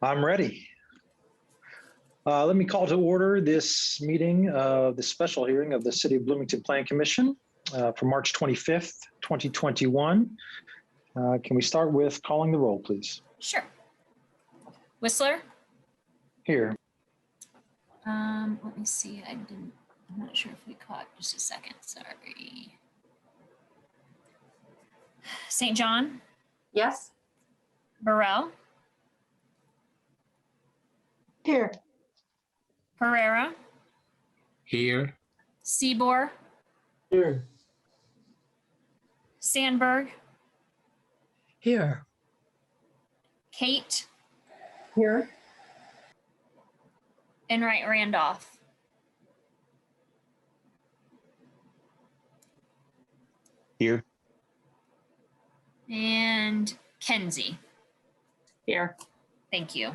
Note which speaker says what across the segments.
Speaker 1: I'm ready. Let me call to order this meeting, the special hearing of the City of Bloomington Plan Commission for March 25th, 2021. Can we start with calling the roll, please?
Speaker 2: Sure. Whistler?
Speaker 1: Here.
Speaker 2: Let me see. I'm not sure if we caught. Just a second. Sorry. St. John?
Speaker 3: Yes.
Speaker 2: Burrell?
Speaker 3: Here.
Speaker 2: Pereira?
Speaker 4: Here.
Speaker 2: Seabour?
Speaker 3: Here.
Speaker 2: Sandberg?
Speaker 3: Here.
Speaker 2: Kate?
Speaker 3: Here.
Speaker 2: Enright Randolph?
Speaker 4: Here.
Speaker 2: And Kenzie?
Speaker 3: Here.
Speaker 2: Thank you.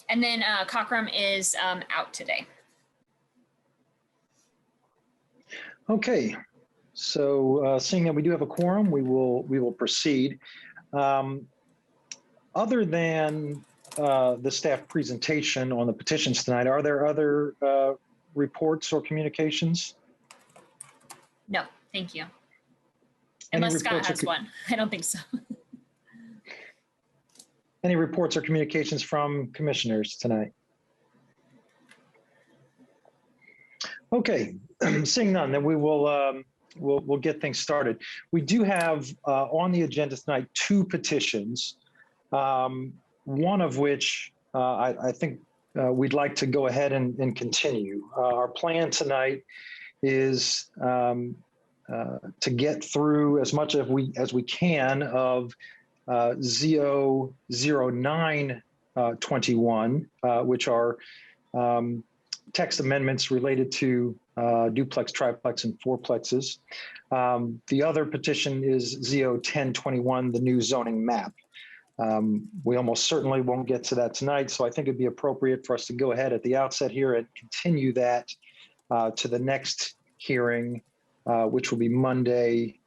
Speaker 2: And then Cockrum is out today.
Speaker 1: Okay. So seeing that we do have a quorum, we will proceed. Other than the staff presentation on the petitions tonight, are there other reports or communications?
Speaker 2: No, thank you.
Speaker 1: Any
Speaker 2: Unless Scott
Speaker 1: reports
Speaker 2: has one. I don't think so.
Speaker 1: Any reports or communications from commissioners tonight? Okay, seeing none, then we will we'll get things started. We do have on the agenda tonight 2 petitions, one of which I think we'd like to go ahead and continue. Our plan tonight is to get through as much as we can of ZO 0921, which are text amendments related to duplex, triplex, and fourplexes. The other petition is ZO 1021, the new zoning map. We almost certainly won't get to that tonight, so I think it'd be appropriate for us to go ahead at the outset here and continue that to the next hearing, which will be Monday,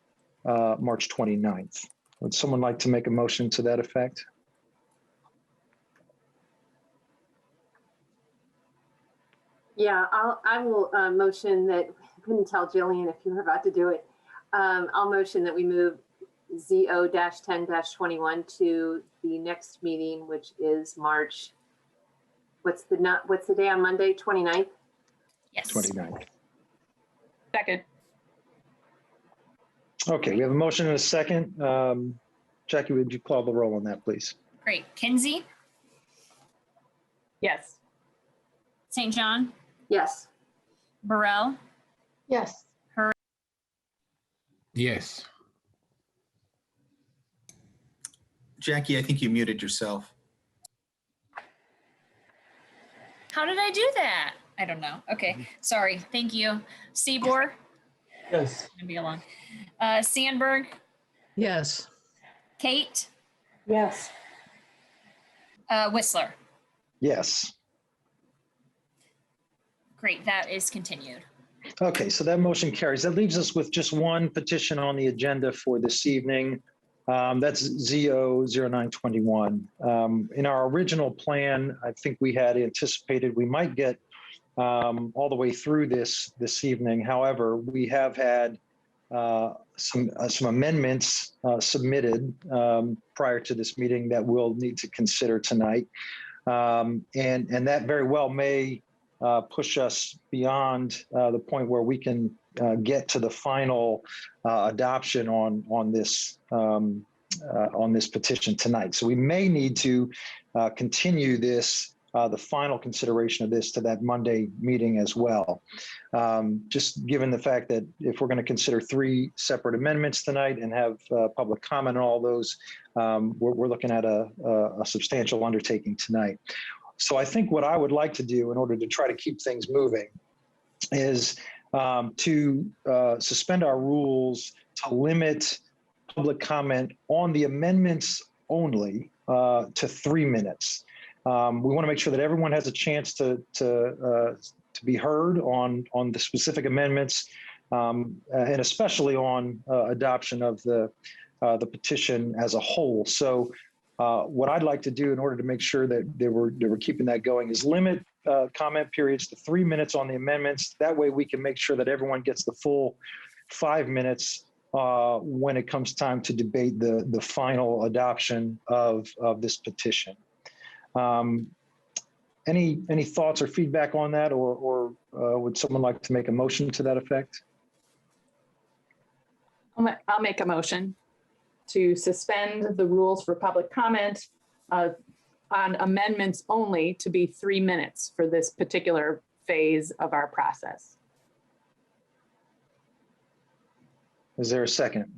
Speaker 1: March 29th. Would someone like to make a motion to that effect?
Speaker 3: Yeah, I will motion that, I couldn't tell Jillian if you were about to do it. I'll motion that we move ZO-10-21 to the next meeting, which is March, what's the day on Monday, 29th?
Speaker 2: Yes.
Speaker 1: 29th.
Speaker 3: Second.
Speaker 1: Okay, we have a motion and a second. Jackie, would you call the roll on that, please?
Speaker 2: Great. Kenzie?
Speaker 3: Yes.
Speaker 2: St. John?
Speaker 3: Yes.
Speaker 2: Burrell?
Speaker 3: Yes.
Speaker 4: Yes.
Speaker 5: Jackie, I think you muted yourself.
Speaker 2: How did I do that? I don't know. Okay. Sorry. Thank you. Seabour?
Speaker 6: Yes.
Speaker 2: Gonna be along. Sandberg?
Speaker 6: Yes.
Speaker 2: Kate?
Speaker 3: Yes.
Speaker 2: Whistler?
Speaker 1: Yes.
Speaker 2: Great. That is continued.
Speaker 1: Okay, so that motion carries. That leaves us with just one petition on the agenda for this evening. That's ZO 0921. In our original plan, I think we had anticipated we might get all the way through this evening. However, we have had some amendments submitted prior to this meeting that we'll need to consider tonight. And that very well may push us beyond the point where we can get to the final adoption on this petition tonight. So we may need to continue this, the final consideration of this, to that Monday meeting as well. Just given the fact that if we're going to consider 3 separate amendments tonight and have public comment on all those, we're looking at a substantial undertaking tonight. So I think what I would like to do in order to try to keep things moving is to suspend our rules to limit public comment on the amendments only to 3 minutes. We want to make sure that everyone has a chance to be heard on the specific amendments, and especially on adoption of the petition as a whole. So What I'd like to do in order to make sure that they were keeping that going is limit comment periods to 3 minutes on the amendments. That way we can make sure that everyone gets the full 5 minutes when it comes time to debate the final adoption of this petition. Any thoughts or feedback on that, or would someone like to make a motion to that effect?
Speaker 7: I'll make a motion to suspend the rules for public comment on amendments only to be 3 minutes for this particular phase of our process.
Speaker 1: Is there a second?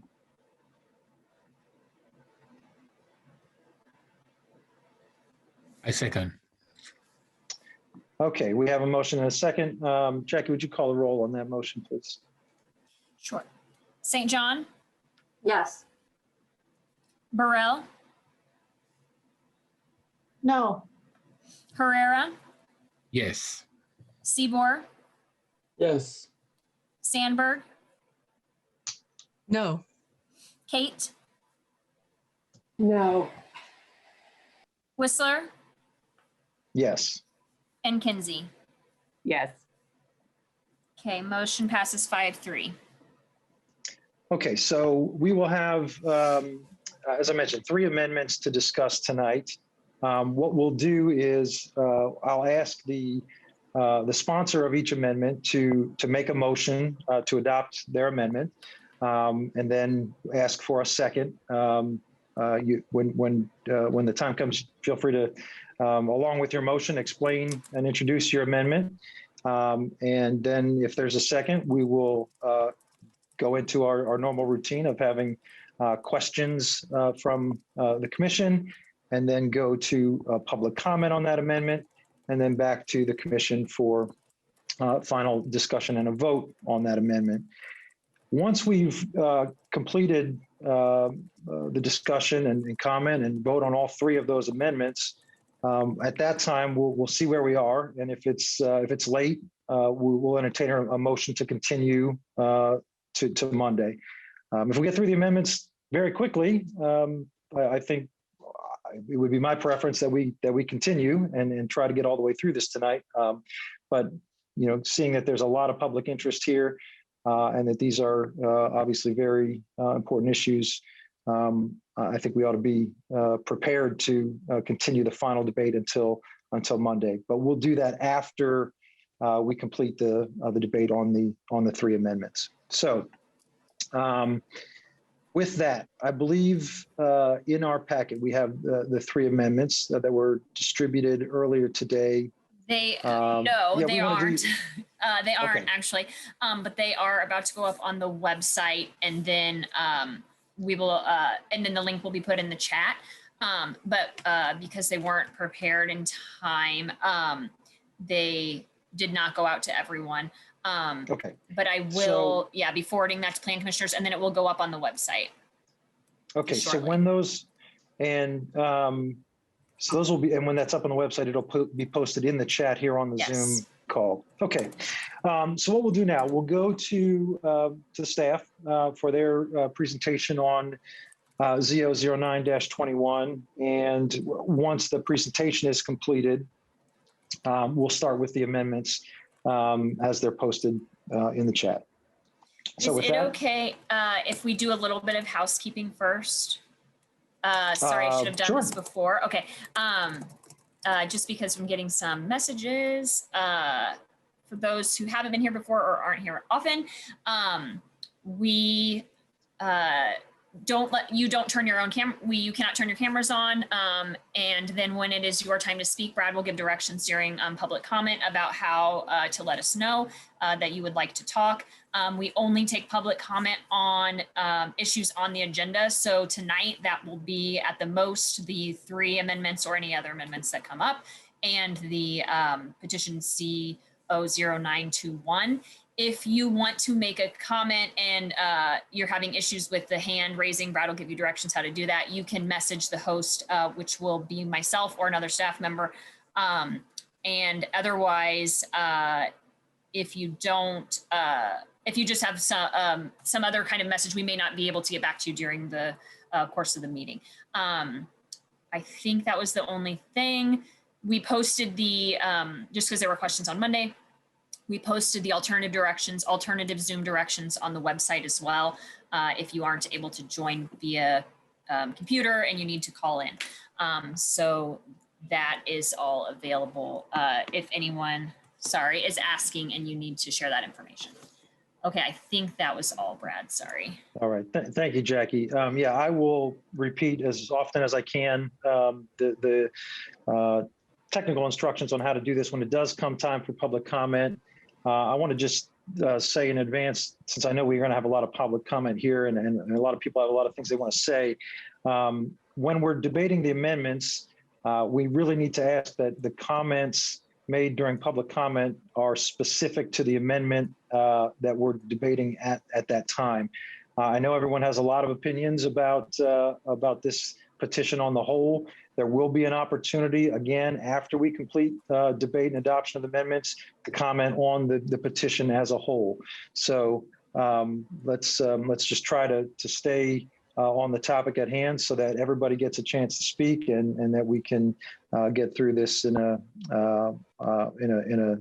Speaker 4: I second.
Speaker 1: Okay, we have a motion and a second. Jackie, would you call the roll on that motion, please?
Speaker 2: Sure. St. John,
Speaker 3: Yes.
Speaker 2: Burrell,
Speaker 7: No.
Speaker 2: Herrera,
Speaker 4: Yes.
Speaker 2: Seabour,
Speaker 6: Yes.
Speaker 2: Sandberg,
Speaker 6: No.
Speaker 2: Kate,
Speaker 3: No.
Speaker 2: Whistler,
Speaker 1: Yes.
Speaker 2: and Kinsey.
Speaker 7: Yes.
Speaker 2: Okay, motion passes 5-3.
Speaker 1: Okay, so we will have, as I mentioned, 3 amendments to discuss tonight. What we'll do is I'll ask the sponsor of each amendment to make a motion to adopt their amendment, and then ask for a second. When the time comes, feel free to, along with your motion, explain and introduce your amendment. And then if there's a second, we will go into our normal routine of having questions from the commission, and then go to public comment on that amendment, and then back to the commission for final discussion and a vote on that amendment. Once we've completed the discussion and comment and vote on all 3 of those amendments, at that time we'll see where we are, and if it's late, we'll entertain a motion to continue to Monday. If we get through the amendments very quickly, I think it would be my preference that we continue and try to get all the way through this tonight. But seeing that there's a lot of public interest here, and that these are obviously very important issues, I think we ought to be prepared to continue the final debate until Monday. But we'll do that after we complete the debate on the 3 amendments. So with that, I believe in our packet we have the 3 amendments that were distributed earlier today.
Speaker 2: They
Speaker 1: Yeah,
Speaker 2: they aren't. They aren't
Speaker 1: Okay.
Speaker 2: actually, but they are about to go up on the website, and then we will, and then the link will be put in the chat. But because they weren't prepared in time, they did not go out to everyone.
Speaker 1: Okay.
Speaker 2: But I will, be forwarding that to plan commissioners, and then it will go up on the website.
Speaker 1: Okay. So
Speaker 2: shortly.
Speaker 1: when those so those will be, and when that's up on the website, it'll be posted in the chat here on the
Speaker 2: Yes.
Speaker 1: Zoom call. Okay. So what we'll do now, we'll go to the staff for their presentation on Z009-21. And once the presentation is completed, we'll start with the amendments as they're posted in the chat. So
Speaker 2: Is
Speaker 1: with
Speaker 2: it
Speaker 1: that,
Speaker 2: okay if we do a little bit of housekeeping first? Sorry, I should have done
Speaker 1: sure.
Speaker 2: this before. Okay. Just because I'm getting some messages for those who haven't been here before or aren't here often, we don't turn your own you cannot turn your cameras on. And then when it is your time to speak, Brad will give directions during public comment about how to let us know that you would like to talk. We only take public comment on issues on the agenda. So tonight that will be at the most the 3 amendments or any other amendments that come up, and the petition C00921. If you want to make a comment and you're having issues with the hand raising, Brad will give you directions how to do that. You can message the host, which will be myself or another staff member. And otherwise, if you don't, if you just have some other kind of message, we may not be able to get back to you during the course of the meeting. I I think that was the only thing. We posted the, just because there were questions on Monday, we posted the alternative Zoom directions on the website as well. If you aren't able to join via computer and you need to call in. So that is all available if anyone, is asking and you need to share that information. Okay, I think that was all, Brad, sorry.
Speaker 1: All right, thank you, Jackie. Yeah, I will repeat as often as I can the technical instructions on how to do this when it does come time for public comment. I want to just say in advance, since I know we're going to have a lot of public comment here and a lot of people have a lot of things they want to say, when we're debating the amendments, we really need to ask that the comments made during public comment are specific to the amendment that we're debating at that time. I know everyone has a lot of opinions about this petition on the whole. There will be an opportunity, again, after we complete debate and adoption of the amendments, to comment on the petition as a whole. So let's just try to stay on the topic at hand so that everybody gets a chance to speak and that we can get through this in a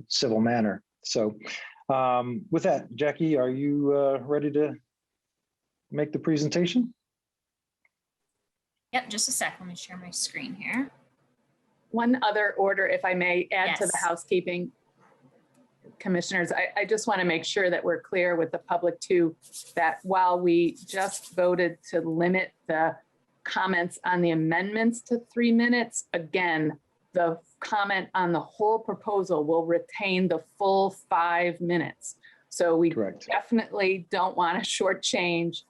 Speaker 1: civil manner. So with that, Jackie, are you ready to make the presentation?
Speaker 2: Yep, just a sec. Let me share my screen here.
Speaker 7: One other order, if I may add to the
Speaker 2: Yes.
Speaker 7: housekeeping. Commissioners, I just want to make sure that we're clear with the public too, that while we just voted to limit the comments on the amendments to 3 minutes, again, the comment on the whole proposal will retain the full 5 minutes. So we
Speaker 1: Correct.
Speaker 7: definitely don't want to shortchange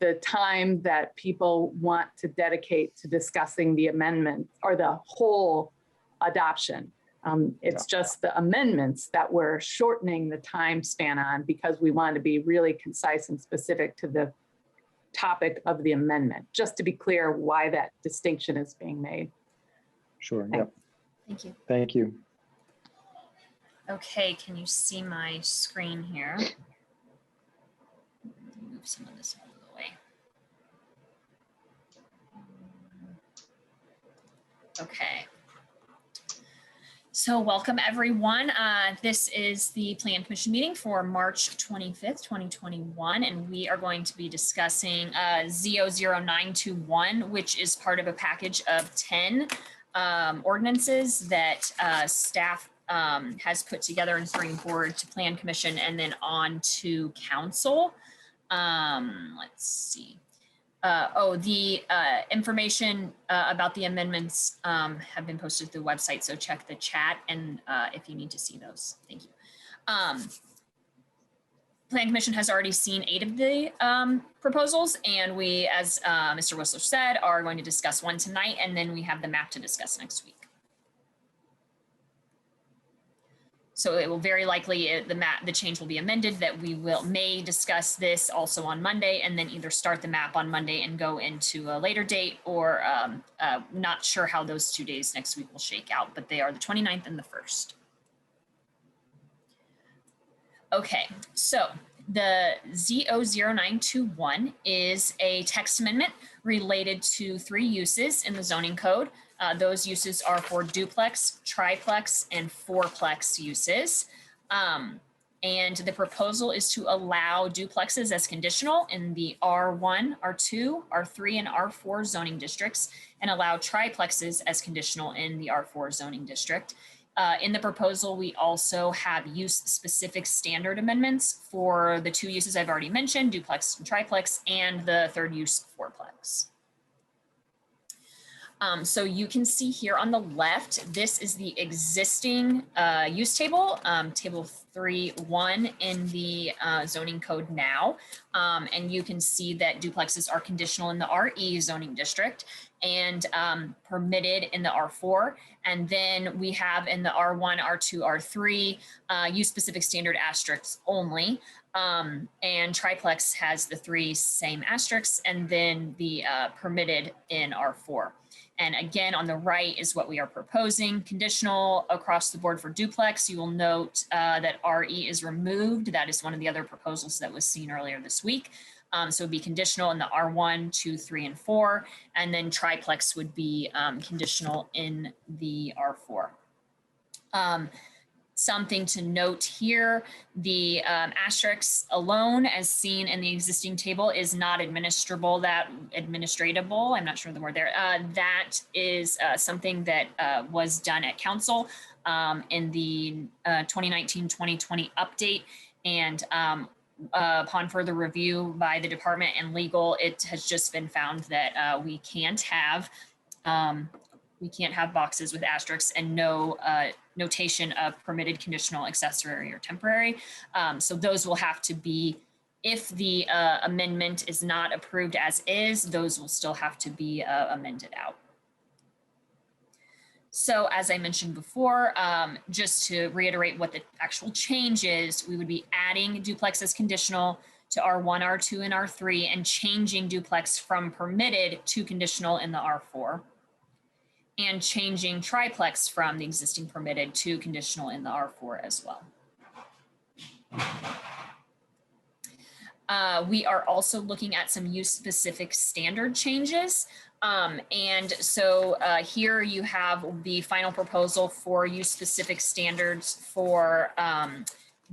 Speaker 7: the time that people want to dedicate to discussing the amendment or the whole adoption. It's just the amendments that we're shortening the time span on because we want to be really concise and specific to the topic of the amendment, just to be clear why that distinction is being made.
Speaker 1: Sure, yep.
Speaker 2: Thank you.
Speaker 1: Thank you.
Speaker 2: Okay, can you see my screen here? Move some of this out of the way. Okay. So welcome everyone. This is the Plan Commission meeting for March 25th, 2021, and we are going to be discussing Z00921, which is part of a package of 10 ordinances that staff has put together and bring forward to Plan Commission and then on to Council. Let's see. The information about the amendments have been posted to the website, so check the chat and if you need to see those. Thank you. Plan Commission has already seen 8 of the proposals, and we, as Mr. Whistler said, are going to discuss one tonight, and then we have the map to discuss next week. So it will very likely, the change will be amended that we may discuss this also on Monday and then either start the map on Monday and go into a later date, or not sure how those 2 days next week will shake out, but they are the 29th and the 1st. Okay, so the Z00921 is a text amendment related to 3 uses in the zoning code. Those uses are for duplex, triplex, and fourplex uses. And the proposal is to allow duplexes as conditional in the R1, R2, R3, and R4 zoning districts, and allow triplexes as conditional in the R4 zoning district. In the proposal, we also have use-specific standard amendments for the 2 uses I've already mentioned, duplex and triplex, and the 3rd use, fourplex. So you can see here on the left, this is the existing use table, table 3.1 in the zoning code now. And you can see that duplexes are conditional in the RE zoning district and permitted in the R4. And then we have in the R1, R2, R3, use-specific standard asterisks only. And triplex has the 3 same asterisks, and then the permitted in R4. And again, on the right is what we are proposing, conditional across the board for duplex. You will note that RE is removed. That is one of the other proposals that was seen earlier this week. So it'd be conditional in the R1, 2, 3, and 4, and then triplex would be conditional in the R4. Something to note here, the asterisk alone, as seen in the existing table, is not administratable. I'm not sure the word there. That is something that was done at council in the 2019-2020 update. And upon further review by the department and legal, it has just been found that we can't have boxes with asterisks and no notation of permitted, conditional, accessory, or temporary. So those will have to be, if the amendment is not approved as is, those will still have to be amended out. So as I mentioned before, just to reiterate what the actual change is, we would be adding duplex as conditional to R1, R2, and R3, and changing duplex from permitted to conditional in the R4. And changing triplex from the existing permitted to conditional in the R4 as well. We are also looking at some use-specific standard changes. And so here you have the final proposal for use-specific standards for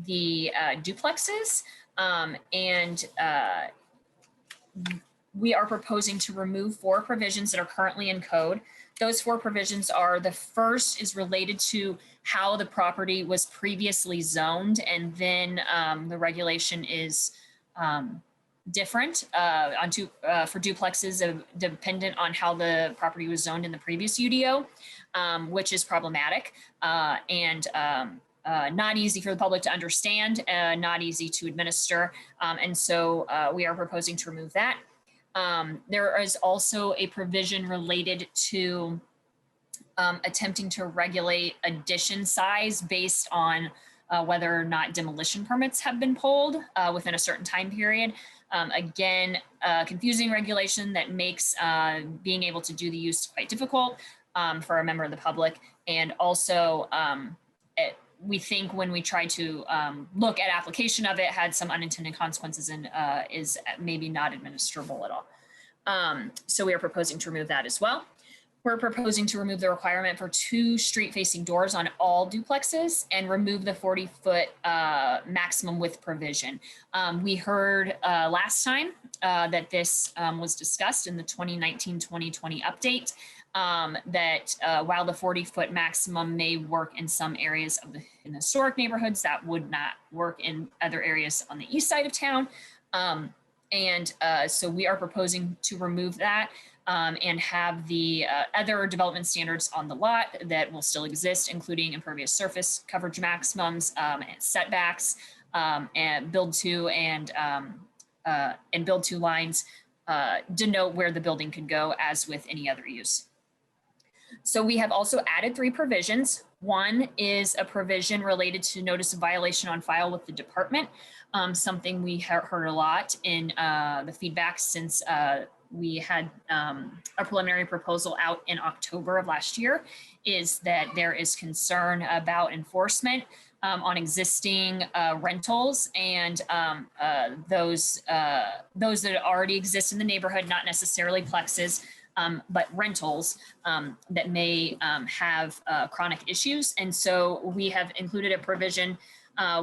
Speaker 2: the duplexes. We are proposing to remove 4 provisions that are currently in code. Those 4 provisions are, the first is related to how the property was previously zoned, and then the regulation is different for duplexes dependent on how the property was zoned in the previous UDO, which is problematic and not easy for the public to understand, not easy to administer. And so we are proposing to remove that. There is also a provision related to attempting to regulate addition size based on whether or not demolition permits have been pulled within a certain time period. Again, confusing regulation that makes being able to do the use quite difficult for a member of the public. And also, we think when we try to look at application of it, had some unintended consequences and is maybe not administrable at all. So we are proposing to remove that as well. We're proposing to remove the requirement for 2 street-facing doors on all duplexes and remove the 40-foot maximum width provision. We heard last time that this was discussed in the 2019-2020 update, that while the 40-foot maximum may work in some areas of in historic neighborhoods, that would not work in other areas on the east side of town. So we are proposing to remove that and have the other development standards on the lot that will still exist, including impervious surface coverage maximums, and setbacks, and build to lines denote where the building could go as with any other use. So we have also added 3 provisions. One is a provision related to notice of violation on file with the department, something we heard a lot in the feedback since we had a preliminary proposal out in October of last year, is that there is concern about enforcement on existing rentals and those that already exist in the neighborhood, not necessarily plexes, but rentals that may have chronic issues. And so we have included a provision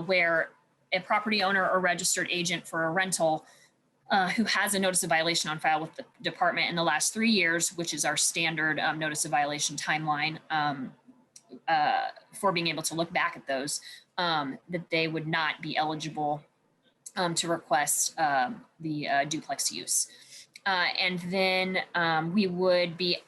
Speaker 2: where a property owner or registered agent for a rental who has a notice of violation on file with the department in the last 3 years, which is our standard notice of violation timeline for being able to look back at those, that they would not be eligible to request the duplex use. And then we would be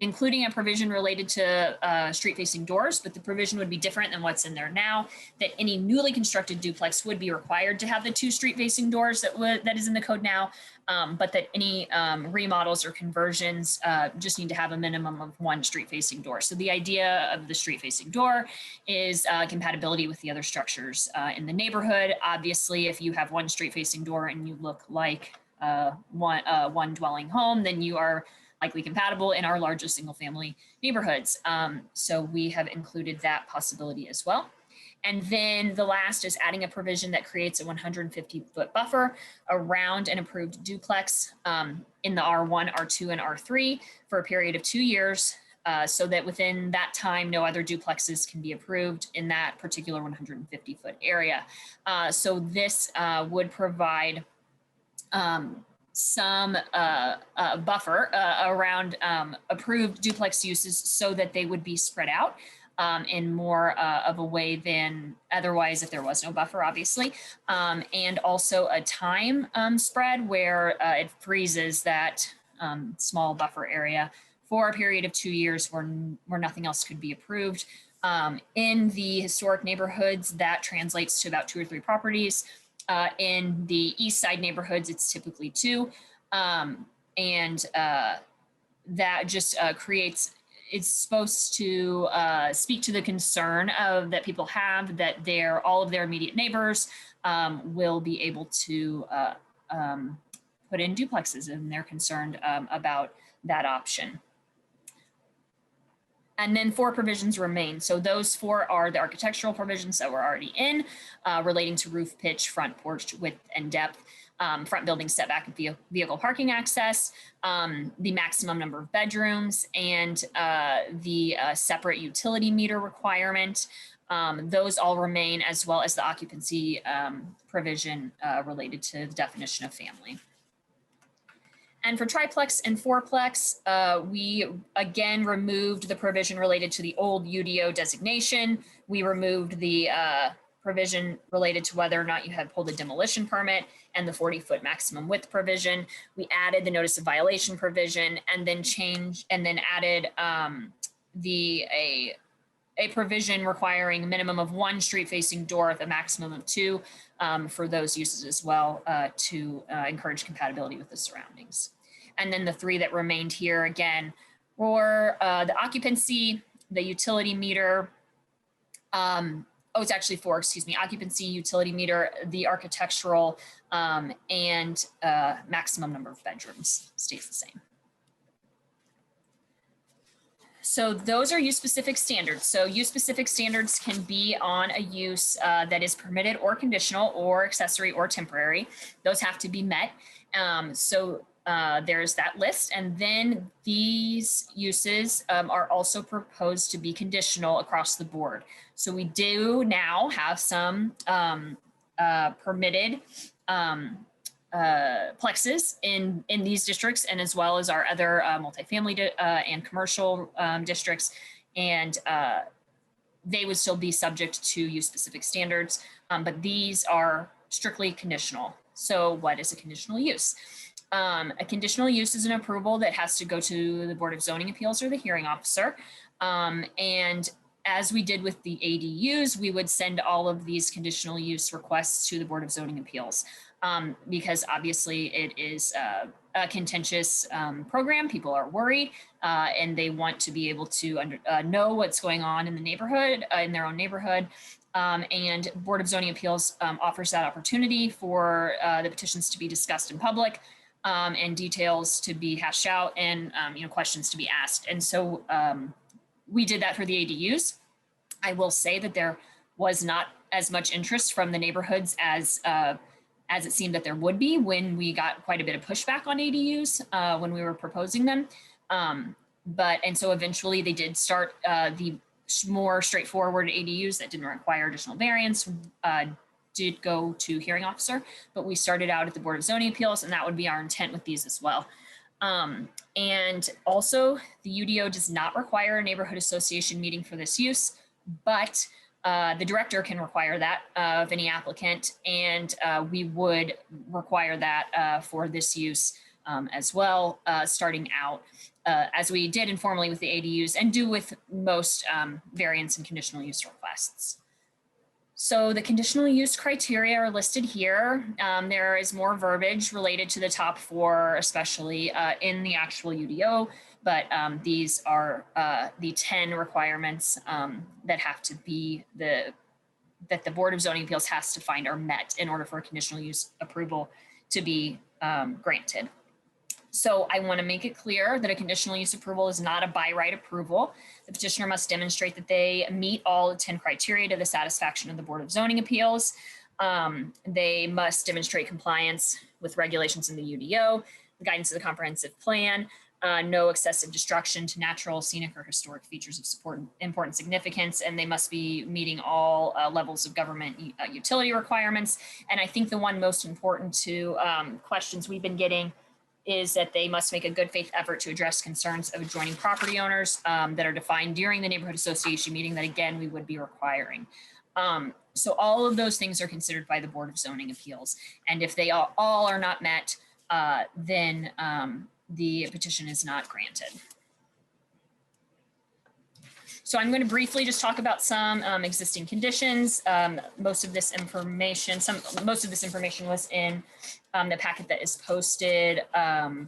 Speaker 2: including a provision related to street-facing doors, but the provision would be different than what's in there now, that any newly constructed duplex would be required to have the 2 street-facing doors that is in the code now, but that any remodels or conversions just need to have a minimum of 1 street-facing door. So the idea of the street-facing door is compatibility with the other structures in the neighborhood. Obviously, if you have 1 street-facing door and you look like one dwelling home, then you are likely compatible in our largest single family neighborhoods. So we have included that possibility as well. And then the last is adding a provision that creates a 150-foot buffer around an approved duplex in the R1, R2, and R3 for a period of 2 years, so that within that time, no other duplexes can be approved in that particular 150-foot area. So this would provide some buffer around approved duplex uses so that they would be spread out in more of a way than otherwise if there was no buffer, obviously. And also a time spread where it freezes that small buffer area for a period of 2 years where nothing else could be approved. In the historic neighborhoods, that translates to about 2 or 3 properties. In the east side neighborhoods, it's typically 2. And that just creates, it's supposed to speak to the concern that people have that all of their immediate neighbors will be able to put in duplexes, and they're concerned about that option. And then 4 provisions remain. So those 4 are the architectural provisions that were already in, relating to roof pitch, front porch width and depth, front building setback and vehicle parking access, the maximum number of bedrooms, and the separate utility meter requirement. Those all remain, as well as the occupancy provision related to the definition of family. And for triplex and fourplex, we again removed the provision related to the old UDO designation. We removed the provision related to whether or not you had pulled a demolition permit and the 40-foot maximum width provision. We added the notice of violation provision, and then added a provision requiring a minimum of 1 street-facing door with a maximum of 2 for those uses as well, to encourage compatibility with the surroundings. And then the 3 that remained here again were the occupancy, the utility meter. It's actually 4, excuse me, occupancy, utility meter, the architectural, and maximum number of bedrooms stays the same. So those are use-specific standards. So use-specific standards can be on a use that is permitted or conditional or accessory or temporary. Those have to be met. There's that list. And then these uses are also proposed to be conditional across the board. So we do now have some permitted plexes in these districts, and as well as our other multifamily and commercial districts, and they would still be subject to use-specific standards, but these are strictly conditional. So what is a conditional use? A conditional use is an approval that has to go to the Board of Zoning Appeals or the hearing officer, and as we did with the ADUs, we would send all of these conditional use requests to the Board of Zoning Appeals. Because obviously it is a contentious program. People are worried and they want to be able to know what's going on in the neighborhood, in their own neighborhood. And Board of Zoning Appeals offers that opportunity for the petitions to be discussed in public and details to be hashed out and questions to be asked. And so we did that for the ADUs. I will say that there was not as much interest from the neighborhoods as it seemed that there would be when we got quite a bit of pushback on ADUs when we were proposing them. And so eventually they did start the more straightforward ADUs that didn't require additional variance did go to hearing officer, but we started out at the Board of Zoning Appeals, and that would be our intent with these as well. And also the UDO does not require a neighborhood association meeting for this use, but the director can require that of any applicant, and we would require that for this use as well, starting out, as we did informally with the ADUs and do with most variance and conditional use requests. So the conditional use criteria are listed here. There is more verbiage related to the top 4, especially in the actual UDO, but these are the 10 requirements that have to be that the Board of Zoning Appeals has to find are met in order for a conditional use approval to be granted. So I want to make it clear that a conditional use approval is not a by right approval. The petitioner must demonstrate that they meet all 10 criteria to the satisfaction of the Board of Zoning Appeals. They must demonstrate compliance with regulations in the UDO, the guidance of the comprehensive plan, no excessive destruction to natural, scenic, or historic features of important significance, and they must be meeting all levels of government utility requirements. And I think the one most important to questions we've been getting is that they must make a good faith effort to address concerns of adjoining property owners that are defined during the neighborhood association meeting that, again, we would be requiring. So all of those things are considered by the Board of Zoning Appeals. And if they all are not met, then the petition is not granted. So I'm going to briefly just talk about some existing conditions. Most of this information was in the packet that is posted on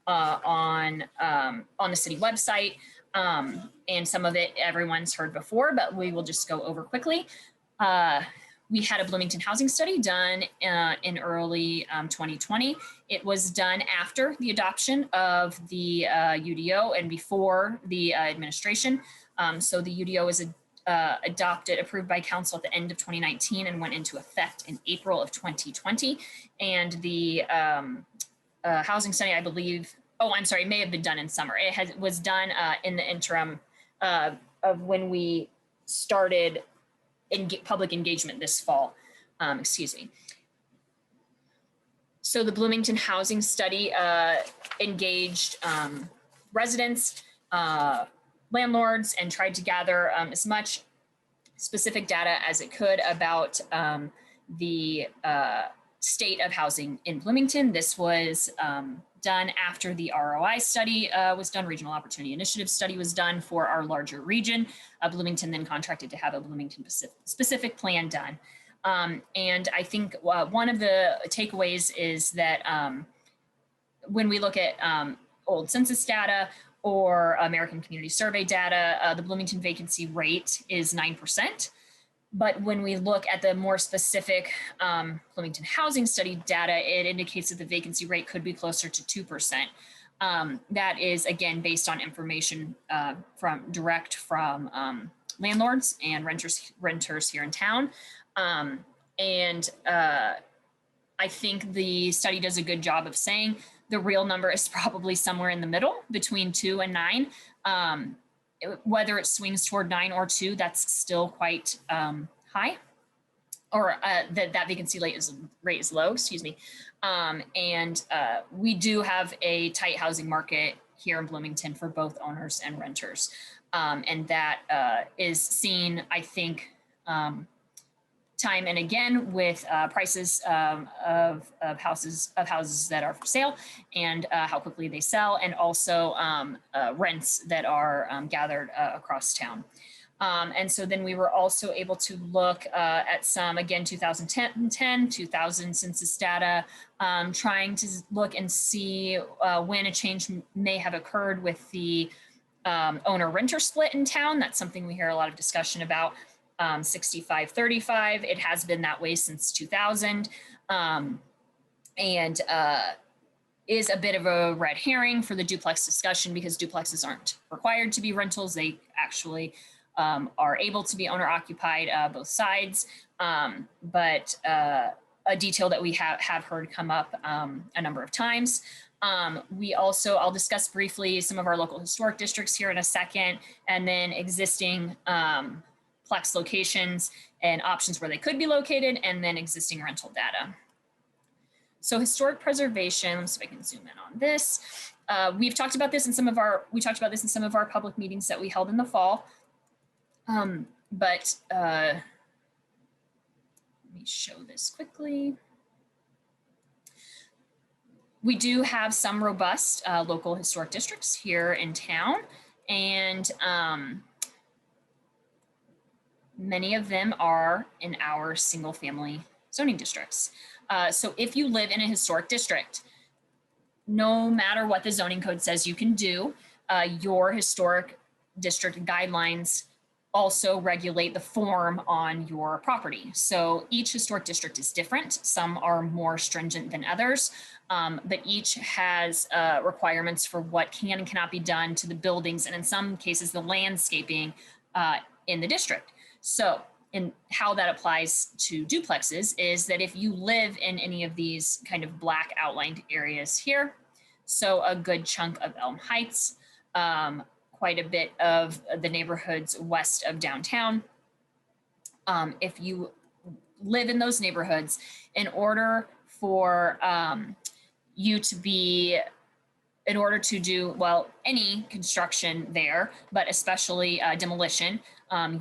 Speaker 2: the city website. And some of it everyone's heard before, but we will just go over quickly. We had a Bloomington housing study done in early 2020. It was done after the adoption of the UDO and before the administration. So the UDO was approved by council at the end of 2019 and went into effect in April of 2020. And the housing study, I believe, may have been done in summer. It was done in the interim of when we started public engagement this fall, So the Bloomington housing study engaged residents, landlords, and tried to gather as much specific data as it could about the state of housing in Bloomington. This was done after the ROI study was done, Regional Opportunity Initiative study was done for our larger region. Bloomington then contracted to have a Bloomington specific plan done. And I think one of the takeaways is that when we look at old census data or American Community Survey data, the Bloomington vacancy rate is 9%. But when we look at the more specific Bloomington housing study data, it indicates that the vacancy rate could be closer to 2%. That is, again, based on information from landlords and renters here in town. And I think the study does a good job of saying the real number is probably somewhere in the middle between 2 and 9. Whether it swings toward 9 or 2, that's still quite high, or that vacancy rate is low, excuse me. And we do have a tight housing market here in Bloomington for both owners and renters. And that is seen, I think, time and again with prices of houses that are for sale and how quickly they sell, and also rents that are gathered across town. And so then we were also able to look at some, again, 2010, 2000 census data, trying to look and see when a change may have occurred with the owner-renter split in town. That's something we hear a lot of discussion about. 65-35. It has been that way since 2000, and is a bit of a red herring for the duplex discussion, because duplexes aren't required to be rentals. They actually are able to be owner occupied, both sides. But a detail that we have heard come up a number of times. I'll discuss briefly some of our local historic districts here in a second, and then existing Plex locations and options where they could be located, and then existing rental data. So historic preservation, let's see if I can zoom in on this. We talked about this in some of our public meetings that we held in the fall. Let me show this quickly. We do have some robust local historic districts here in town, and many of them are in our single family zoning districts. So if you live in a historic district, no matter what the zoning code says you can do, your historic district guidelines also regulate the form on your property. So each historic district is different. Some are more stringent than others, but each has requirements for what can and cannot be done to the buildings, and in some cases, the landscaping in the district. So, and how that applies to duplexes is that if you live in any of these kind of black outlined areas here, so a good chunk of Elm Heights, quite a bit of the neighborhoods west of downtown. If you live in those neighborhoods, in order for you to be, in order to do, well, any construction there, but especially demolition,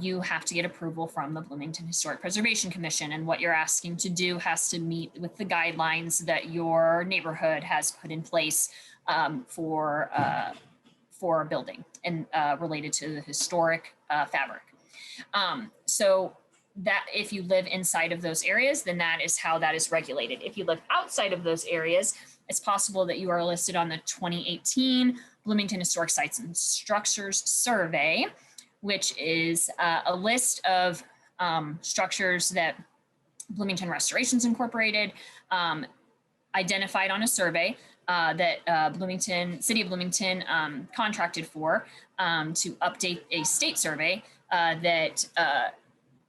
Speaker 2: you have to get approval from the Bloomington Historic Preservation Commission. And what you're asking to do has to meet with the guidelines that your neighborhood has put in place for a building and related to the historic fabric. So that if you live inside of those areas, then that is how that is regulated. If you live outside of those areas, it's possible that you are listed on the 2018 Bloomington Historic Sites and Structures Survey, which is a list of structures that Bloomington Restorations Incorporated identified on a survey that City of Bloomington contracted for to update a state survey that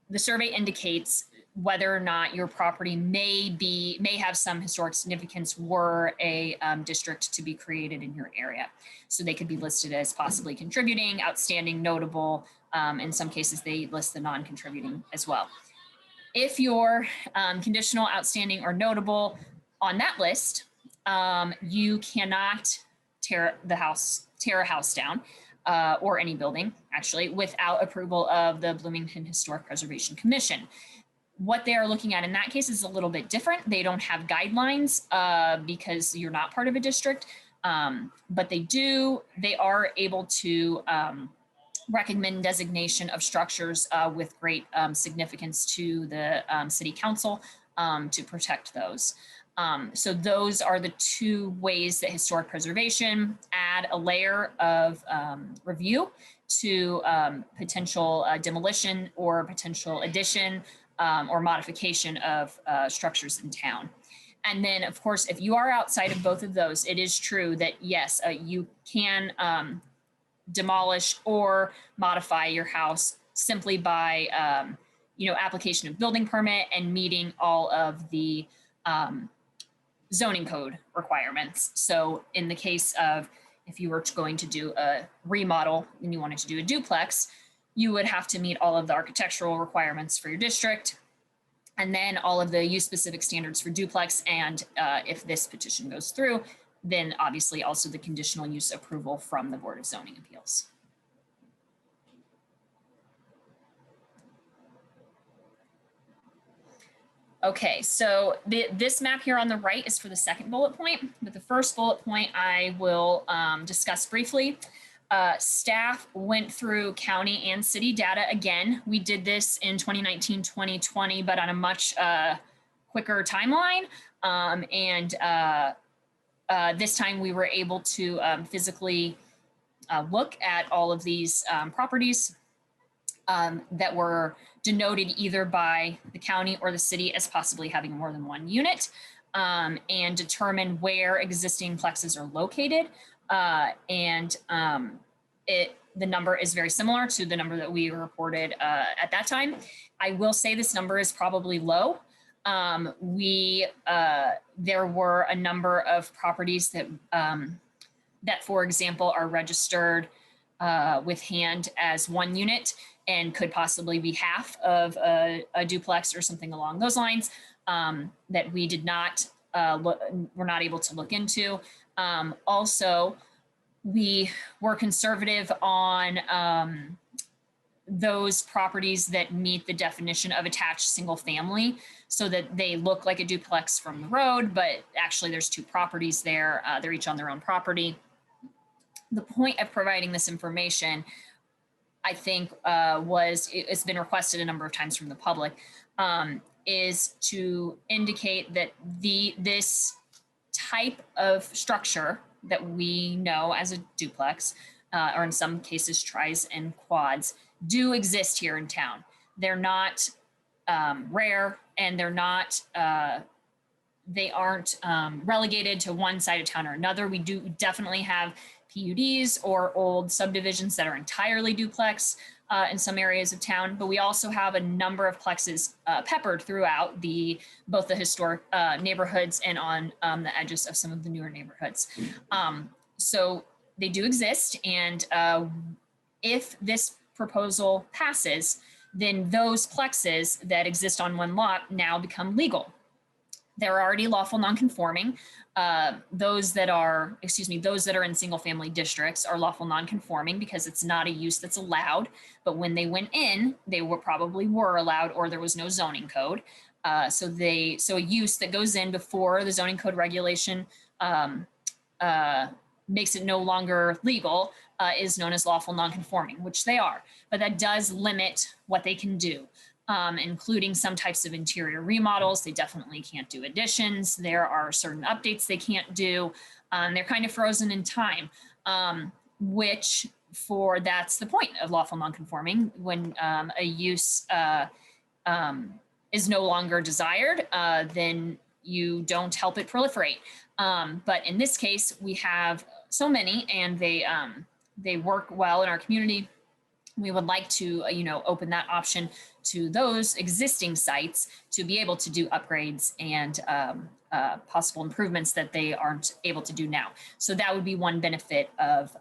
Speaker 2: the survey indicates whether or not your property may have some historic significance were a district to be created in your area. So they could be listed as possibly contributing, outstanding, notable. In some cases, they list the non-contributing as well. If you're conditional, outstanding, or notable on that list, you cannot tear a house down or any building actually without approval of the Bloomington Historic Preservation Commission. What they are looking at in that case is a little bit different. They don't have guidelines because you're not part of a district, but they are able to recommend designation of structures with great significance to the city council to protect those. So those are the two ways that historic preservation add a layer of review to potential demolition or potential addition or modification of structures in town. And then, of course, if you are outside of both of those, it is true that, yes, you can demolish or modify your house simply by, application of building permit and meeting all of the zoning code requirements. So in the case of if you were going to do a remodel and you wanted to do a duplex, you would have to meet all of the architectural requirements for your district, and then all of the use-specific standards for duplex. And if this petition goes through, then obviously also the conditional use approval from the Board of Zoning Appeals. Okay, so this map here on the right is for the second bullet point, but the first bullet point I will discuss briefly. Staff went through county and city data again. We did this in 2019, 2020, but on a much quicker timeline. This time we were able to physically look at all of these properties that were denoted either by the county or the city as possibly having more than one unit, and determine where existing plexes are located. The number is very similar to the number that we reported at that time. I will say this number is probably low. There were a number of properties that, for example, are registered with hand as one unit and could possibly be half of a duplex or something along those lines, that we did not were not able to look into. Also, we were conservative on those properties that meet the definition of attached single family, so that they look like a duplex from the road, but actually there's two properties there. They're each on their own property. The point of providing this information, I think, it's been requested a number of times from the public, is to indicate that this type of structure that we know as a duplex or in some cases, tris and quads, do exist here in town. They're not rare, and they aren't relegated to one side of town or another. We do definitely have PUDs or old subdivisions that are entirely duplex in some areas of town, but we also have a number of plexes peppered throughout both the historic neighborhoods and on the edges of some of the newer neighborhoods. So they do exist, and if this proposal passes, then those plexes that exist on one lot now become legal. They're already lawful nonconforming. Those that are in single family districts are lawful nonconforming because it's not a use that's allowed. But when they went in, they probably were allowed, or there was no zoning code. So a use that goes in before the zoning code regulation makes it no longer legal is known as lawful nonconforming, which they are. But that does limit what they can do. Including some types of interior remodels. They definitely can't do additions. There are certain updates they can't do. They're kind of frozen in time, that's the point of lawful nonconforming. When a use is no longer desired, then you don't help it proliferate. But in this case, we have so many, and they work well in our community. We would like to, open that option to those existing sites to be able to do upgrades and possible improvements that they aren't able to do now. So that would be one benefit of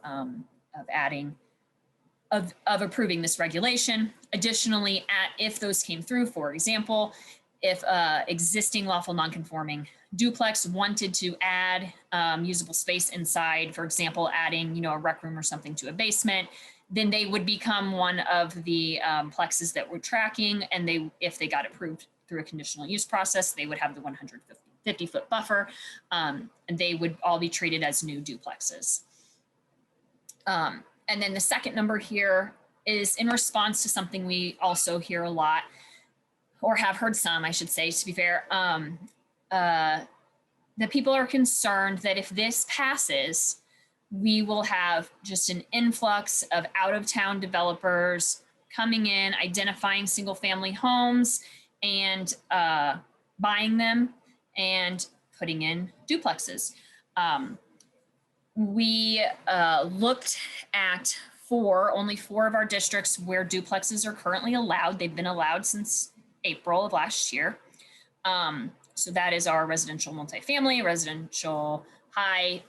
Speaker 2: approving this regulation. Additionally, if those came through, for example, if existing lawful nonconforming duplex wanted to add usable space inside, for example, adding, a rec room or something to a basement, then they would become one of the plexes that we're tracking. And if they got approved through a conditional use process, they would have the 150-foot buffer, and they would all be treated as new duplexes. And then the second number here is in response to something we also hear a lot, or have heard some, I should say, to be fair, that people are concerned that if this passes, we will have just an influx of out-of-town developers coming in, identifying single-family homes, and buying them and putting in duplexes. We looked at only four of our districts where duplexes are currently allowed. They've been allowed since April of last year. So that is our residential multifamily, residential high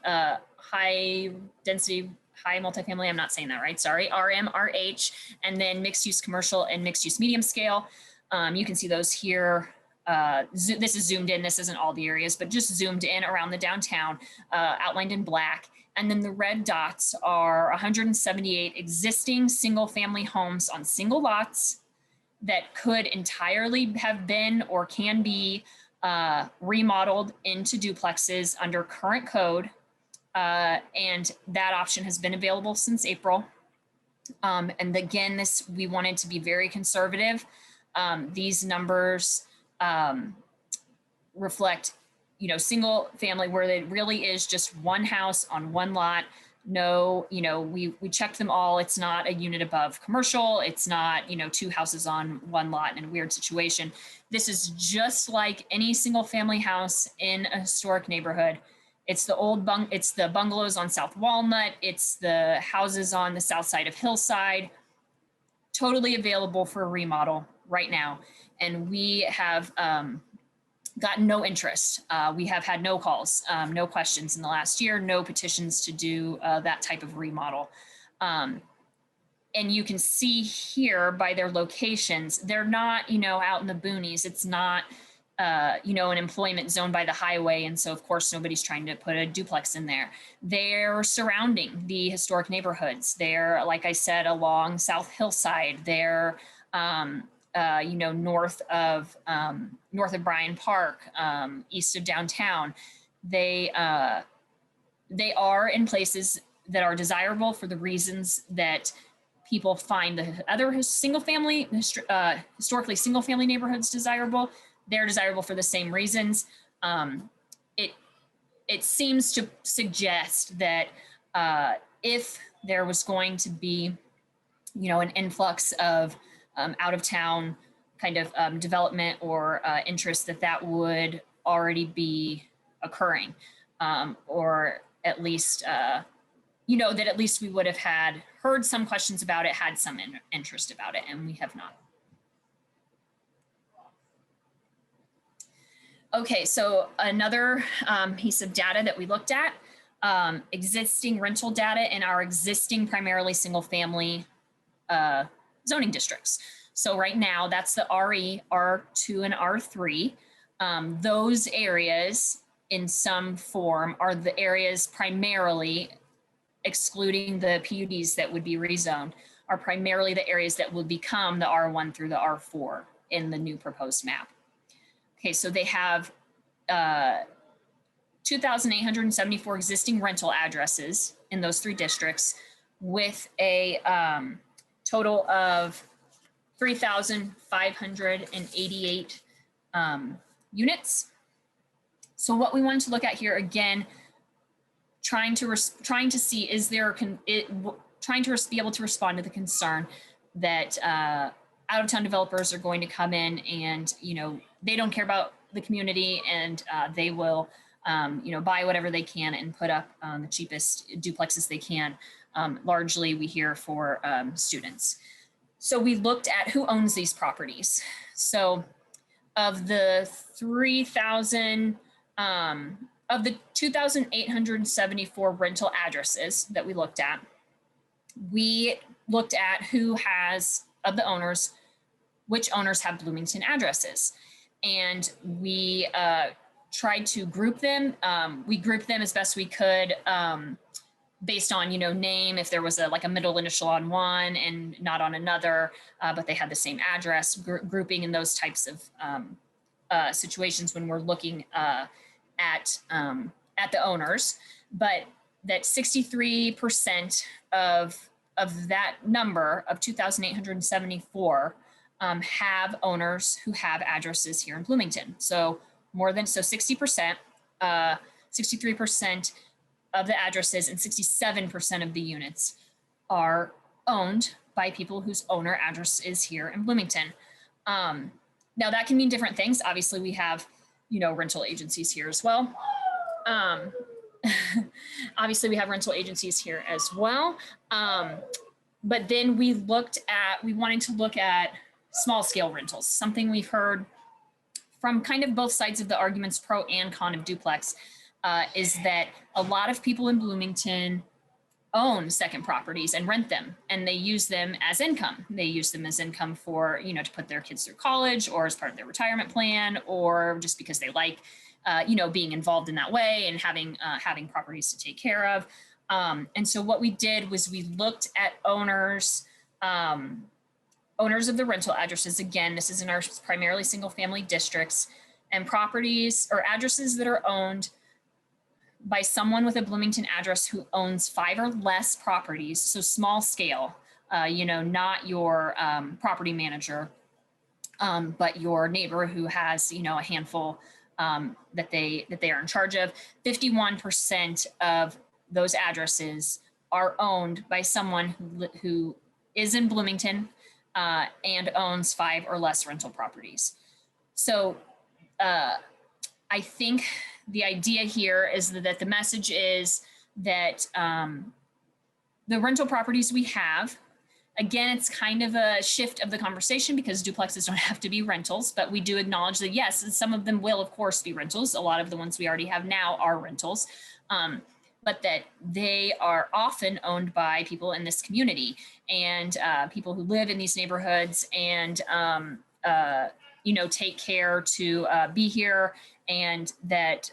Speaker 2: density, high multifamily. I'm not saying that right. Sorry. RMRH, and then mixed use commercial and mixed use medium scale. You can see those here. This is zoomed in. This isn't all the areas, but just zoomed in around the downtown, outlined in black. And then the red dots are 178 existing single family homes on single lots that could entirely have been or can be remodeled into duplexes under current code. And that option has been available since April. And again, we wanted to be very conservative. These numbers reflect, single family where it really is just one house on one lot. No, we checked them all. It's not a unit above commercial. It's not, two houses on one lot in a weird situation. This is just like any single family house in a historic neighborhood. It's it's the bungalows on South Walnut. It's the houses on the south side of Hillside, totally available for a remodel right now. And we have gotten no interest. We have had no calls, no questions in the last year, no petitions to do that type of remodel. And you can see here by their locations, they're not, out in the boonies. It's not, an employment zone by the highway. And so of course, nobody's trying to put a duplex in there. They're surrounding the historic neighborhoods. They're, like I said, along South Hillside. They're, north of Bryan Park, east of downtown. They are in places that are desirable for the reasons that people find the other historically single family neighborhoods desirable. They're desirable for the same reasons. It seems to suggest that if there was going to be, an influx of out of town kind of development or interest that would already be occurring, or at least, that at least we would have heard some questions about it, had some interest about it, and we have not. Okay, so another piece of data that we looked at, existing rental data in our existing primarily single family zoning districts. So right now that's the RE, R2 and R3. Those areas in some form are the areas primarily, excluding the PUDs that would be rezoned, are primarily the areas that will become the R1 through the R4 in the new proposed map. Okay, so they have 2,874 existing rental addresses in those three districts with a total of 3,588 units. So what we wanted to look at here again, trying to see, is there, trying to be able to respond to the concern that out-of-town developers are going to come in and, they don't care about the community and they will, buy whatever they can and put up the cheapest duplexes they can. Largely we hear for students. So we looked at who owns these properties. So of the 2,874 rental addresses that we looked at who has, of the owners, which owners have Bloomington addresses. And we tried to group them. We grouped them as best we could based on, name, if there was a middle initial on one and not on another, but they had the same address, grouping in those types of situations when we're looking at the owners. But that 63% of that number of 2,874 have owners who have addresses here in Bloomington. So 60%, 63% of the addresses and 67% of the units are owned by people whose owner address is here in Bloomington. Now that can mean different things. Obviously we have, rental agencies here as well. Obviously we have rental agencies here as well. But then we wanted to look at small scale rentals, something we've heard from kind of both sides of the arguments, pro and con of duplex, is that a lot of people in Bloomington own second properties and rent them, and they use them as income. They use them as income for, to put their kids through college or as part of their retirement plan, or just because they like, being involved in that way and having properties to take care of. And so what we did was we looked at owners of the rental addresses. Again, this is in our primarily single family districts, and properties or addresses that are owned by someone with a Bloomington address who owns 5 or less properties. So small scale, not your property manager, but your neighbor who has, a handful that they are in charge of. 51% of those addresses are owned by someone who is in Bloomington and owns 5 or less rental properties. So I think the idea here is that the message is that the rental properties we have, again, it's kind of a shift of the conversation because duplexes don't have to be rentals, but we do acknowledge that yes, some of them will of course be rentals. A lot of the ones we already have now are rentals, but that they are often owned by people in this community and people who live in these neighborhoods and take care to be here, and that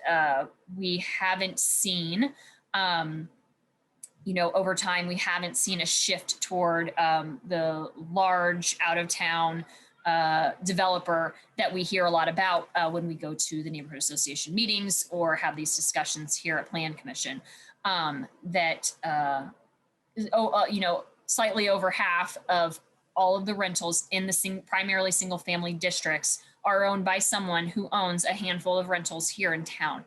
Speaker 2: we haven't seen, over time, we haven't seen a shift toward the large out-of-town developer that we hear a lot about when we go to the neighborhood association meetings or have these discussions here at Plan Commission. Slightly over half of all of the rentals in the primarily single family districts are owned by someone who owns a handful of rentals here in town,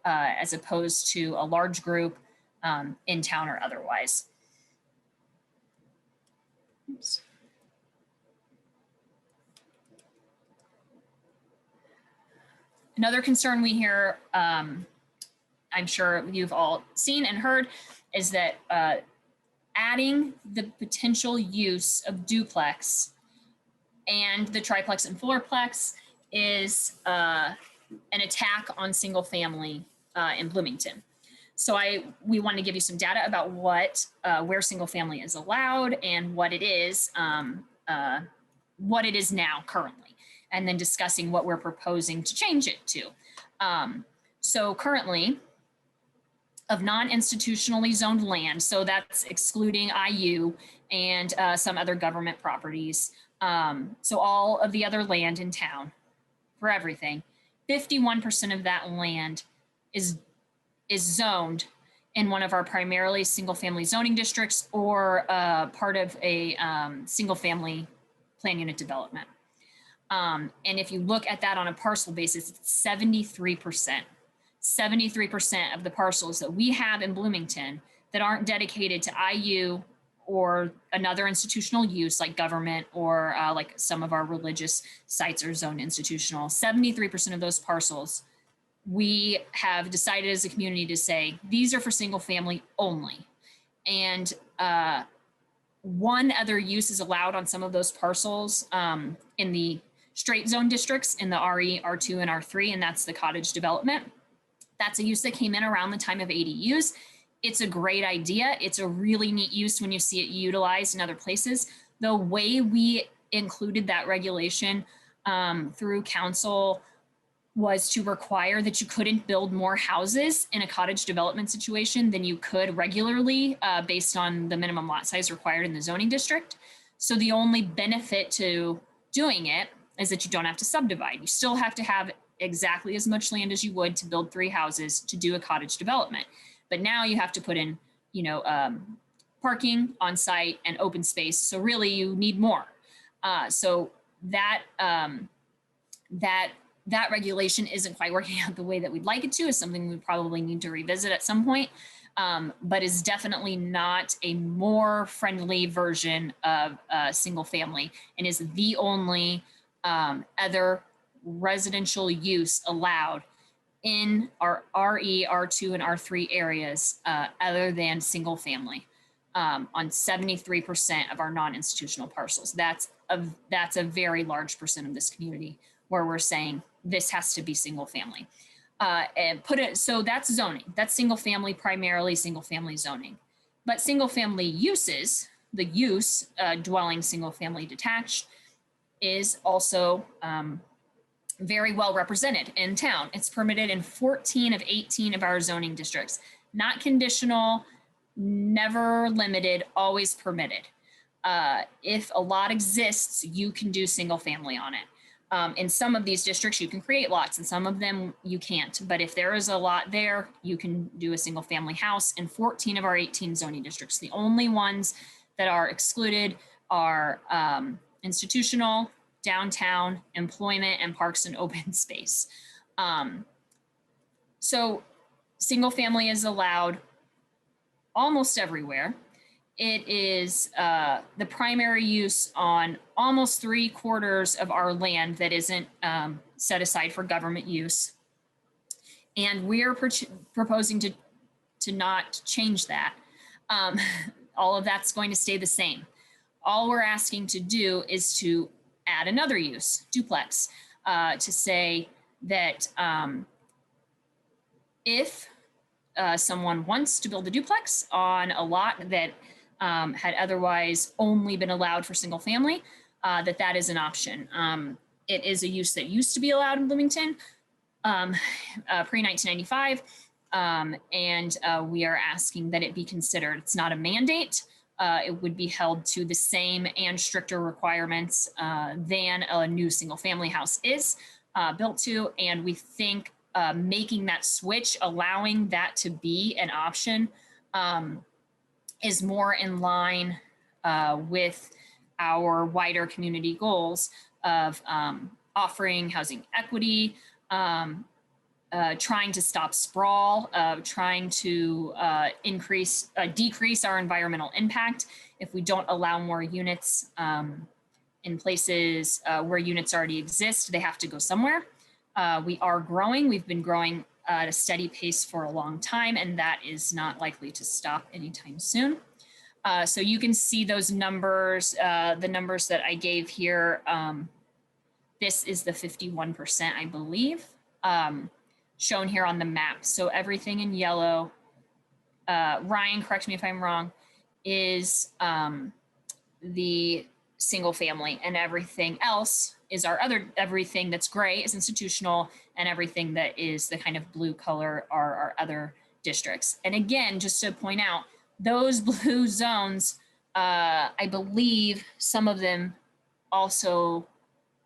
Speaker 2: as opposed to a large group in town or otherwise. Oops. Another concern we hear, I'm sure you've all seen and heard, is that adding the potential use of duplex and the triplex and fourplex is an attack on single family in Bloomington. So we want to give you some data about where single family is allowed and what it is now currently, and then discussing what we're proposing to change it to. So currently, of non-institutionally zoned land, so that's excluding IU and some other government properties. So all of the other land in town for everything, 51% of that land is zoned in one of our primarily single family zoning districts or part of a single family plan unit development. And if you look at that on a parcel basis, it's 73%. 73% of the parcels that we have in Bloomington that aren't dedicated to IU or another institutional use like government or like some of our religious sites are zoned institutional. 73% of those parcels, we have decided as a community to say, these are for single family only. And one other use is allowed on some of those parcels in the straight zone districts in the RE, R2, and R3, and that's the cottage development. That's a use that came in around the time of ADUs. It's a great idea. It's a really neat use when you see it utilized in other places. The way we included that regulation through council was to require that you couldn't build more houses in a cottage development situation than you could regularly based on the minimum lot size required in the zoning district. So the only benefit to doing it is that you don't have to subdivide. You still have to have exactly as much land as you would to build 3 houses to do a cottage development. But now you have to put in, parking on site and open space. So really you need more. So that regulation isn't quite working out the way that we'd like it to. Is something we probably need to revisit at some point, but is definitely not a more friendly version of single family and is the only other residential use allowed in our RE, R2, and R3 areas other than single family on 73% of our non-institutional parcels. That's a very large percent of this community where we're saying this has to be single family. And so that's zoning. That's single family, primarily single family zoning. But single family uses, the use dwelling single family detached is also very well represented in town. It's permitted in 14 of 18 of our zoning districts. Not conditional, never limited, always permitted. If a lot exists, you can do single family on it. In some of these districts, you can create lots, and some of them you can't. But if there is a lot there, you can do a single family house in 14 of our 18 zoning districts. The only ones that are excluded are institutional, downtown, employment, and parks and open space. So single family is allowed almost everywhere. It is the primary use on almost 3/4 of our land that isn't set aside for government use. And we're proposing to not change that. All of that's going to stay the same. All we're asking to do is to add another use, duplex, to say that if someone wants to build a duplex on a lot that had otherwise only been allowed for single family, that is an option. It is a use that used to be allowed in Bloomington pre-1995, and we are asking that it be considered. It's not a mandate. It would be held to the same and stricter requirements than a new single family house is built to. And we think making that switch, allowing that to be an option is more in line with our wider community goals of offering housing equity, trying to stop sprawl, trying to decrease our environmental impact, If we don't allow more units in places where units already exist, they have to go somewhere. We are growing. We've been growing at a steady pace for a long time, and that is not likely to stop anytime soon. So you can see those numbers, the numbers that I gave here. This is the 51%, I believe, shown here on the map. So everything in yellow, Ryan, correct me if I'm wrong, is the single family, and everything else is everything that's gray is institutional, and everything that is the kind of blue color are our other districts. And again, just to point out, those blue zones, I believe some of them also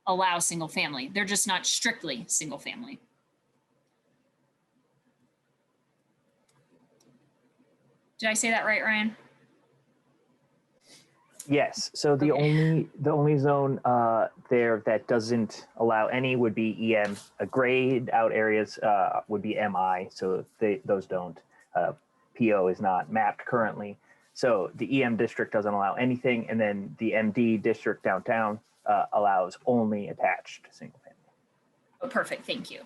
Speaker 2: allow single family. They're just not strictly single family. Did I say that right, Ryan?
Speaker 8: Yes. So the only zone there that doesn't allow any would be EM. Grayed out areas would be MI. So those don't. PO is not mapped currently. So the EM district doesn't allow anything, and then the MD district downtown allows only attached single family.
Speaker 2: Oh, perfect. Thank you.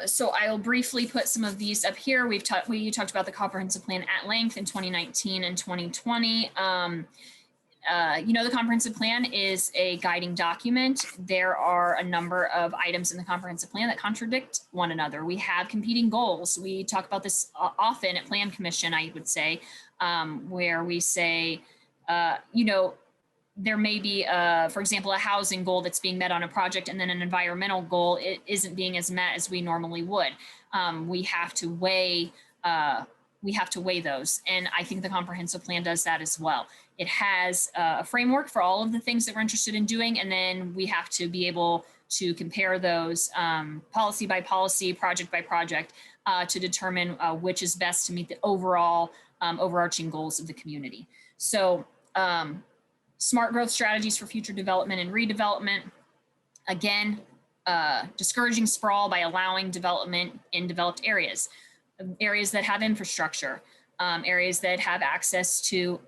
Speaker 2: So I'll briefly put some of these up here. We talked about the comprehensive plan at length in 2019 and 2020. The comprehensive plan is a guiding document. There are a number of items in the comprehensive plan that contradict one another. We have competing goals. We talk about this often at Plan Commission, I would say, where we say, there may be, for example, a housing goal that's being met on a project, and then an environmental goal isn't being as met as we normally would. We have to weigh those, and I think the comprehensive plan does that as well. It has a framework for all of the things that we're interested in doing, and then we have to be able to compare those policy by policy, project by project, to determine which is best to meet the overall overarching goals of the community. So. Smart growth strategies for future development and redevelopment. Again, discouraging sprawl by allowing development in developed areas, areas that have infrastructure, areas that have access to,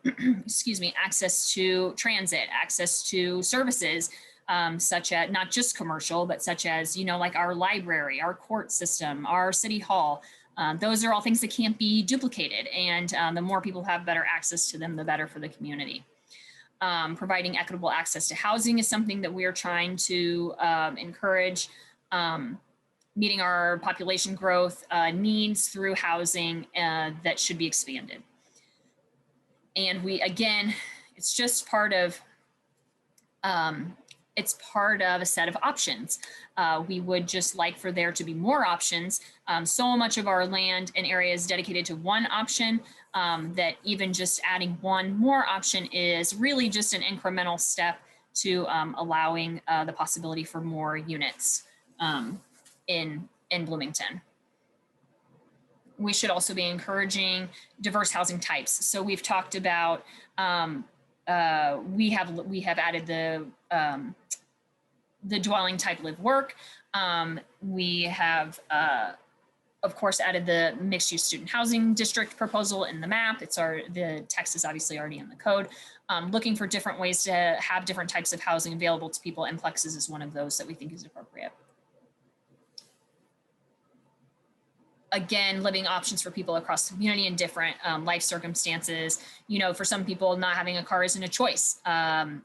Speaker 2: access to transit, access to services, such as not just commercial, but such as, like our library, our court system, our city hall. Those are all things that can't be duplicated. And the more people have better access to them, the better for the community. Providing equitable access to housing is something that we are trying to encourage. Meeting our population growth needs through housing that should be expanded. And it's just part of, a set of options. We would just like for there to be more options. So much of our land and area is dedicated to one option, that even just adding one more option is really just an incremental step to allowing the possibility for more units in Bloomington. We should also be encouraging diverse housing types. So we've talked about, we have added the dwelling type live work. We have, of course, added the mixed use student housing district proposal in the map. The text is obviously already in the code. Looking for different ways to have different types of housing available to people, and Plexes is one of those that we think is appropriate. Again, living options for people across the community in different life circumstances. For some people, not having a car isn't a choice, and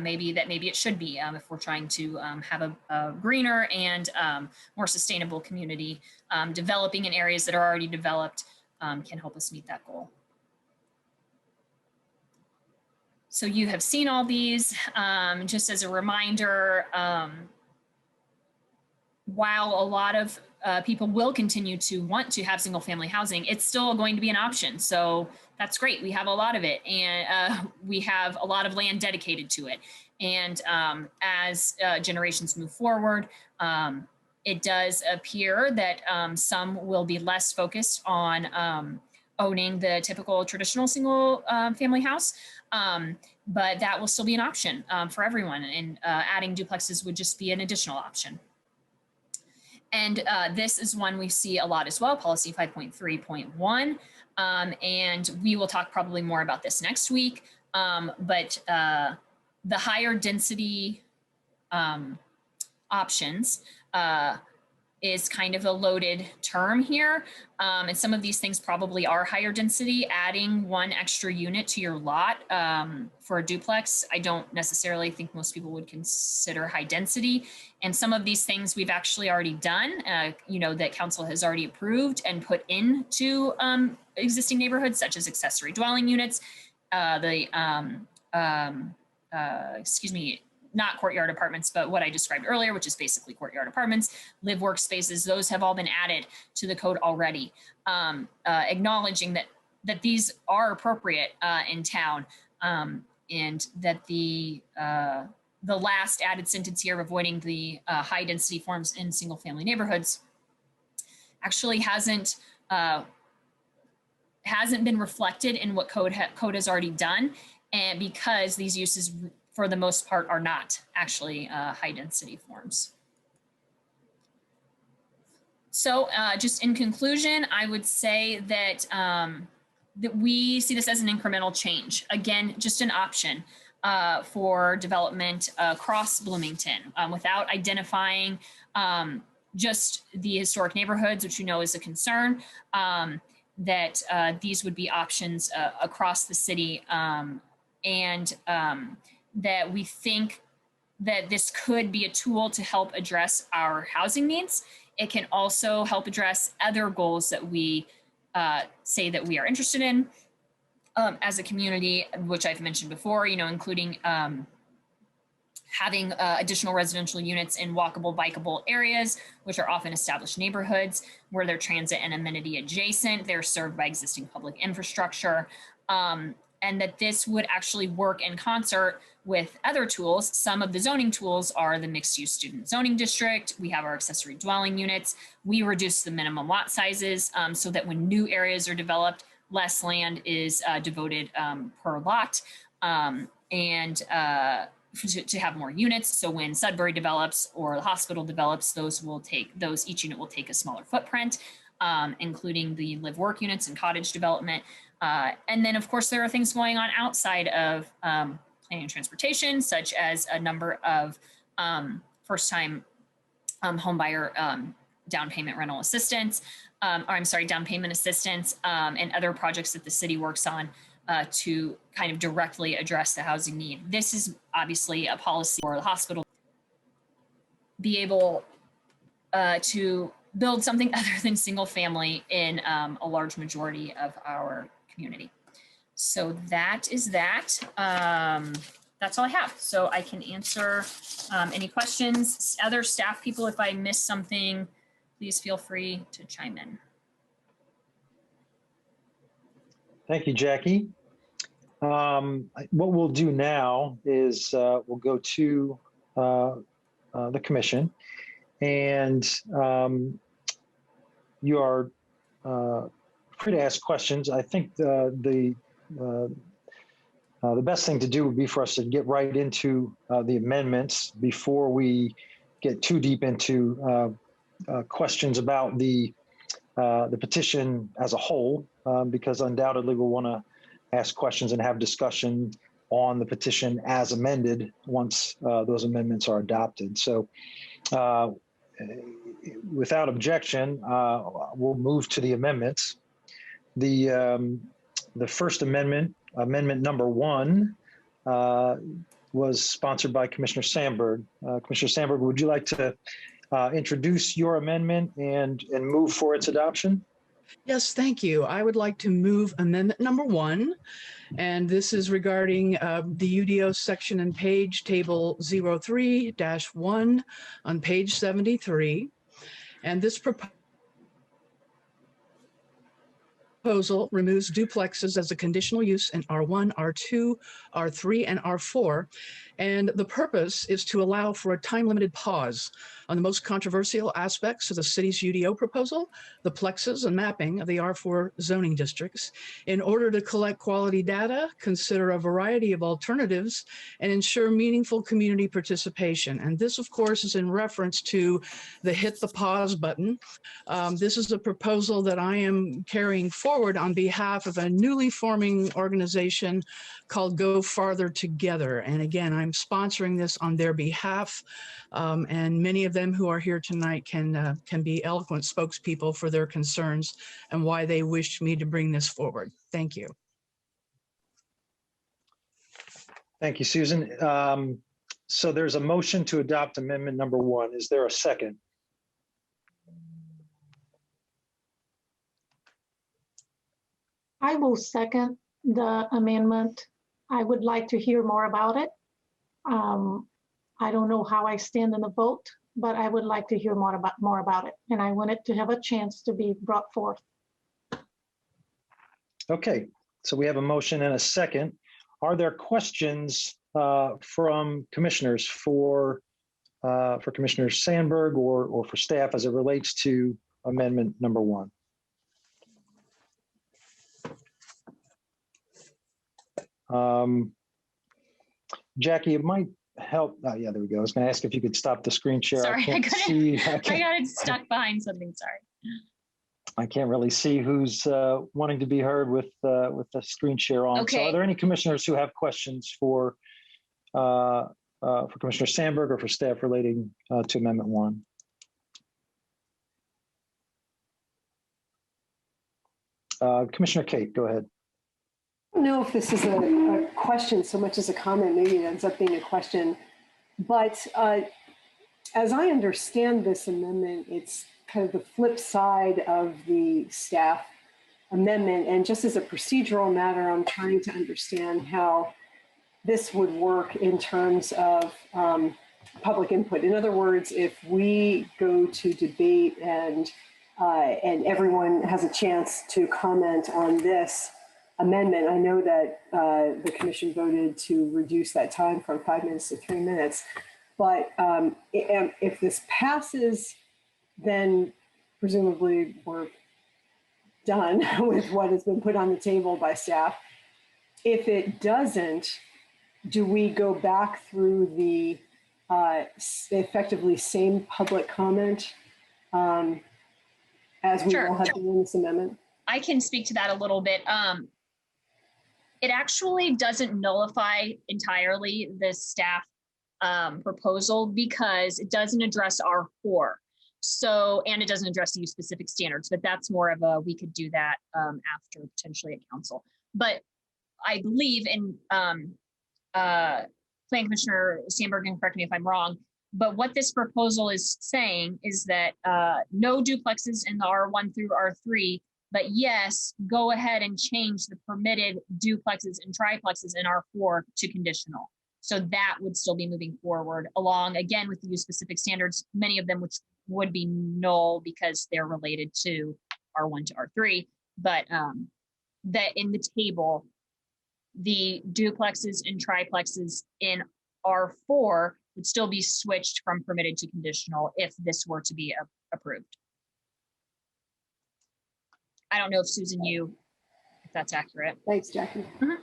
Speaker 2: maybe it should be if we're trying to have a greener and more sustainable community. Developing in areas that are already developed can help us meet that goal. So you have seen all these. Just as a reminder, while a lot of people will continue to want to have single family housing, it's still going to be an option. So that's great. We have a lot of it, and we have a lot of land dedicated to it. And as generations move forward, it does appear that some will be less focused on owning the typical traditional single family house. But that will still be an option for everyone. And adding duplexes would just be an additional option. And this is one we see a lot as well, policy 5.3.1. And we will talk probably more about this next week. But the higher density options is kind of a loaded term here. And some of these things probably are higher density. Adding one extra unit to your lot for a duplex, I don't necessarily think most people would consider high density. And some of these things we've actually already done, that council has already approved and put into existing neighborhoods, such as accessory dwelling units, not courtyard apartments, but what I described earlier, which is basically courtyard apartments, live workspaces, those have all been added to the code already, acknowledging that these are appropriate in town, and that the last added sentence here, avoiding the high density forms in single family neighborhoods, actually hasn't been reflected in what code has already done, and because these uses for the most part are not actually high density forms. So just in conclusion, I would say that, that we see this as an incremental change. Again, just an option for development across Bloomington without identifying just the historic neighborhoods, which is a concern, that these would be options across the city, and that we think that this could be a tool to help address our housing needs. It can also help address other goals that we say that we are interested in as a community, which I've mentioned before, including having additional residential units in walkable, bikeable areas, which are often established neighborhoods where they're transit and amenity adjacent. They're served by existing public infrastructure. And that this would actually work in concert with other tools. Some of the zoning tools are the mixed use student zoning district. We have our accessory dwelling units. We reduce the minimum lot sizes so that when new areas are developed, less land is devoted per lot, and to have more units. So when Sudbury develops or the hospital develops, each unit will take a smaller footprint, including the live work units and cottage development. And then, of course, there are things going on outside of planning and transportation, such as a number of first-time homebuyer down payment rental assistance, down payment assistance, and other projects that the city works on to kind of directly address the housing need. This is obviously a policy for the hospital be able to build something other than single family in a large majority of our community. So that is that. That's all I have. So I can answer any questions. Other staff people, if I missed something, please feel free to chime in.
Speaker 1: Thank you, Jackie. What we'll do now is we'll go to the commission, and you are free to ask questions. I think the best thing to do would be for us to get right into the amendments before we get too deep into questions about the petition as a whole, because undoubtedly we'll want to ask questions and have discussion on the petition as amended once those amendments are adopted. So without objection, we'll move to the amendments. The first amendment, amendment number 1, was sponsored by Commissioner Sandberg. Commissioner Sandberg, would you like to introduce your amendment and move for its adoption?
Speaker 9: Yes, thank you. I would like to move amendment number 1, and this is regarding the UDO section and page table 03-1 on page 73. And this proposal removes duplexes as a conditional use in R1, R2, R3, and R4. And the purpose is to allow for a time-limited pause on the most controversial aspects of the city's UDO proposal, the plexes and mapping of the R4 zoning districts, in order to collect quality data, consider a variety of alternatives, and ensure meaningful community participation. And this, of course, is in reference to the hit the pause button. This is a proposal that I am carrying forward forward on behalf of a newly forming organization called Go Farther Together. And again, I'm sponsoring this on their behalf. And many of them who are here tonight can be eloquent spokespeople for their concerns and why they wished me to bring this forward. Thank you.
Speaker 1: Thank you, Susan. So there's a motion to adopt amendment number 1. Is there a second?
Speaker 10: I will second the amendment. I would like to hear more about it. I don't know how I stand in the vote, but I would like to hear more about it. And I want it to have a chance to be brought forth.
Speaker 1: Okay, so we have a motion and a second. Are there questions from commissioners for Commissioner Sandberg or for staff as it relates to amendment number 1? Jackie, it might help. Oh, yeah, there we go. I was going to ask if you could stop the screen share.
Speaker 2: Sorry, I got
Speaker 1: can't
Speaker 2: it stuck behind something. Sorry.
Speaker 1: I can't really see who's wanting to be heard with the screen share on.
Speaker 2: Okay.
Speaker 1: So are there any commissioners who have questions for Commissioner Sandberg or for staff relating to Amendment 1? Commissioner Kate, go ahead.
Speaker 3: I don't know if this is a question so much as a comment. Maybe it ends up being a question. But as I understand this amendment, it's kind of the flip side of the staff amendment. And just as a procedural matter, I'm trying to understand how this would work in terms of public input. In other words, if we go to debate and everyone has a chance to comment on this amendment, I know that the commission voted to reduce that time from 5 minutes to 3 minutes. But if this passes, then presumably we're done with what has been put on the table by staff. If it doesn't, do we go back through the effectively same public comment as we
Speaker 2: Sure.
Speaker 3: will have in this amendment?
Speaker 2: I can speak to that a little bit. It actually doesn't nullify entirely the staff proposal because it doesn't address R4. So, and it doesn't address the use specific standards, but that's more of a, we could do that after potentially at council. But I believe in Planning Commissioner Sandberg, and correct me if I'm wrong, but what this proposal is saying is that no duplexes in the R1 through R3, but yes, go ahead and change the permitted duplexes and triplexes in R4 to conditional. So that would still be moving forward along, again, with the use specific standards, many of them which would be null because they're related to R1 to R3, but that in the table, the duplexes and triplexes in R4 would still be switched from permitted to conditional if this were to be approved. I don't know if Susan, if that's accurate.
Speaker 3: Thanks, Jackie.
Speaker 2: Mm-hmm.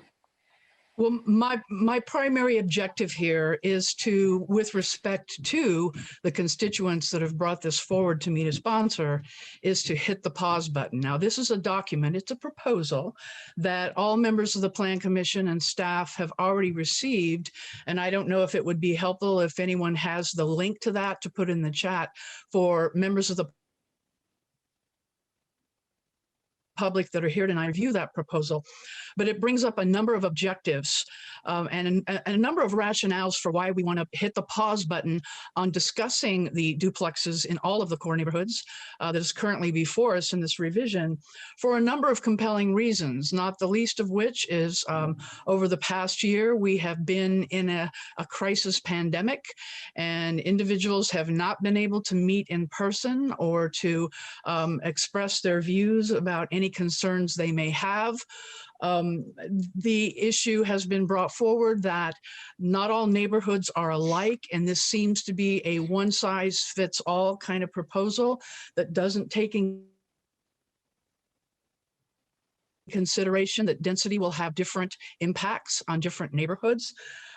Speaker 9: Well, my primary objective here is to, with respect to the constituents that have brought this forward to me to sponsor, is to hit the pause button. Now, this is a document, it's a proposal that all members of the Plan Commission and staff have already received. And I don't know if it would be helpful if anyone has the link to that to put in the chat for members of the public that are here tonight review that proposal, but it brings up a number of objectives and a number of rationales for why we want to hit the pause button on discussing the duplexes in all of the core neighborhoods that is currently before us in this revision for a number of compelling reasons, not the least of which is over the past year, we have been in a crisis pandemic and individuals have not been able to meet in person or to express their views about any concerns they may have. The issue has been brought forward that not all neighborhoods are alike, and this seems to be a one-size-fits-all kind of proposal that doesn't take in consideration that density will have different impacts on different neighborhoods.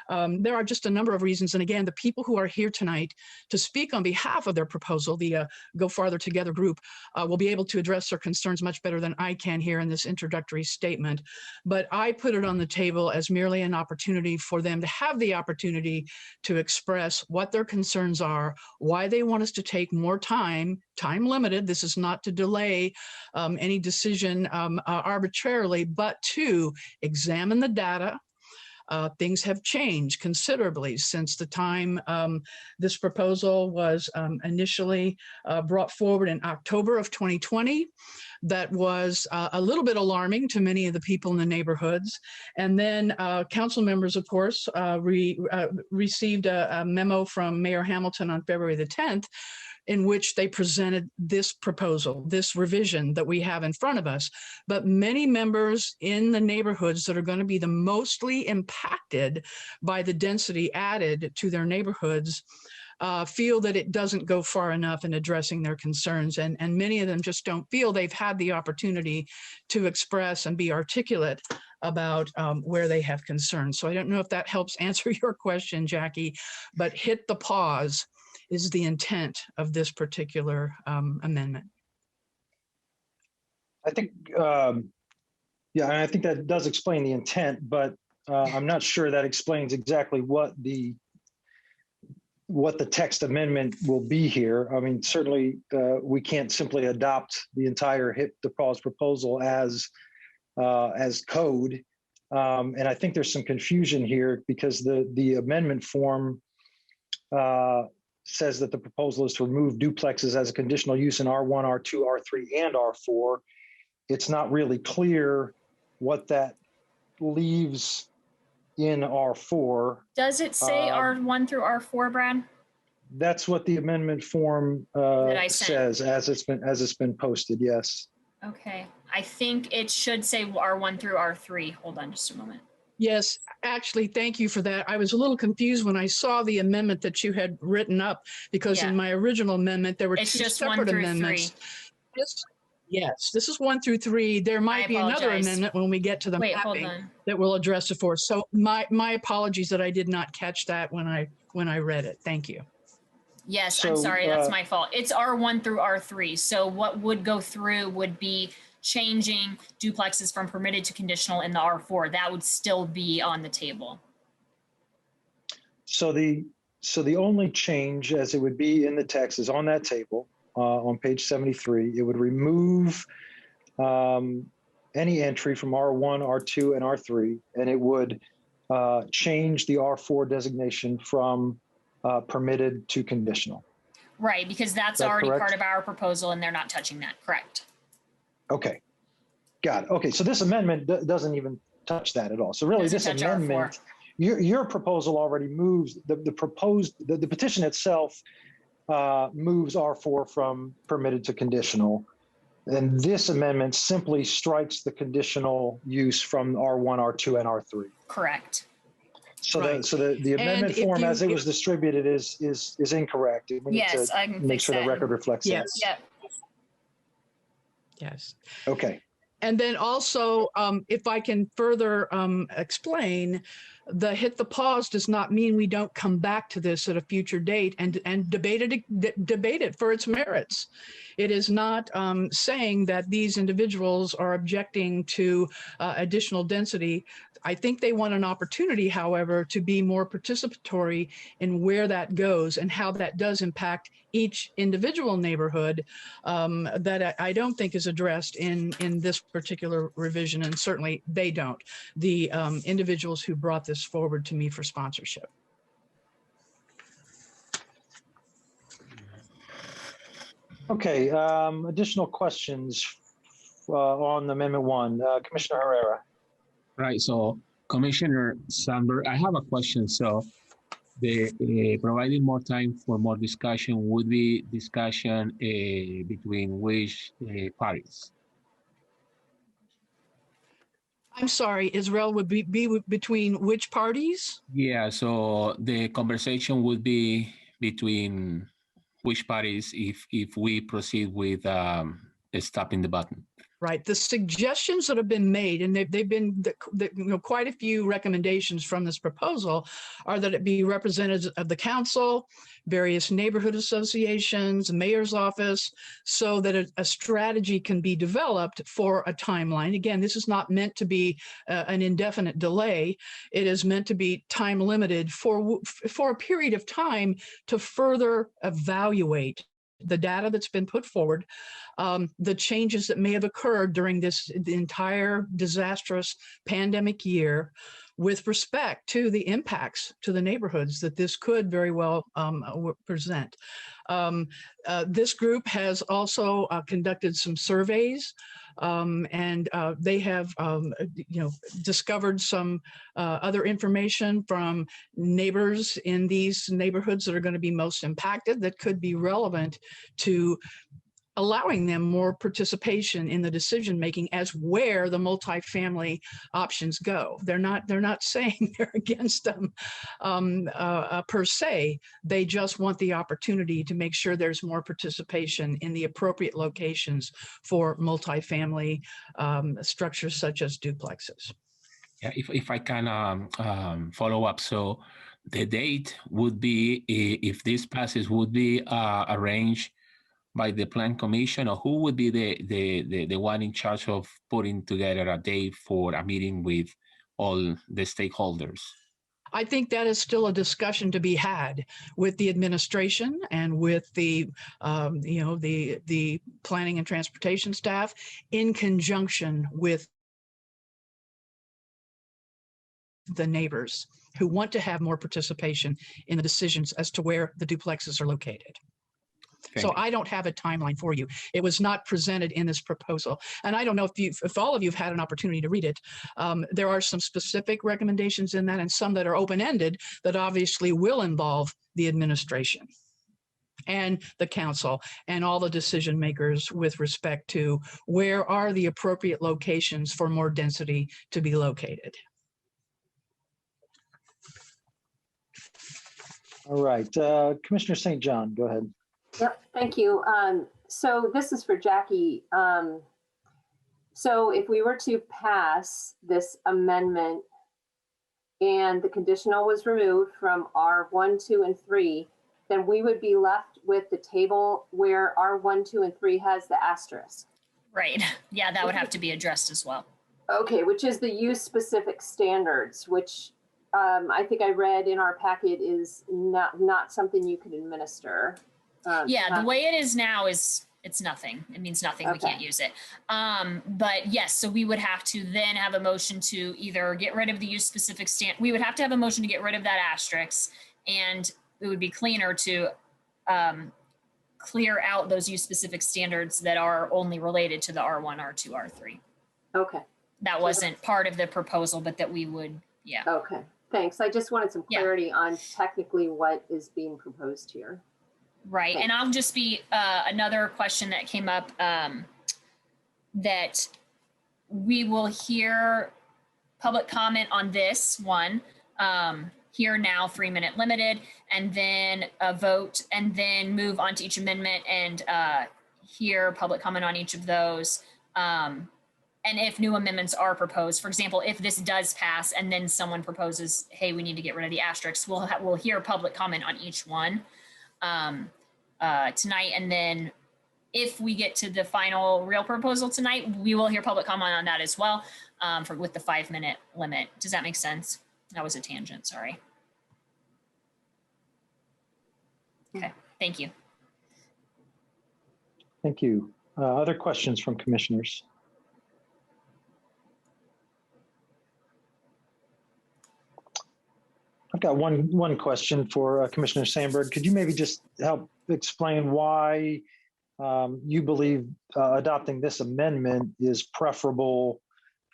Speaker 9: There are just a number of reasons. And again, the people who are here tonight to speak on behalf of their proposal, the Go Farther Together group, will be able to address their concerns much better than I can here in this introductory statement. But I put it on the table as merely an opportunity for them to have the opportunity to express what their concerns are, why they want us to take more time limited. This is not to delay any decision arbitrarily, but to examine the data. Things have changed considerably since the time this proposal was initially brought forward in October of 2020. That was a little bit alarming to many of the people in the neighborhoods. And then council members, of course, received a memo from Mayor Hamilton on February the 10th, in which they presented this proposal, this revision that we have in front of us. But many members in the neighborhoods that are going to be the mostly impacted by the density added to their neighborhoods feel that it doesn't go far enough in addressing their concerns. And many of them just don't feel they've had the opportunity to express and be articulate about where they have concerns. So I don't know if that helps answer your question, Jackie, but hit the pause is the intent of this particular amendment.
Speaker 1: I think, yeah, I think that does explain the intent, but I'm not sure that explains exactly what the text amendment will be here. I mean, certainly we can't simply adopt the entire hit the pause proposal as code. And I think there's some confusion here because the amendment form says that the proposal is to remove duplexes as a conditional use in R1, R2, R3, and R4. It's not really clear what that leaves in R4.
Speaker 2: Does it say R1 through R4, Brad?
Speaker 1: That's what the amendment form says as it's been posted. Yes.
Speaker 2: Okay. I think it should say R1 through R3. Hold on just a moment.
Speaker 9: Yes, actually, thank you for that. I was a little confused when I saw the amendment that you had written up, because in my original amendment, there were two separate amendments. Yes, this is 1 through 3. There might be another amendment when we get to the mapping that will address it for us. So my apologies that I did not catch that when I read it. Thank you.
Speaker 2: Yes, I'm sorry. That's my fault. It's R1 through R3. So what would go through would be changing duplexes from permitted to conditional in the R4. That would still be on the table.
Speaker 1: So the only change as it would be in the text is on that table on page 73. It would remove any entry from R1, R2, and R3, and it would change the R4 designation from permitted to conditional.
Speaker 2: Right, because that's already part of our proposal and they're not touching that, correct?
Speaker 1: Okay, got it. Okay, so this amendment doesn't even touch that at all. So really this amendment, your proposal already moves, the petition itself moves R4 from permitted to conditional. And this amendment simply strikes the conditional use from R1, R2, and R3.
Speaker 2: Correct.
Speaker 1: So, the amendment form as it was distributed is incorrect.
Speaker 2: Yes, I can
Speaker 1: make sure the record reflects that.
Speaker 2: Yep.
Speaker 9: Yes.
Speaker 1: Okay.
Speaker 9: And then also, if I can further explain, the hit the pause does not mean we don't come back to this at a future date and debate it for its merits. It is not saying that these individuals are objecting to additional density. I think they want an opportunity, however, to be more participatory in where that goes and how that does impact each individual neighborhood that I don't think is addressed in this particular revision, and certainly they don't, the individuals who brought this forward to me for sponsorship.
Speaker 1: Okay, additional questions on Amendment 1. Commissioner Herrera.
Speaker 4: Right. So, Commissioner Sandberg, I have a question. So, the providing more time for more discussion would be discussion between which parties?
Speaker 9: I'm sorry, Israel, would be between which parties?
Speaker 4: Yeah. So the conversation would be between which parties if we proceed with stopping the button.
Speaker 9: right? The suggestions that have been made, and they've been quite a few recommendations from this proposal, are that it be representatives of the council, various neighborhood associations, mayor's office, so that a strategy can be developed for a timeline. Again, this is not meant to be an indefinite delay. It is meant to be time limited for a period of time to further evaluate the data that's been put forward, the changes that may have occurred during the entire disastrous pandemic year with respect to the impacts to the neighborhoods that this could very well present. This group has also conducted some surveys, and they have discovered some other information from neighbors in these neighborhoods that are going to be most impacted that could be relevant to allowing them more participation in the decision making as where the multifamily options go. They're not saying they're against them per se. They just want the opportunity to make sure there's more participation in the appropriate locations for multifamily structures such as duplexes.
Speaker 4: Yeah, if I can follow up, so the date would be, if this passes, would be arranged by the Plan Commission, or who would be the one in charge of putting together a date for a meeting with all the stakeholders?
Speaker 9: I think that is still a discussion to be had with the administration and with the the planning and transportation staff in conjunction with the neighbors who want to have more participation in the decisions as to where the duplexes are located. So I don't have a timeline for you. It was not presented in this proposal. And I don't know if all of you have had an opportunity to read it. There are some specific recommendations in that and some that are open-ended that obviously will involve the administration and the council and all the decision makers with respect to where are the appropriate locations for more density to be located.
Speaker 1: All right, Commissioner St. John, go ahead.
Speaker 11: Yep, thank you. So this is for Jackie. So if we were to pass this amendment and the conditional was removed from R1, 2, and 3, then we would be left with the table where R1, 2, and 3 has the asterisk.
Speaker 2: Right. Yeah, that would have to be addressed as well.
Speaker 11: Okay, which is the use specific standards, which I think I read in our packet is not something you can administer.
Speaker 2: Yeah, the way it is now is it's nothing. It means nothing. Okay. We can't use it. But yes, so we would have to then have a motion to either get rid of the use specific we would have to have a motion to get rid of that asterisk, and it would be cleaner to clear out those use specific standards that are only related to the R1, R2, R3.
Speaker 11: Okay.
Speaker 2: That wasn't part of the proposal, but that we would, yeah.
Speaker 11: Okay, thanks. I just wanted some clarity on technically what is being proposed here.
Speaker 2: Right, and I'll just be another question that came up that we will hear public comment on this one, here now 3-minute limited, and then a vote, and then move on to each amendment and hear public comment on each of those. And if new amendments are proposed, for example, if this does pass and then someone proposes, hey, we need to get rid of the asterisks, we'll hear public comment on each one tonight. And then if we get to the final real proposal tonight, we will hear public comment on that as well with the 5-minute limit. Does that make sense? That was a tangent, sorry. Okay, thank you.
Speaker 1: Thank you. Other questions from commissioners? I've got one question for Commissioner Sandberg. Could you maybe just help explain why you believe adopting this amendment is preferable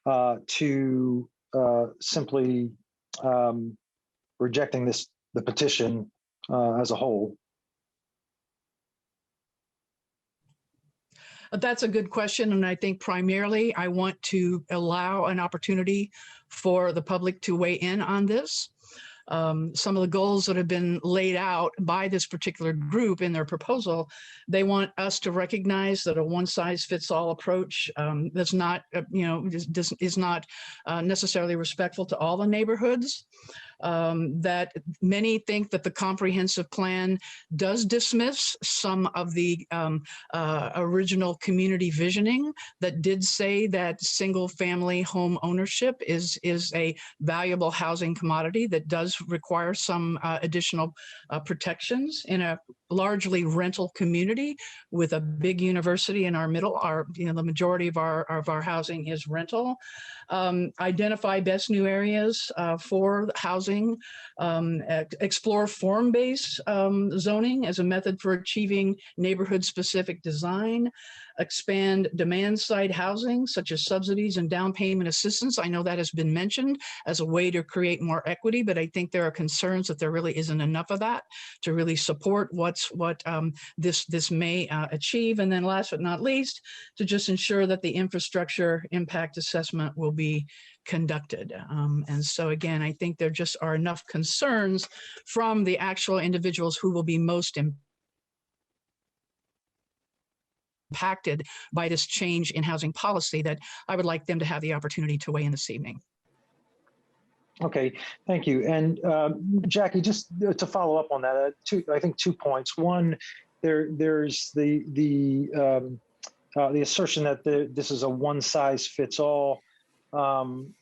Speaker 1: to simply rejecting the petition as a whole?
Speaker 9: That's a good question. And I think primarily I want to allow an opportunity for the public to weigh in on this. some of the goals that have been laid out by this particular group in their proposal, they want us to recognize that a one-size-fits-all approach that's not, is not necessarily respectful to all the neighborhoods. That many think that the comprehensive plan does dismiss some of the original community visioning that did say that single-family home ownership is a valuable housing commodity that does require some additional protections in a largely rental community with a big university in our middle. The majority of our housing is rental. Identify best new areas for housing, explore form-based zoning as a method for achieving neighborhood-specific design, expand demand-side housing such as subsidies and down payment assistance. I know that has been mentioned as a way to create more equity, but I think there are concerns that there really isn't enough of that to really support what this may achieve. And then last but not least, to just ensure that the infrastructure impact assessment will be conducted. And so again, I think there just are enough concerns from the actual individuals who will be most impacted by this change in housing policy that I would like them to have the opportunity to weigh in this evening.
Speaker 1: Okay, thank you. And Jackie, just to follow up on that, I think 2 points. One, there's the assertion that this is a one-size-fits-all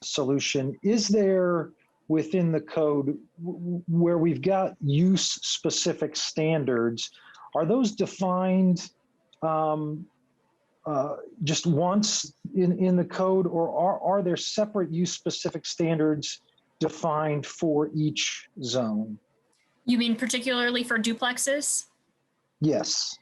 Speaker 1: solution. Is there within the code where we've got use-specific standards? Are those defined just once in the code, or are there separate use-specific standards defined for each zone?
Speaker 2: You mean particularly for duplexes?
Speaker 1: Yes.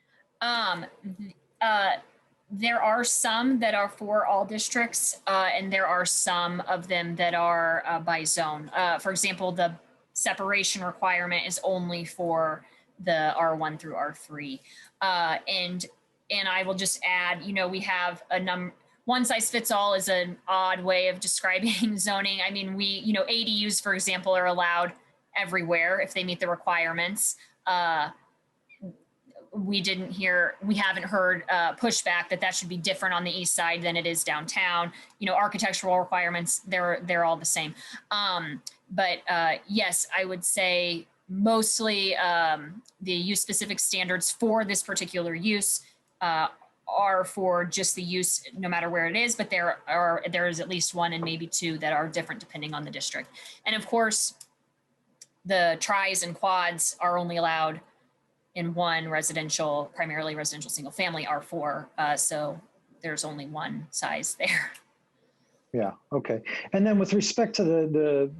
Speaker 2: There are some that are for all districts, and there are some of them that are by zone. For example, the separation requirement is only for the R1 through R3. And I will just add, we have one size fits all is an odd way of describing zoning. I mean, ADUs, for example, are allowed everywhere if they meet the requirements. We haven't heard pushback that should be different on the east side than it is downtown. Architectural requirements, they're all the same. But yes, I would say mostly the use specific standards for this particular use are for just the use no matter where it is, but there is at least one and maybe two that are different depending on the district. And of course, the tris and quads are only allowed in one primarily residential single family R4. So there's only one size there.
Speaker 1: Yeah, okay. And then with respect to the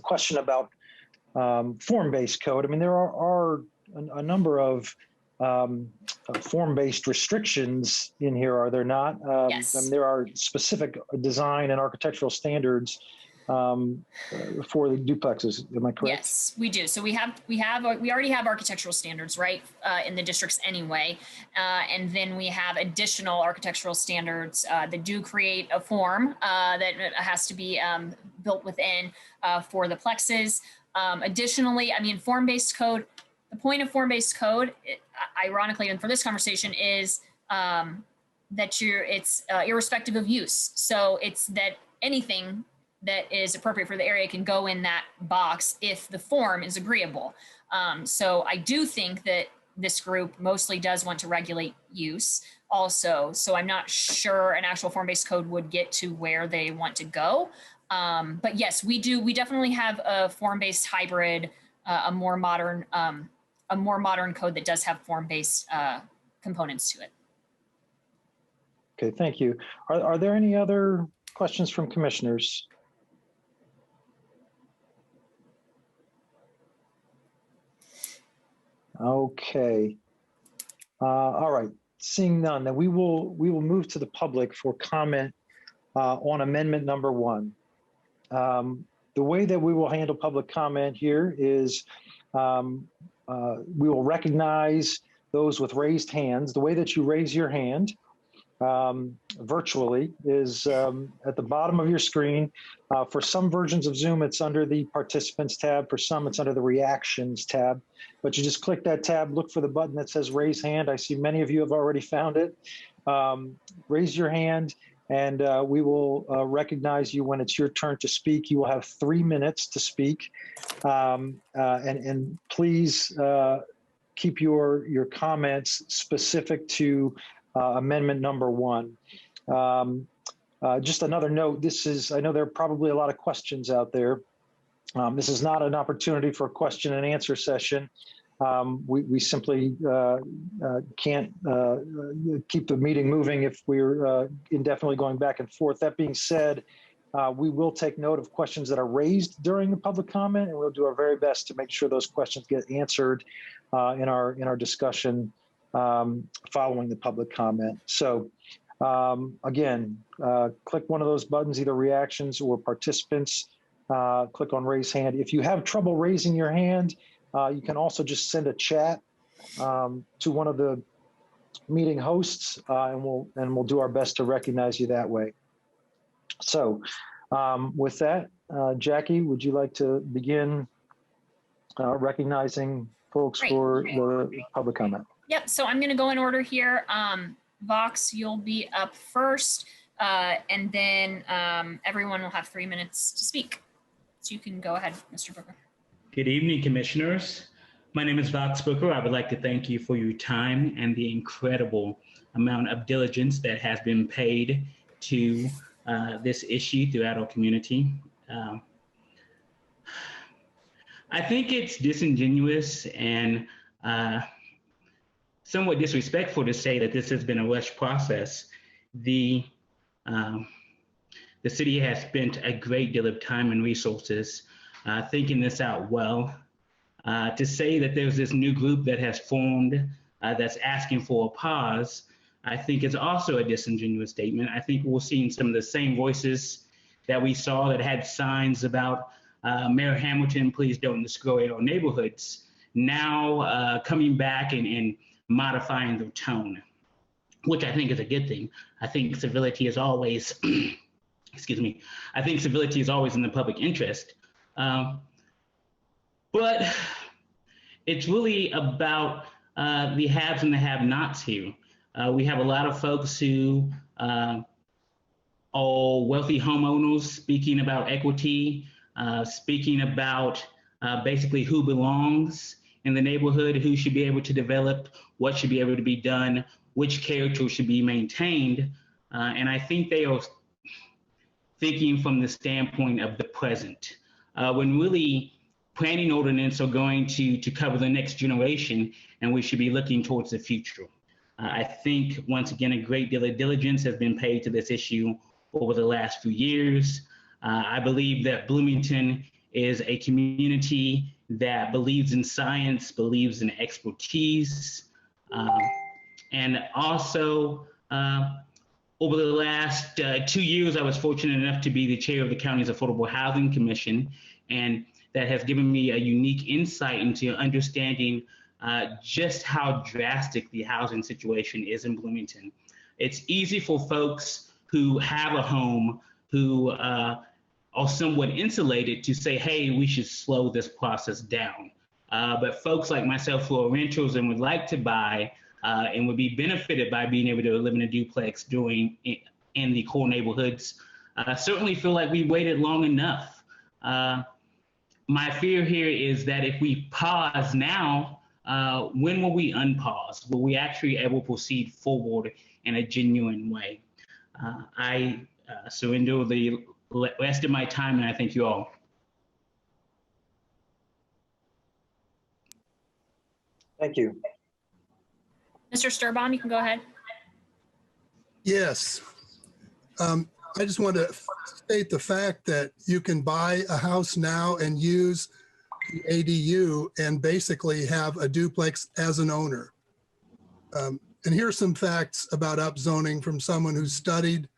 Speaker 1: question about form-based code, I mean, there are a number of form-based restrictions in here, are there not?
Speaker 2: Yes.
Speaker 1: I mean, there are specific design and architectural standards for the duplexes. Am I correct?
Speaker 2: Yes, we do. So we already have architectural standards, right, in the districts anyway, and then we have additional architectural standards that do create a form that has to be built within for the plexes. Additionally, I mean, form-based code. The point of form-based code, ironically, and for this conversation, is that it's irrespective of use. So it's that anything that is appropriate for the area can go in that box if the form is agreeable. So I do think that this group mostly does want to regulate use also. So I'm not sure an actual form-based code would get to where they want to go. But yes, we do. We definitely have a form-based hybrid, a more modern code that does have form-based components to it.
Speaker 1: Okay, thank you. Are there any other questions from commissioners? Okay. All right. Seeing none, then we will move to the public for comment on amendment number 1. The way that we will handle public comment here is we will recognize those with raised hands. The way that you raise your hand virtually is at the bottom of your screen. For some versions of Zoom, it's under the Participants tab. For some, it's under the Reactions tab. But you just click that tab, look for the button that says Raise Hand. I see many of you have already found it. Raise your hand, and we will recognize you when it's your turn to speak. You will have 3 minutes to speak. And please keep your comments specific to amendment number 1. Just another note, I know there are probably a lot of questions out there. This is not an opportunity for a question and answer session. We simply can't keep the meeting moving if we're indefinitely going back and forth. That being said, we will take note of questions that are raised during the public comment, and we'll do our very best to make sure those questions get answered in our discussion following the public comment. So again, click one of those buttons, either Reactions or Participants. Click on Raise Hand. If you have trouble raising your hand, you can also just send a chat to one of the meeting hosts, and we'll do our best to recognize you that way. So with that, Jackie, would you like to begin recognizing folks
Speaker 2: Great.
Speaker 1: for the public comment?
Speaker 2: Yep, so I'm going to go in order here. Vox, you'll be up first, and then everyone will have 3 minutes to speak. So you can go ahead, Mr. Booker.
Speaker 12: Good evening, commissioners. My name is Vox Booker. I would like to thank you for your time and the incredible amount of diligence that has been paid to this issue throughout our community. I think it's disingenuous and somewhat disrespectful to say that this has been a rushed process. The city has spent a great deal of time and resources thinking this out well. To say that there's this new group that has formed that's asking for a pause, I think is also a disingenuous statement. I think we're seeing some of the same voices that we saw that had signs about Mayor Hamilton, please don't destroy our neighborhoods, now coming back and modifying their tone, which I think is a good thing. I think civility is always, excuse me, I think civility is always in the public interest. But it's really about the haves and the have-nots here. We have a lot of folks who are wealthy homeowners speaking about equity, speaking about basically who belongs in the neighborhood, who should be able to develop, what should be able to be done, which character should be maintained. And I think they are thinking from the standpoint of the present, when really planning ordinance are going to cover the next generation, and we should be looking towards the future. I think, once again, a great deal of diligence has been paid to this issue over the last few years. I believe that Bloomington is a community that believes in science, believes in expertise, and also over the last 2 years, I was fortunate enough to be the chair of the county's Affordable Housing Commission, and that has given me a unique insight into understanding just how drastic the housing situation is in Bloomington. It's easy for folks who have a home, who are somewhat insulated, to say, hey, we should slow this process down. But folks like myself who are renters and would like to buy and would be benefited by being able to live in a duplex in the core neighborhoods, certainly feel like we waited long enough. My fear here is that if we pause now, when will we unpause? Will we actually able to proceed forward in a genuine way? I surrender the rest of my time, and I thank you all.
Speaker 1: Thank you.
Speaker 2: Mr. Sturbaum, you can go ahead.
Speaker 13: Yes. I just want to state the fact that you can buy a house now and use the ADU and basically have a duplex as an owner. And here's some facts about upzoning from someone who studied,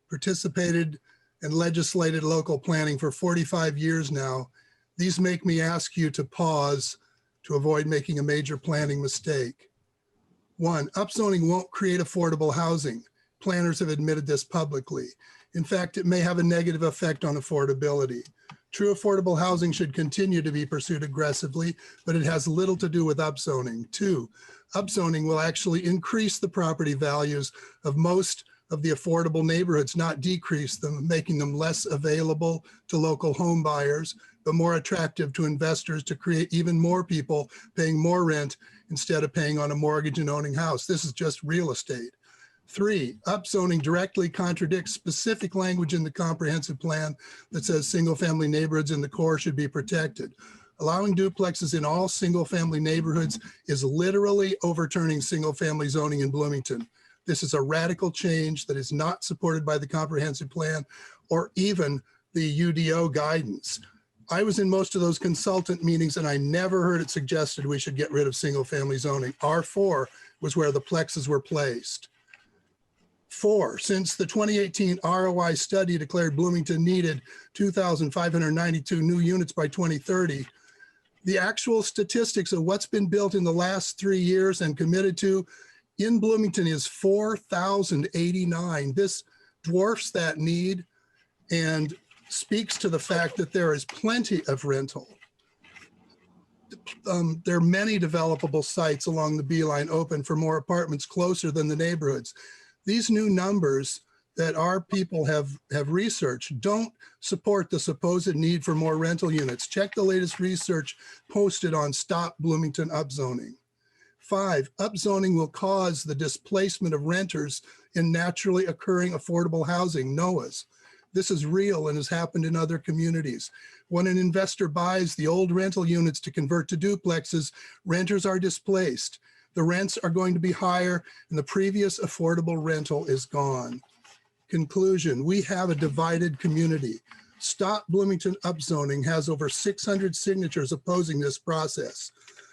Speaker 13: participated, and legislated local planning for 45 years now. These make me ask you to pause to avoid making a major planning mistake. 1, upzoning won't create affordable housing. planners have admitted this publicly. In fact, it may have a negative effect on affordability. True affordable housing should continue to be pursued aggressively, but it has little to do with upzoning. 2, upzoning will actually increase the property values of most of the affordable neighborhoods, not decrease them, making them less available to local home buyers, but more attractive to investors to create even more people paying more rent instead of paying on a mortgage and owning house. This is just real estate. 3, upzoning directly contradicts specific language in the comprehensive plan that says single-family neighborhoods in the core should be protected. Allowing duplexes in all single-family neighborhoods is literally overturning single-family zoning in Bloomington. This is a radical change that is not supported by the comprehensive plan or even the UDO guidance. I was in most of those consultant meetings and I never heard it suggested we should get rid of single-family zoning. R4 was where the plexes were placed. 4, since the 2018 ROI study declared Bloomington needed 2,592 new units by 2030, the actual statistics of what's been built in the last 3 years and committed to in Bloomington is 4,089. This dwarfs that need and speaks to the fact that there is plenty of rental. There are many developable sites along the Beeline open for more apartments closer than the neighborhoods. These new numbers that our people have researched don't support the supposed need for more rental units. Check the latest research posted on Stop Bloomington Upzoning. 5, upzoning will cause the displacement of renters in naturally occurring affordable housing, NOAHs. This is real and has happened in other communities. When an investor buys the old rental units to convert to duplexes, renters are displaced. The rents are going to be higher and the previous affordable rental is gone. Conclusion, we have a divided community. Stop Bloomington Upzoning has over 600 signatures opposing this process.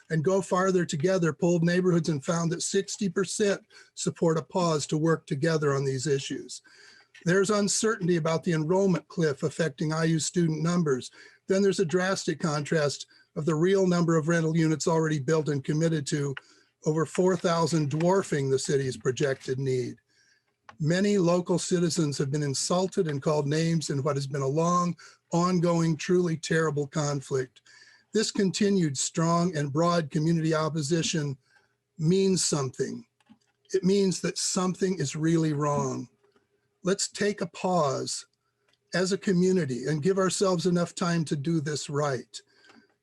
Speaker 13: And Go Farther Together polled neighborhoods and found that 60% support a pause to work together on these issues. There's uncertainty about the enrollment cliff affecting IU student numbers. Then there's a drastic contrast of the real number of rental units already built and committed to, over 4,000, dwarfing the city's projected need. Many local citizens have been insulted and called names in what has been a long, ongoing, truly terrible conflict. This continued strong and broad community opposition means something. It means that something is really wrong. Let's take a pause as a community and give ourselves enough time to do this right.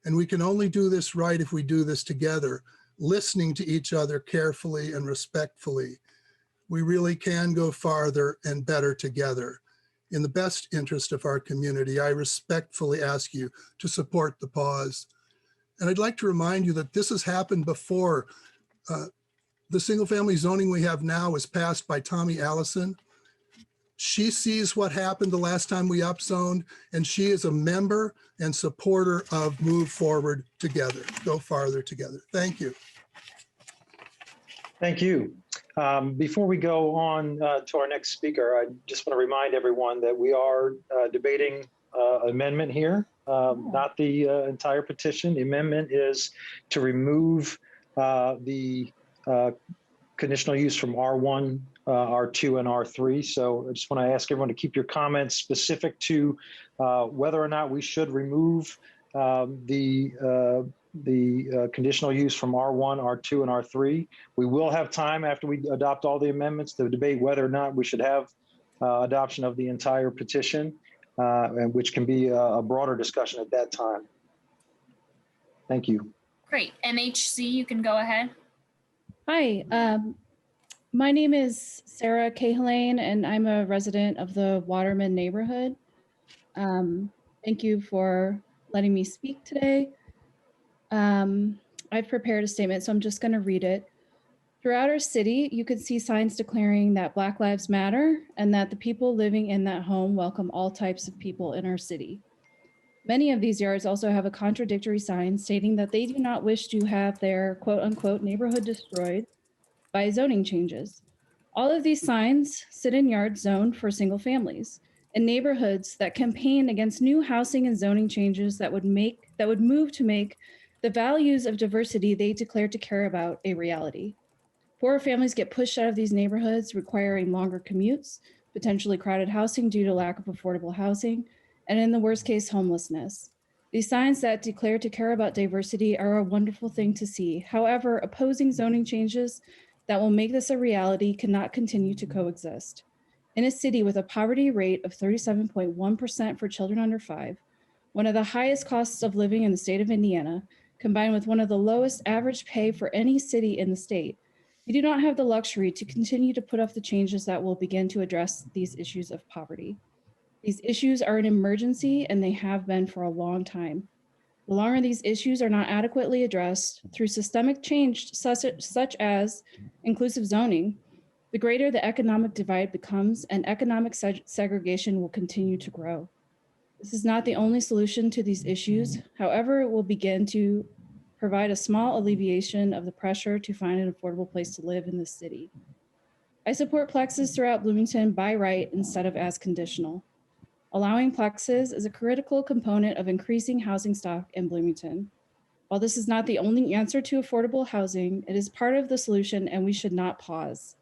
Speaker 13: And we can only do this right if we do this together, listening to each other carefully and respectfully. We really can go farther and better together. In the best interest of our community, I respectfully ask you to support the pause. And I'd like to remind you that this has happened before. The single family zoning we have now was passed by Tommy Allison. She sees what happened the last time we upzoned, and she is a member and supporter of Move Forward Together, Go Farther Together. Thank you.
Speaker 1: Thank you. Before we go on to our next speaker, I just want to remind everyone that we are debating amendment here, not the entire petition. The amendment is to remove the conditional use from R1, R2, and R3. So I just want to ask everyone to keep your comments specific to whether or not we should remove the conditional use from R1, R2, and R3. We will have time after we adopt all the amendments to debate whether or not we should have adoption of the entire petition, and which can be a broader discussion at that time. Thank you.
Speaker 2: Great. MHC, you can go ahead.
Speaker 14: Hi, my name is Sarah Cahalane, and I'm a resident of the Waterman neighborhood. Thank you for letting me speak today. I've prepared a statement, so I'm just going to read it. Throughout our city, you could see signs declaring that Black Lives Matter and that the people living in that home welcome all types of people in our city. Many of these yards also have a contradictory sign stating that they do not wish to have their quote unquote neighborhood destroyed by zoning changes. All of these signs sit in yards zoned for single families in neighborhoods that campaign against new housing and zoning changes that would move to make the values of diversity they declare to care about a reality. Poorer families get pushed out of these neighborhoods, requiring longer commutes, potentially crowded housing due to lack of affordable housing, and in the worst case, homelessness. These signs that declare to care about diversity are a wonderful thing to see. However, opposing zoning changes that will make this a reality cannot continue to coexist. In a city with a poverty rate of 37.1% for children under 5, one of the highest costs of living in the state of Indiana, combined with one of the lowest average pay for any city in the state, we do not have the luxury to continue to put off the changes that will begin to address these issues of poverty. These issues are an emergency, and they have been for a long time. The longer these issues are not adequately addressed through systemic change such as inclusive zoning, the greater the economic divide becomes, and economic segregation will continue to grow. This is not the only solution to these issues. However, it will begin to provide a small alleviation of the pressure to find an affordable place to live in this city. I support plexes throughout Bloomington by right instead of as conditional. Allowing plexes is a critical component of increasing housing stock in Bloomington. While this is not the only answer to affordable housing, it is part of the solution, and we should not pause.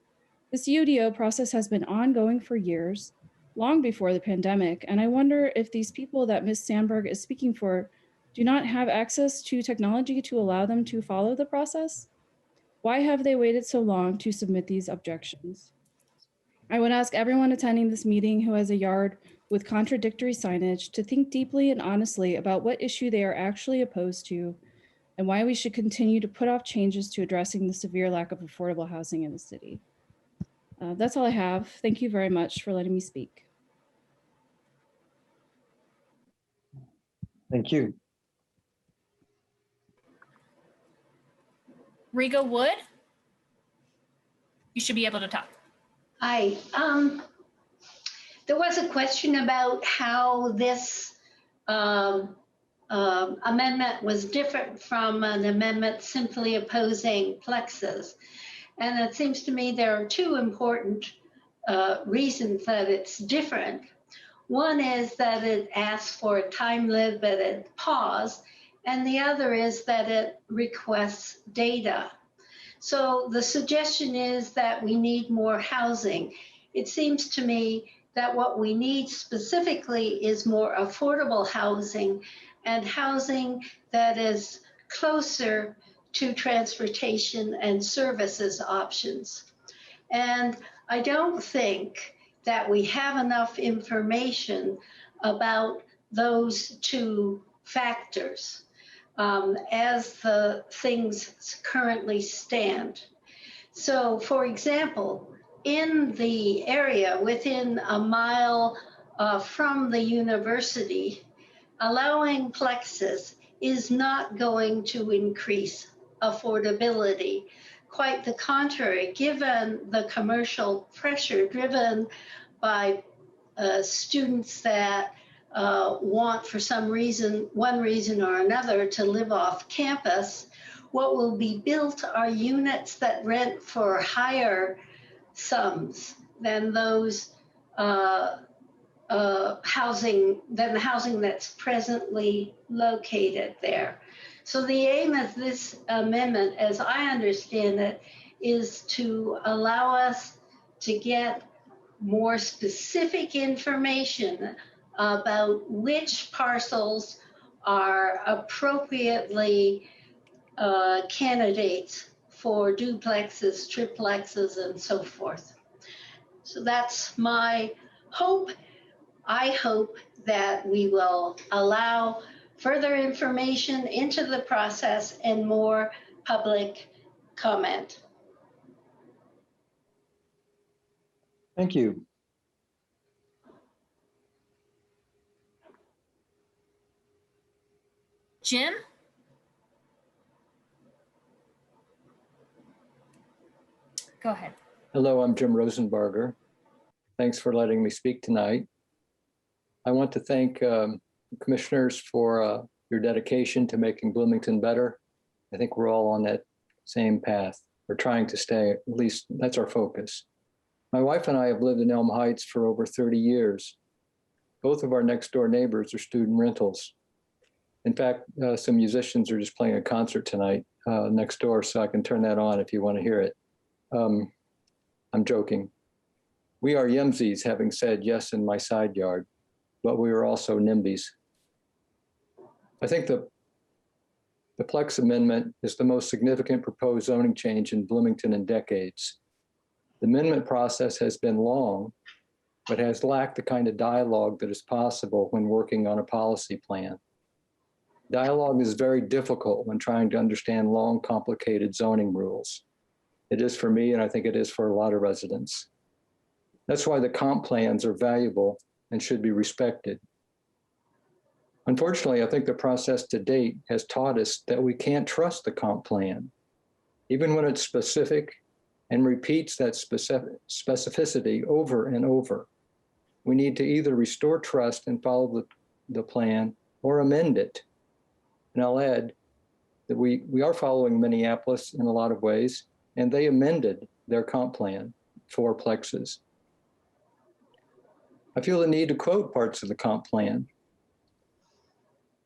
Speaker 14: This UDO process has been ongoing for years, long before the pandemic, and I wonder if these people that Ms. Sandberg is speaking for do not have access to technology to allow them to follow the process. Why have they waited so long to submit these objections? I would ask everyone attending this meeting who has a yard with contradictory signage to think deeply and honestly about what issue they are actually opposed to and why we should continue to put off changes to addressing the severe lack of affordable housing in the city. That's all I have. Thank you very much for letting me speak.
Speaker 1: Thank you.
Speaker 2: Riga Wood, you should be able to talk.
Speaker 15: Hi. There was a question about how this amendment was different from an amendment simply opposing plexes. And it seems to me there are two important reasons that it's different. One is that it asks for a time-limited pause, and the other is that it requests data. So the suggestion is that we need more housing. It seems to me that what we need specifically is more affordable housing and housing that is closer to transportation and services options. And I don't think that we have enough information about those two factors as the things currently stand. So for example, in the area within a mile from the university, allowing plexes is not going to increase affordability. Quite the contrary, given the commercial pressure driven by students that want for some reason, one reason or another, to live off campus, what will be built are units that rent for higher sums than those the housing that's presently located there. So the aim of this amendment, as I understand it, is to allow us to get more specific information about which parcels are appropriately candidates for duplexes, triplexes, and so forth. So that's my hope. I hope that we will allow further information into the process and more public comment.
Speaker 1: Thank you.
Speaker 2: Jim? Go ahead.
Speaker 16: Hello, I'm Jim Rosenberger. Thanks for letting me speak tonight. I want to thank commissioners for your dedication to making Bloomington better. I think we're all on that same path. We're trying to stay, at least that's our focus. My wife and I have lived in Elm Heights for over 30 years. Both of our next door neighbors are student rentals. In fact, some musicians are just playing a concert tonight next door, so I can turn that on if you want to hear it. I'm joking. We are Yemsies, having said yes in my side yard, but we are also NIMBYs. I think the Plex amendment is the most significant proposed zoning change in Bloomington in decades. The amendment process has been long, but has lacked the kind of dialogue that is possible when working on a policy plan. Dialogue is very difficult when trying to understand long, complicated zoning rules. It is for me, and I think it is for a lot of residents. That's why the comp plans are valuable and should be respected. Unfortunately, I think the process to date has taught us that we can't trust the comp plan, even when it's specific and repeats that specificity over and over. We need to either restore trust and follow the plan or amend it. And I'll add that we are following Minneapolis in a lot of ways, and they amended their comp plan for Plexes. I feel the need to quote parts of the comp plan.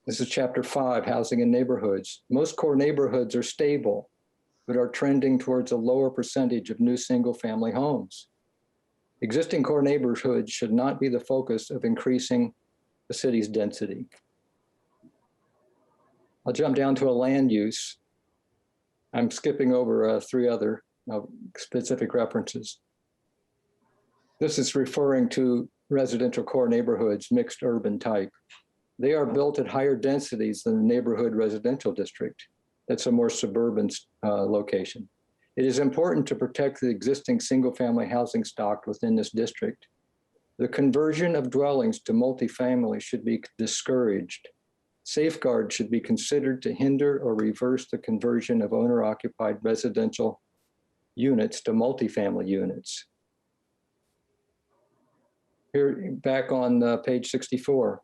Speaker 16: This is chapter 5, housing and neighborhoods. Most core neighborhoods are stable, but are trending towards a lower percentage of new single-family homes. Existing core neighborhoods should not be the focus of increasing the city's density. I'll jump down to a land use. I'm skipping over 3 other specific references. This is referring to residential core neighborhoods, mixed urban type. They are built at higher densities than the neighborhood residential district. That's a more suburban location. It is important to protect the existing single-family housing stock within this district. The conversion of dwellings to multifamily should be discouraged. Safeguards should be considered to hinder or reverse the conversion of owner-occupied residential units to multifamily units. Here, back on page 64.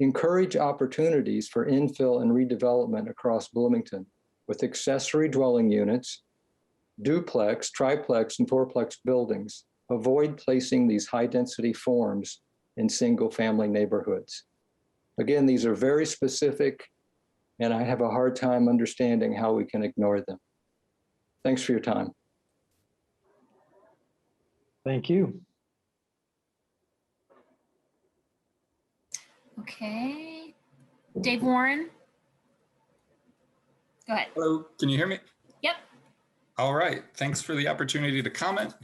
Speaker 16: Encourage opportunities for infill and redevelopment across Bloomington with accessory dwelling units, duplex, triplex, and fourplex buildings. Avoid placing these high-density forms in single-family neighborhoods. Again, these are very specific, and I have a hard time understanding how we can ignore them. Thanks for your time.
Speaker 1: Thank you.
Speaker 2: Okay. Dave Warren. Go ahead.
Speaker 17: Hello, can you hear me?
Speaker 2: Yep.
Speaker 17: All right, thanks for the opportunity to comment.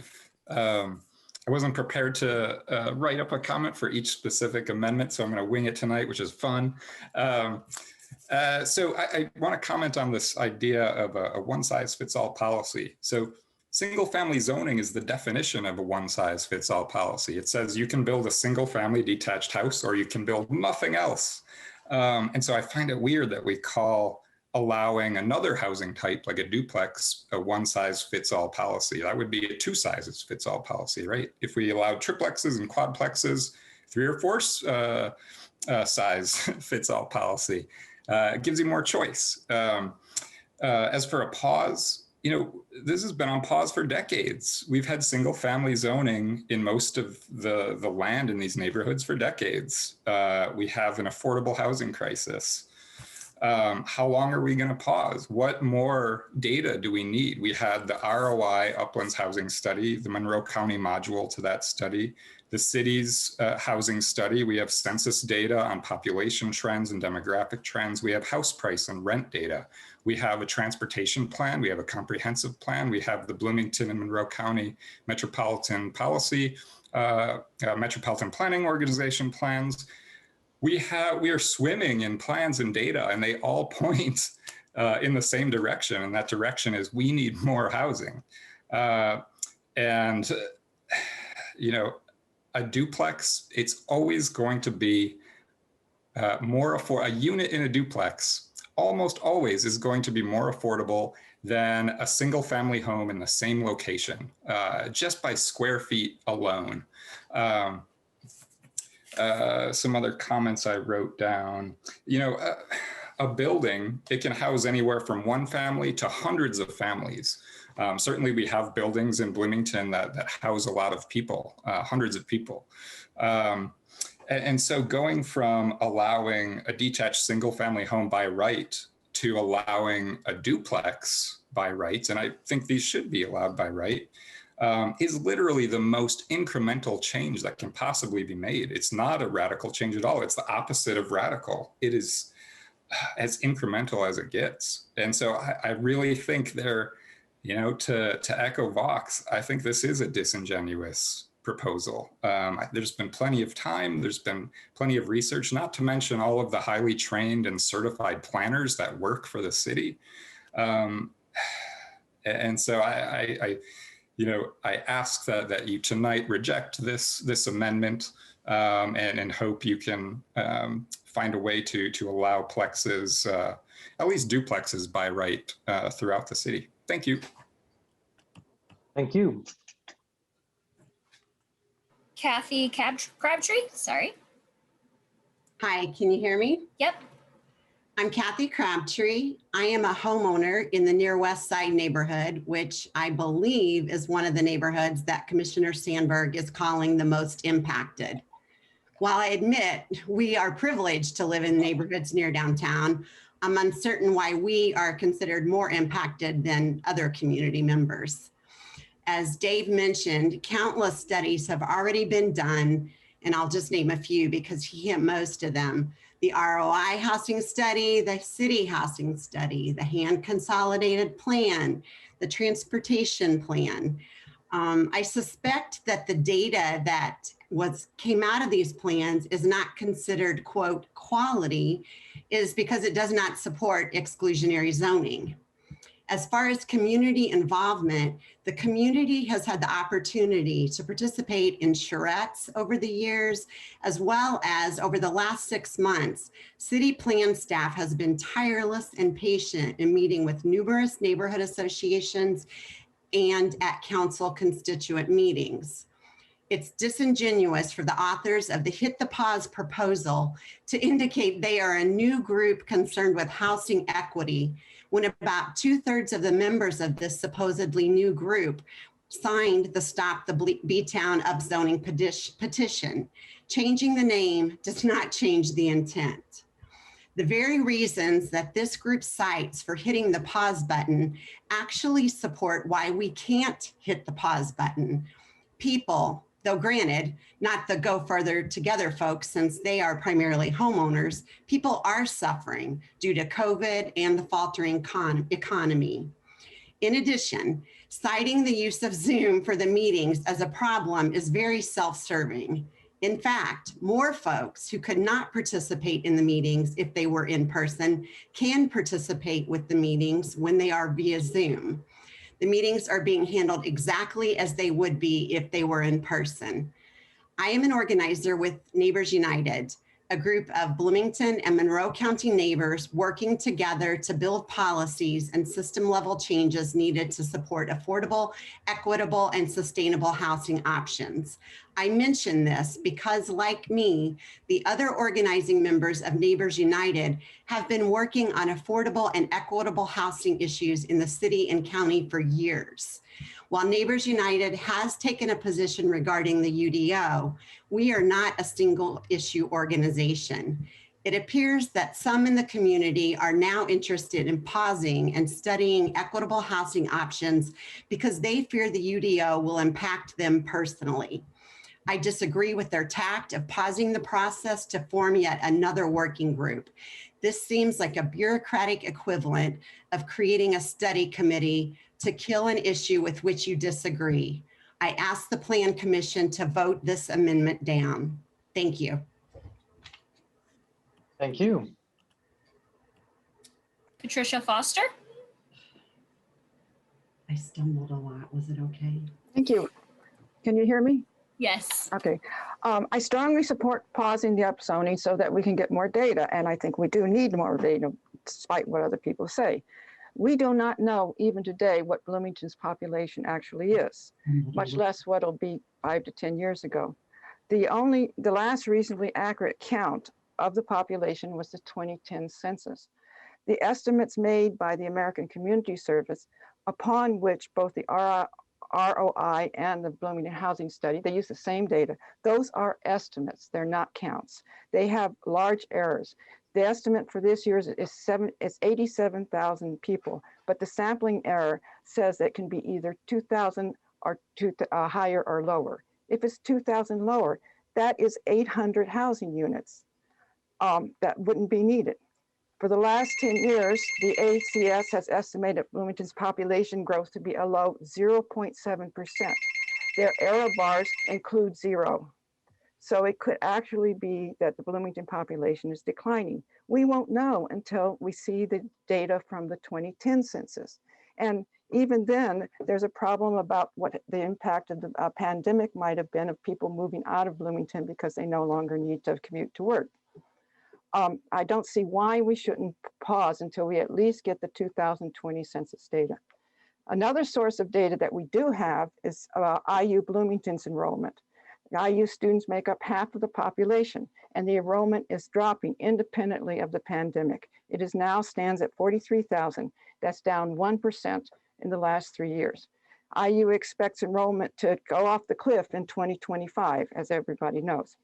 Speaker 17: I wasn't prepared to write up a comment for each specific amendment, so I'm going to wing it tonight, which is fun. So I want to comment on this idea of a one-size-fits-all policy. So single-family zoning is the definition of a one-size-fits-all policy. It says you can build a single-family detached house or you can build nothing else. And so I find it weird that we call allowing another housing type like a duplex a one-size-fits-all policy. That would be a two-sizes-fits-all policy, right? If we allowed triplexes and quadplexes, 3 or 4 size fits-all policy. It gives you more choice. As for a pause, you know, this has been on pause for decades. We've had single family zoning in most of the land in these neighborhoods for decades. We have an affordable housing crisis. How long are we going to pause? What more data do we need? We had the ROI Uplands Housing Study, the Monroe County module to that study, the city's housing study. We have census data on population trends and demographic trends. We have house price and rent data. We have a transportation plan. We have a comprehensive plan. We have the Bloomington and Monroe County Metropolitan Policy, Metropolitan Planning Organization plans. We are swimming in plans and data, and they all point in the same direction. And that direction is we need more housing. And, you know, a duplex, it's always going to be more affordable. A unit in a duplex almost always is going to be more affordable than a single family home in the same location, just by square feet alone. Some other comments I wrote down, you know, a building, it can house anywhere from 1 family to hundreds of families. Certainly we have buildings in Bloomington that house a lot of people, hundreds of people. And so going from allowing a detached single family home by right to allowing a duplex by right, and I think these should be allowed by right, is literally the most incremental change that can possibly be made. It's not a radical change at all. It's the opposite of radical. It is as incremental as it gets. And so I really think to echo Vox, I think this is a disingenuous proposal. There's been plenty of time, there's been plenty of research, not to mention all of the highly trained and certified planners that work for the city. And so I ask that you tonight reject this amendment and hope you can find a way to allow plexes, at least duplexes by right throughout the city. Thank you.
Speaker 8: Thank you.
Speaker 2: Kathy Crabtree, sorry.
Speaker 18: Hi, can you hear me?
Speaker 2: Yep.
Speaker 18: I'm Kathy Crabtree. I am a homeowner in the near West Side neighborhood, which I believe is one of the neighborhoods that Commissioner Sandberg is calling the most impacted. While I admit we are privileged to live in neighborhoods near downtown, I'm uncertain why we are considered more impacted than other community members. As Dave mentioned, countless studies have already been done, and I'll just name a few because he hit most of them. The ROI housing study, the city housing study, the hand consolidated plan, the transportation plan. I suspect that the data that came out of these plans is not considered, quote, quality, is because it does not support exclusionary zoning. As far as community involvement, the community has had the opportunity to participate in charrettes over the years, as well as over the last 6 months. City plan staff has been tireless and patient in meeting with numerous neighborhood associations and at council constituent meetings. It's disingenuous for the authors of the Hit the Pause proposal to indicate they are a new group concerned with housing equity, when about 2/3 of the members of this supposedly new group signed the Stop the B-Town Upzoning petition. Changing the name does not change the intent. The very reasons that this group cites for hitting the pause button actually support why we can't hit the pause button. People, though granted, not the Go Further Together folks, since they are primarily homeowners, people are suffering due to COVID and the faltering economy. In addition, citing the use of Zoom for the meetings as a problem is very self-serving. In fact, more folks who could not participate in the meetings if they were in person can participate with the meetings when they are via Zoom. The meetings are being handled exactly as they would be if they were in person. I am an organizer with Neighbors United, a group of Bloomington and Monroe County neighbors working together to build policies and system level changes needed to support affordable, equitable, and sustainable housing options. I mention this because, like me, the other organizing members of Neighbors United have been working on affordable and equitable housing issues in the city and county for years. While Neighbors United has taken a position regarding the UDO, we are not a single issue organization. It appears that some in the community are now interested in pausing and studying equitable housing options because they fear the UDO will impact them personally. I disagree with their tact of pausing the process to form yet another working group. This seems like a bureaucratic equivalent of creating a study committee to kill an issue with which you disagree. I ask the Plan Commission to vote this amendment down. Thank you.
Speaker 1: Thank you.
Speaker 2: Patricia Foster.
Speaker 18: I stumbled a lot. Was it okay?
Speaker 19: Thank you. Can you hear me?
Speaker 2: Yes.
Speaker 19: Okay. I strongly support pausing the upzoning so that we can get more data, and I think we do need more data, despite what other people say. We do not know even today what Bloomington's population actually is, much less what it'll be 5 to 10 years ago. The last reasonably accurate count of the population was the 2010 census. The estimates made by the American Community Service, upon which both the ROI and the Bloomington Housing Study, they use the same data. Those are estimates, they're not counts. They have large errors. The estimate for this year is 87,000 people, but the sampling error says it can be either 2,000 or higher or lower. If it's 2,000 lower, that is 800 housing units that wouldn't be needed. For the last 10 years, the ACS has estimated Bloomington's population growth to be a low 0.7%. Their error bars include 0. So it could actually be that the Bloomington population is declining. We won't know until we see the data from the 2010 census. And even then, there's a problem about what the impact of the pandemic might have been of people moving out of Bloomington because they no longer need to commute to work. I don't see why we shouldn't pause until we at least get the 2020 census data. Another source of data that we do have is IU Bloomington's enrollment. IU students make up half of the population, and the enrollment is dropping independently of the pandemic. It is now stands at 43,000. That's down 1% in the last 3 years. IU expects enrollment to go off the cliff in 2025, as everybody knows.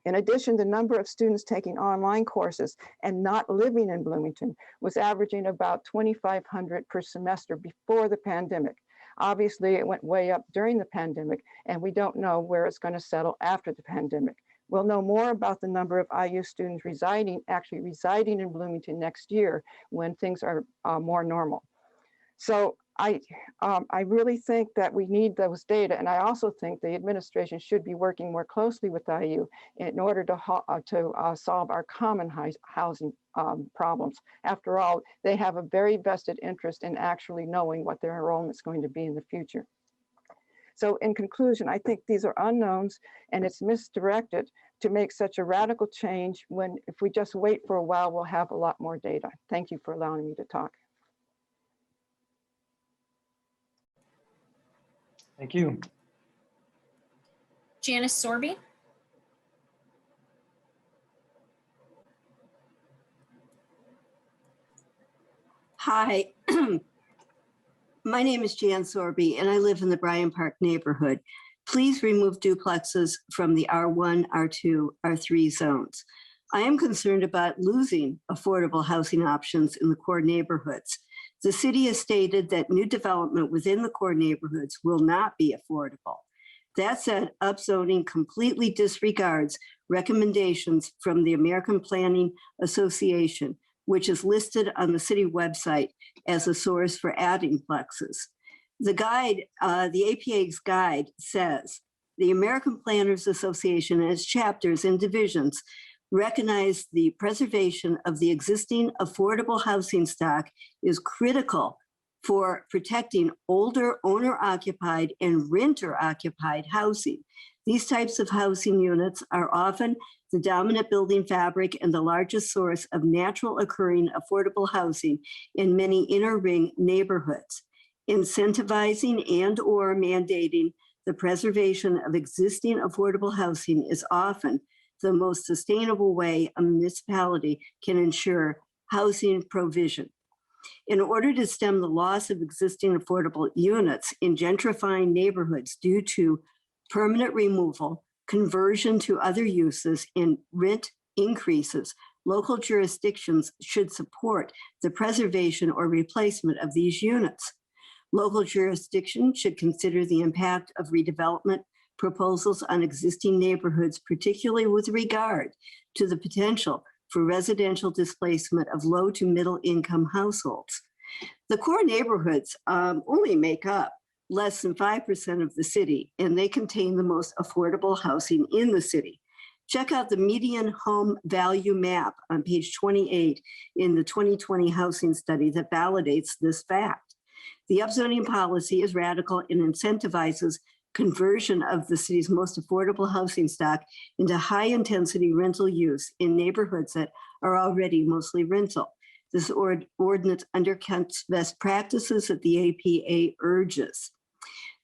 Speaker 19: In addition, the number of students taking online courses and not living in Bloomington was averaging about 2,500 per semester before the pandemic. Obviously, it went way up during the pandemic, and we don't know where it's going to settle after the pandemic. We'll know more about the number of IU students actually residing in Bloomington next year when things are more normal. So I really think that we need those data, and I also think the administration should be working more closely with IU in order to solve our common housing problems. After all, they have a very vested interest in actually knowing what their enrollment is going to be in the future. So in conclusion, I think these are unknowns, and it's misdirected to make such a radical change when if we just wait for a while, we'll have a lot more data. Thank you for allowing me to talk.
Speaker 1: Thank you.
Speaker 2: Janice Sorby.
Speaker 20: Hi, my name is Jan Sorby and I live in the Bryan Park neighborhood. Please remove duplexes from the R1, R2, R3 zones. I am concerned about losing affordable housing options in the core neighborhoods. The city has stated that new development within the core neighborhoods will not be affordable. That said, upzoning completely disregards recommendations from the American Planning Association, which is listed on the city website as a source for adding plexes. The guide, the APA's guide says, the American Planners Association and its chapters and divisions recognize the preservation of the existing affordable housing stock is critical for protecting older owner-occupied and renter-occupied housing. These types of housing units are often the dominant building fabric and the largest source of natural occurring affordable housing in many inner ring neighborhoods. Incentivizing and or mandating the preservation of existing affordable housing is often the most sustainable way a municipality can ensure housing provision. In order to stem the loss of existing affordable units in gentrifying neighborhoods due to permanent removal, conversion to other uses, and rent increases, local jurisdictions should support the preservation or replacement of these units. Local jurisdictions should consider the impact of redevelopment proposals on existing neighborhoods, particularly with regard to the potential for residential displacement of low to middle income households. The core neighborhoods only make up less than 5% of the city, and they contain the most affordable housing in the city. Check out the median home value map on page 28 in the 2020 housing study that validates this fact. The upzoning policy is radical and incentivizes conversion of the city's most affordable housing stock into high-intensity rental use in neighborhoods that are already mostly rental. This ordinance undercuts best practices that the APA urges.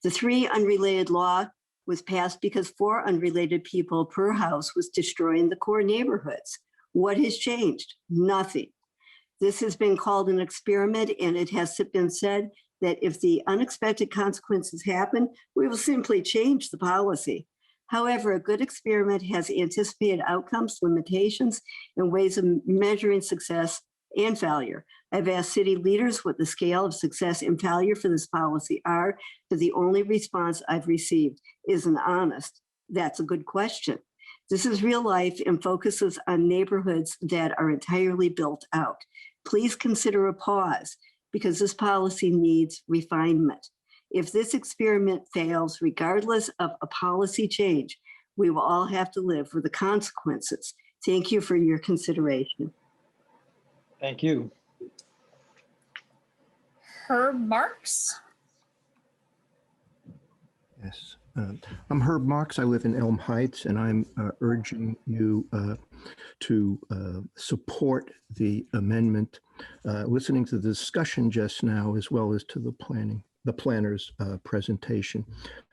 Speaker 20: The 3 unrelated law was passed because 4 unrelated people per house was destroying the core neighborhoods. What has changed? Nothing. This has been called an experiment, and it has been said that if the unexpected consequences happen, we will simply change the policy. However, a good experiment has anticipated outcomes, limitations, and ways of measuring success and failure. I've asked city leaders what the scale of success and failure for this policy are, but the only response I've received isn't honest. That's a good question. This is real life and focuses on neighborhoods that are entirely built out. Please consider a pause because this policy needs refinement. If this experiment fails, regardless of a policy change, we will all have to live with the consequences. Thank you for your consideration.
Speaker 1: Thank you.
Speaker 2: Herb Marks.
Speaker 21: Yes. I'm Herb Marks. I live in Elm Heights, and I'm urging you to support the amendment. Listening to the discussion just now, as well as to the planner's presentation,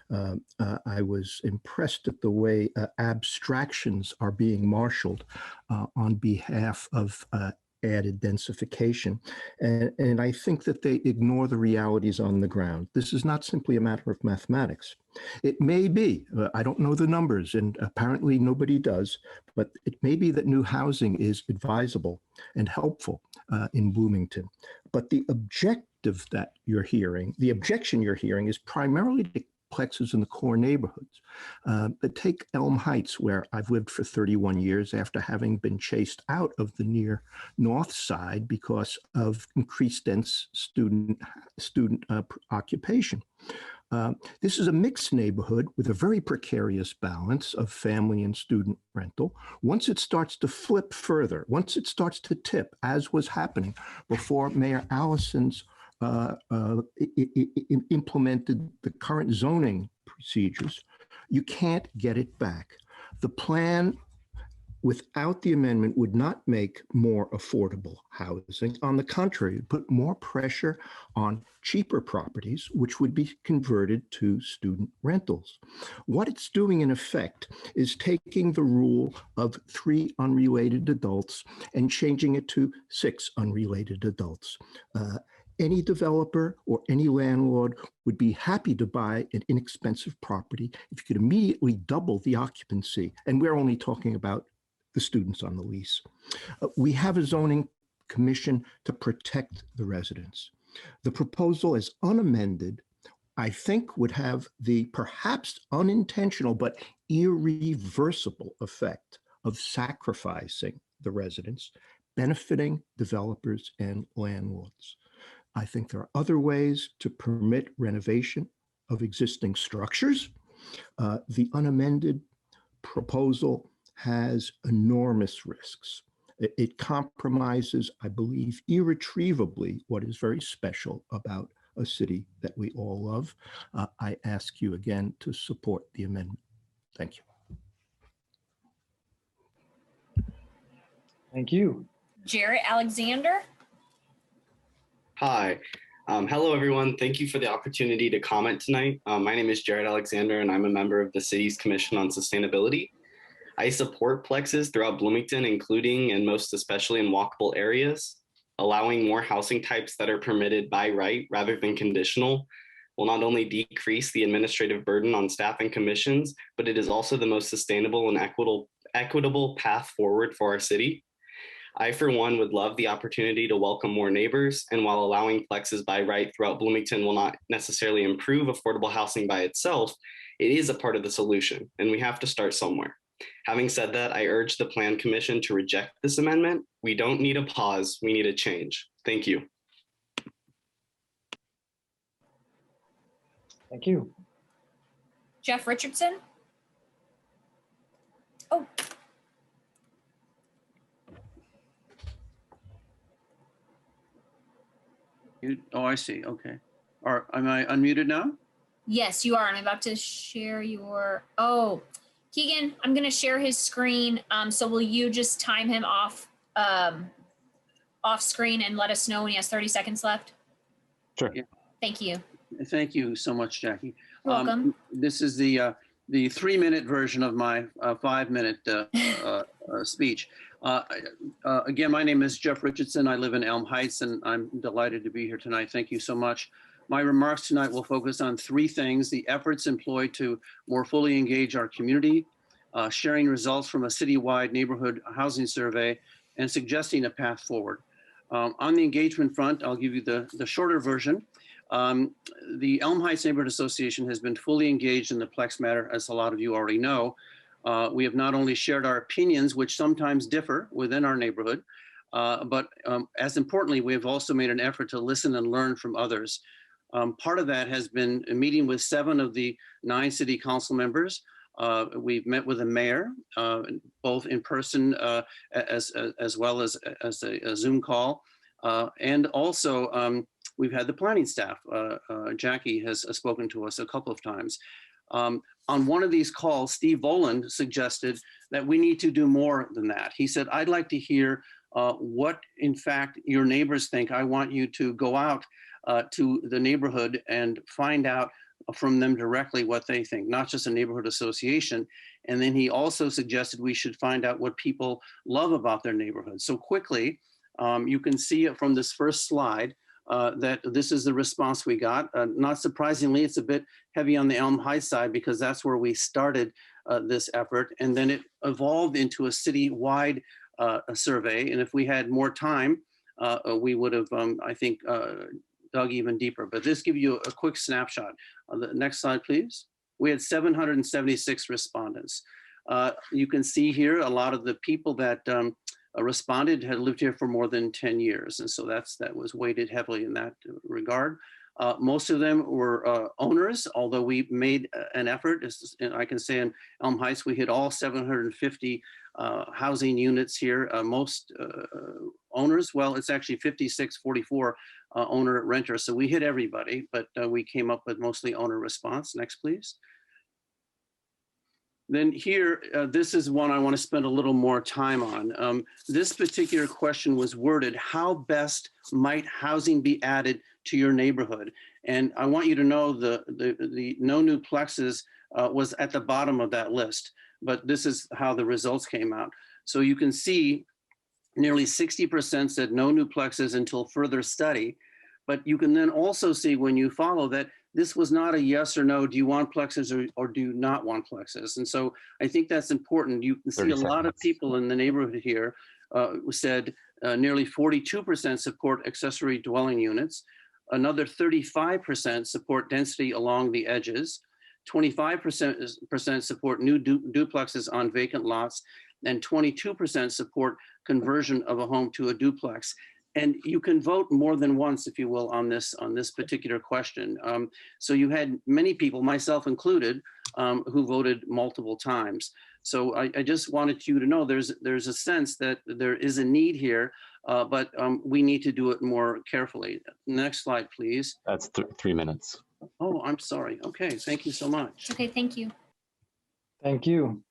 Speaker 21: I was impressed at the way abstractions are being marshaled on behalf of added densification. And I think that they ignore the realities on the ground. This is not simply a matter of mathematics. It may be, I don't know the numbers, and apparently nobody does, but it may be that new housing is advisable and helpful in Bloomington. But the objective that you're hearing, the objection you're hearing is primarily to plexes in the core neighborhoods. But take Elm Heights, where I've lived for 31 years after having been chased out of the near north side because of increased dense student occupation. This is a mixed neighborhood with a very precarious balance of family and student rental. Once it starts to flip further, once it starts to tip, as was happening before Mayor Allison's implemented the current zoning procedures, you can't get it back. The plan without the amendment would not make more affordable housing. On the contrary, it put more pressure on cheaper properties, which would be converted to student rentals. What it's doing in effect is taking the rule of 3 unrelated adults and changing it to 6 unrelated adults. Any developer or any landlord would be happy to buy an inexpensive property if you could immediately double the occupancy. And we're only talking about the students on the lease. We have a zoning commission to protect the residents. The proposal as unamended, I think, would have the perhaps unintentional but irreversible effect of sacrificing the residents, benefiting developers and landlords. I think there are other ways to permit renovation of existing structures. The unamended proposal has enormous risks. It compromises, I believe, irretrievably what is very special about a city that we all love. I ask you again to support the amendment. Thank you.
Speaker 1: Thank you.
Speaker 2: Jarrett Alexander.
Speaker 22: Hi. Hello, everyone. Thank you for the opportunity to comment tonight. My name is Jared Alexander, and I'm a member of the city's Commission on Sustainability. I support plexes throughout Bloomington, including and most especially in walkable areas. Allowing more housing types that are permitted by right rather than conditional will not only decrease the administrative burden on staff and commissions, but it is also the most sustainable and equitable path forward for our city. I, for one, would love the opportunity to welcome more neighbors, and while allowing plexes by right throughout Bloomington will not necessarily improve affordable housing by itself, it is a part of the solution, and we have to start somewhere. Having said that, I urge the Plan Commission to reject this amendment. We don't need a pause, we need a change. Thank you.
Speaker 1: Thank you.
Speaker 2: Jeff Richardson. Oh.
Speaker 23: Oh, I see. Okay. Am I unmuted now?
Speaker 2: Yes, you are. I'm about to share your, oh, Keegan, I'm going to share his screen. So will you just time him off screen and let us know when he has 30 seconds left?
Speaker 21: Sure.
Speaker 23: Yeah.
Speaker 2: Thank you.
Speaker 23: Thank you so much, Jackie.
Speaker 2: You're welcome.
Speaker 23: This is the 3-minute version of my 5-minute speech. Again, my name is Jeff Richardson. I live in Elm Heights, and I'm delighted to be here tonight. Thank you so much. My remarks tonight will focus on three things: the efforts employed to more fully engage our community, sharing results from a citywide neighborhood housing survey, and suggesting a path forward. On the engagement front, I'll give you the shorter version. The Elm Heights Neighborhood Association has been fully engaged in the Plex matter, as a lot of you already know. We have not only shared our opinions, which sometimes differ within our neighborhood, but as importantly, we have also made an effort to listen and learn from others. Part of that has been a meeting with 7 of the 9 city council members. We've met with the mayor, both in person as well as a Zoom call. And also we've had the planning staff. Jackie has spoken to us a couple of times. On one of these calls, Steve Voland suggested that we need to do more than that. He said, I'd like to hear what in fact your neighbors think. I want you to go out to the neighborhood and find out from them directly what they think, not just a neighborhood association. And then he also suggested we should find out what people love about their neighborhood. So quickly, you can see it from this first slide that this is the response we got. Not surprisingly, it's a bit heavy on the Elm Heights side because that's where we started this effort. And then it evolved into a citywide survey. And if we had more time, we would have, I think, dug even deeper. But this gives you a quick snapshot. The next slide, please. We had 776 respondents. You can see here a lot of the people that responded had lived here for more than 10 years. And so that was weighted heavily in that regard. Most of them were owners, although we made an effort. And I can say in Elm Heights, we hit all 750 housing units here. Most owners, well, it's actually 56-44 owner renter. So we hit everybody, but we came up with mostly owner response. Next, please. Then here, this is one I want to spend a little more time on. This particular question was worded, how best might housing be added to your neighborhood? And I want you to know the no new plexes was at the bottom of that list, but this is how the results came out. So you can see nearly 60% said no new plexes until further study, but you can then also see when you follow that this was not a yes or no, do you want plexes or do you not want plexes? And so I think that's important. You can see a lot of people in the neighborhood here said nearly 42% support accessory dwelling units. Another 35% support density along the edges. 25% support new duplexes on vacant lots, and 22% support conversion of a home to a duplex. And you can vote more than once, if you will, on this particular question. So you had many people, myself included, who voted multiple times. So I just wanted you to know there's a sense that there is a need here, but we need to do it more carefully. Next slide, please.
Speaker 5: That's 3 minutes.
Speaker 23: Oh, I'm sorry. Okay, thank you so much.
Speaker 2: Okay, thank you.
Speaker 1: Thank you.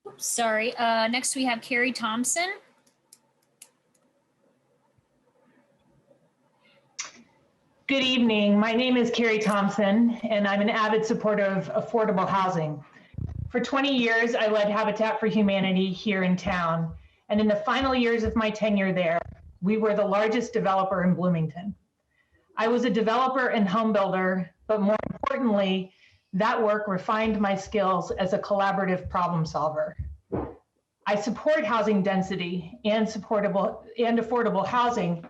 Speaker 2: Oops, sorry. Next we have Carrie Thompson.
Speaker 6: Good evening. My name is Carrie Thompson, and I'm an avid supporter of affordable housing. For 20 years, I led Habitat for Humanity here in town. And in the final years of my tenure there, we were the largest developer in Bloomington. I was a developer and home builder, but more importantly, that work refined my skills as a collaborative problem solver. I support housing density and affordable housing,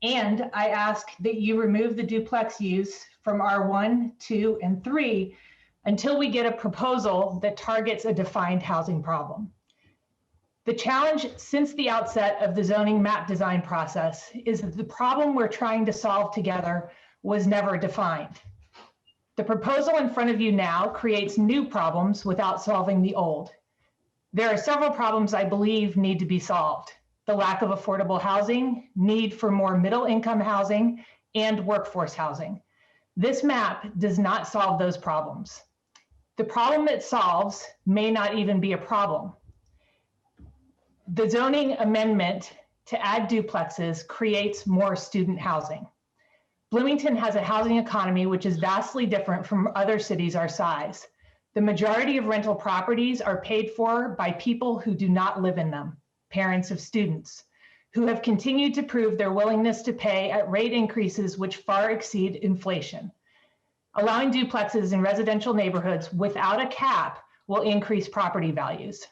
Speaker 6: and I ask that you remove the duplex use from R1, 2, and 3 until we get a proposal that targets a defined housing problem. The challenge since the outset of the zoning map design process is that the problem we're trying to solve together was never defined. The proposal in front of you now creates new problems without solving the old. There are several problems I believe need to be solved: the lack of affordable housing, need for more middle-income housing, and workforce housing. This map does not solve those problems. The problem it solves may not even be a problem. The zoning amendment to add duplexes creates more student housing. Bloomington has a housing economy which is vastly different from other cities our size. The majority of rental properties are paid for by people who do not live in them, parents of students. who have continued to prove their willingness to pay at rate increases which far exceed inflation. Allowing duplexes in residential neighborhoods without a cap will increase property values.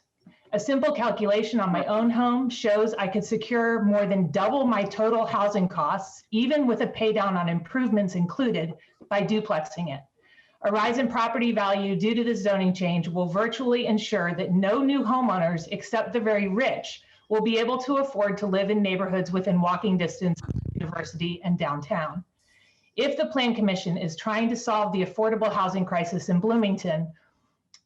Speaker 6: A simple calculation on my own home shows I could secure more than double my total housing costs, even with a pay down on improvements included, by duplexing it. A rise in property value due to the zoning change will virtually ensure that no new homeowners except the very rich will be able to afford to live in neighborhoods within walking distance of university and downtown. If the Plan Commission is trying to solve the affordable housing crisis in Bloomington,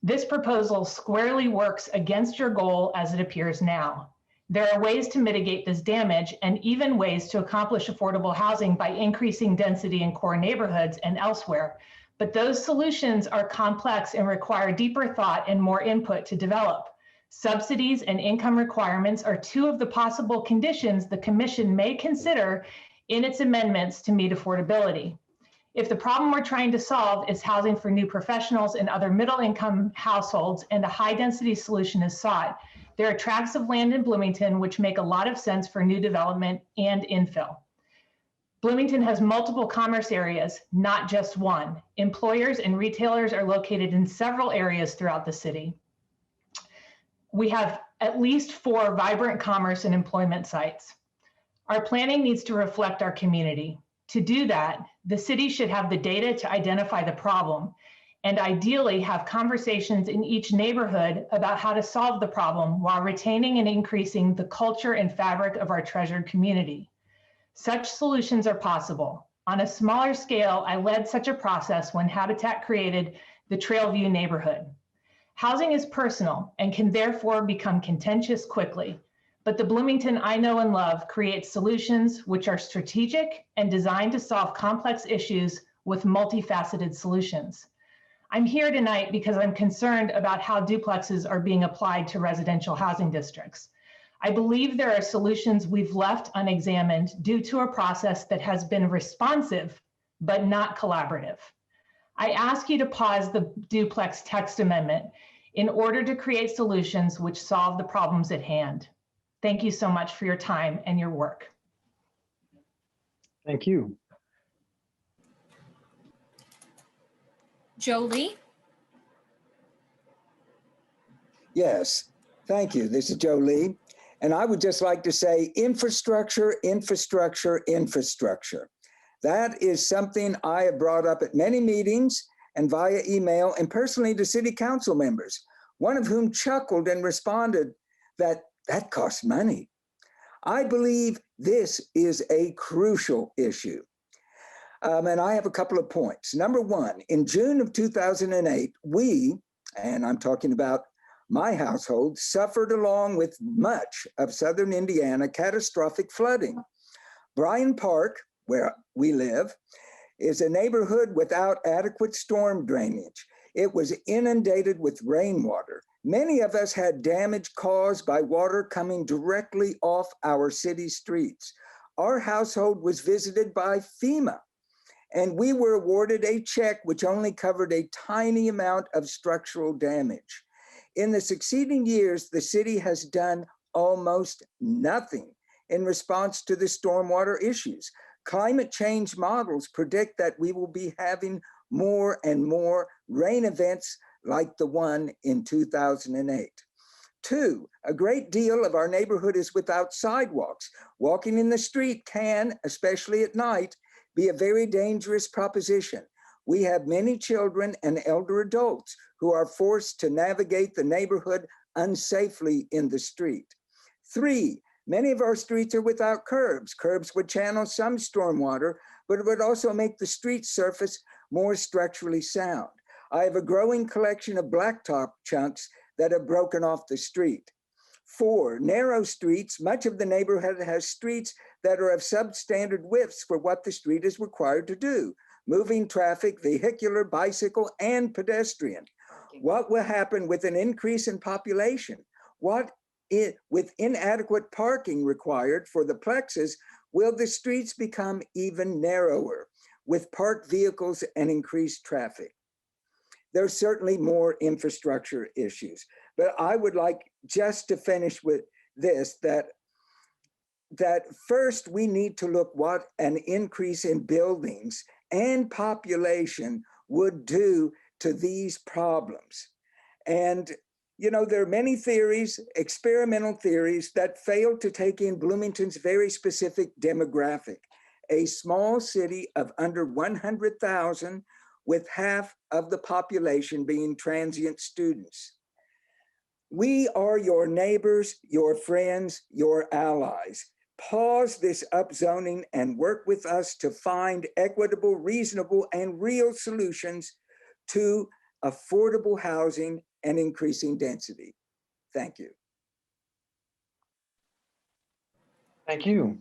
Speaker 6: this proposal squarely works against your goal as it appears now. There are ways to mitigate this damage and even ways to accomplish affordable housing by increasing density in core neighborhoods and elsewhere. But those solutions are complex and require deeper thought and more input to develop. Subsidies and income requirements are two of the possible conditions the Commission may consider in its amendments to meet affordability. If the problem we're trying to solve is housing for new professionals and other middle-income households and a high-density solution is sought, there are tracts of land in Bloomington which make a lot of sense for new development and infill. Bloomington has multiple commerce areas, not just one. Employers and retailers are located in several areas throughout the city. We have at least 4 vibrant commerce and employment sites. Our planning needs to reflect our community. To do that, the city should have the data to identify the problem and ideally have conversations in each neighborhood about how to solve the problem while retaining and increasing the culture and fabric of our treasured community. Such solutions are possible. On a smaller scale, I led such a process when Habitat created the Trailview neighborhood. Housing is personal and can therefore become contentious quickly. But the Bloomington I know and love creates solutions which are strategic and designed to solve complex issues with multifaceted solutions. I'm here tonight because I'm concerned about how duplexes are being applied to residential housing districts. I believe there are solutions we've left unexamined due to a process that has been responsive, but not collaborative. I ask you to pause the duplex text amendment in order to create solutions which solve the problems at hand. Thank you so much for your time and your work.
Speaker 1: Thank you.
Speaker 2: Jolie?
Speaker 5: Yes, thank you. This is Jolie. And I would just like to say infrastructure, infrastructure, infrastructure. That is something I have brought up at many meetings and via email and personally to city council members, one of whom chuckled and responded that costs money. I believe this is a crucial issue. And I have a couple of points. Number one, in June of 2008, we, and I'm talking about my household, suffered along with much of southern Indiana catastrophic flooding. Bryan Park, where we live, is a neighborhood without adequate storm drainage. It was inundated with rainwater. Many of us had damage caused by water coming directly off our city streets. Our household was visited by FEMA, and we were awarded a check which only covered a tiny amount of structural damage. In the succeeding years, the city has done almost nothing in response to the stormwater issues. Climate change models predict that we will be having more and more rain events like the one in 2008. 2, a great deal of our neighborhood is without sidewalks. Walking in the street can, especially at night, be a very dangerous proposition. We have many children and elder adults who are forced to navigate the neighborhood unsafely in the street. 3, many of our streets are without curbs. Curbs would channel some stormwater, but it would also make the street surface more structurally sound. I have a growing collection of blacktop chunks that have broken off the street. 4, narrow streets. Much of the neighborhood has streets that are of substandard widths for what the street is required to do. Moving traffic, vehicular, bicycle, and pedestrian. What will happen with an increase in population? With inadequate parking required for the plexes, will the streets become even narrower with parked vehicles and increased traffic? There's certainly more infrastructure issues, but I would like just to finish with this, that that first we need to look what an increase in buildings and population would do to these problems. And, you know, there are many theories, experimental theories, that fail to take in Bloomington's very specific demographic, a small city of under 100,000 with half of the population being transient students. We are your neighbors, your friends, your allies. Pause this upzoning and work with us to find equitable, reasonable, and real solutions to affordable housing and increasing density. Thank you.
Speaker 1: Thank you.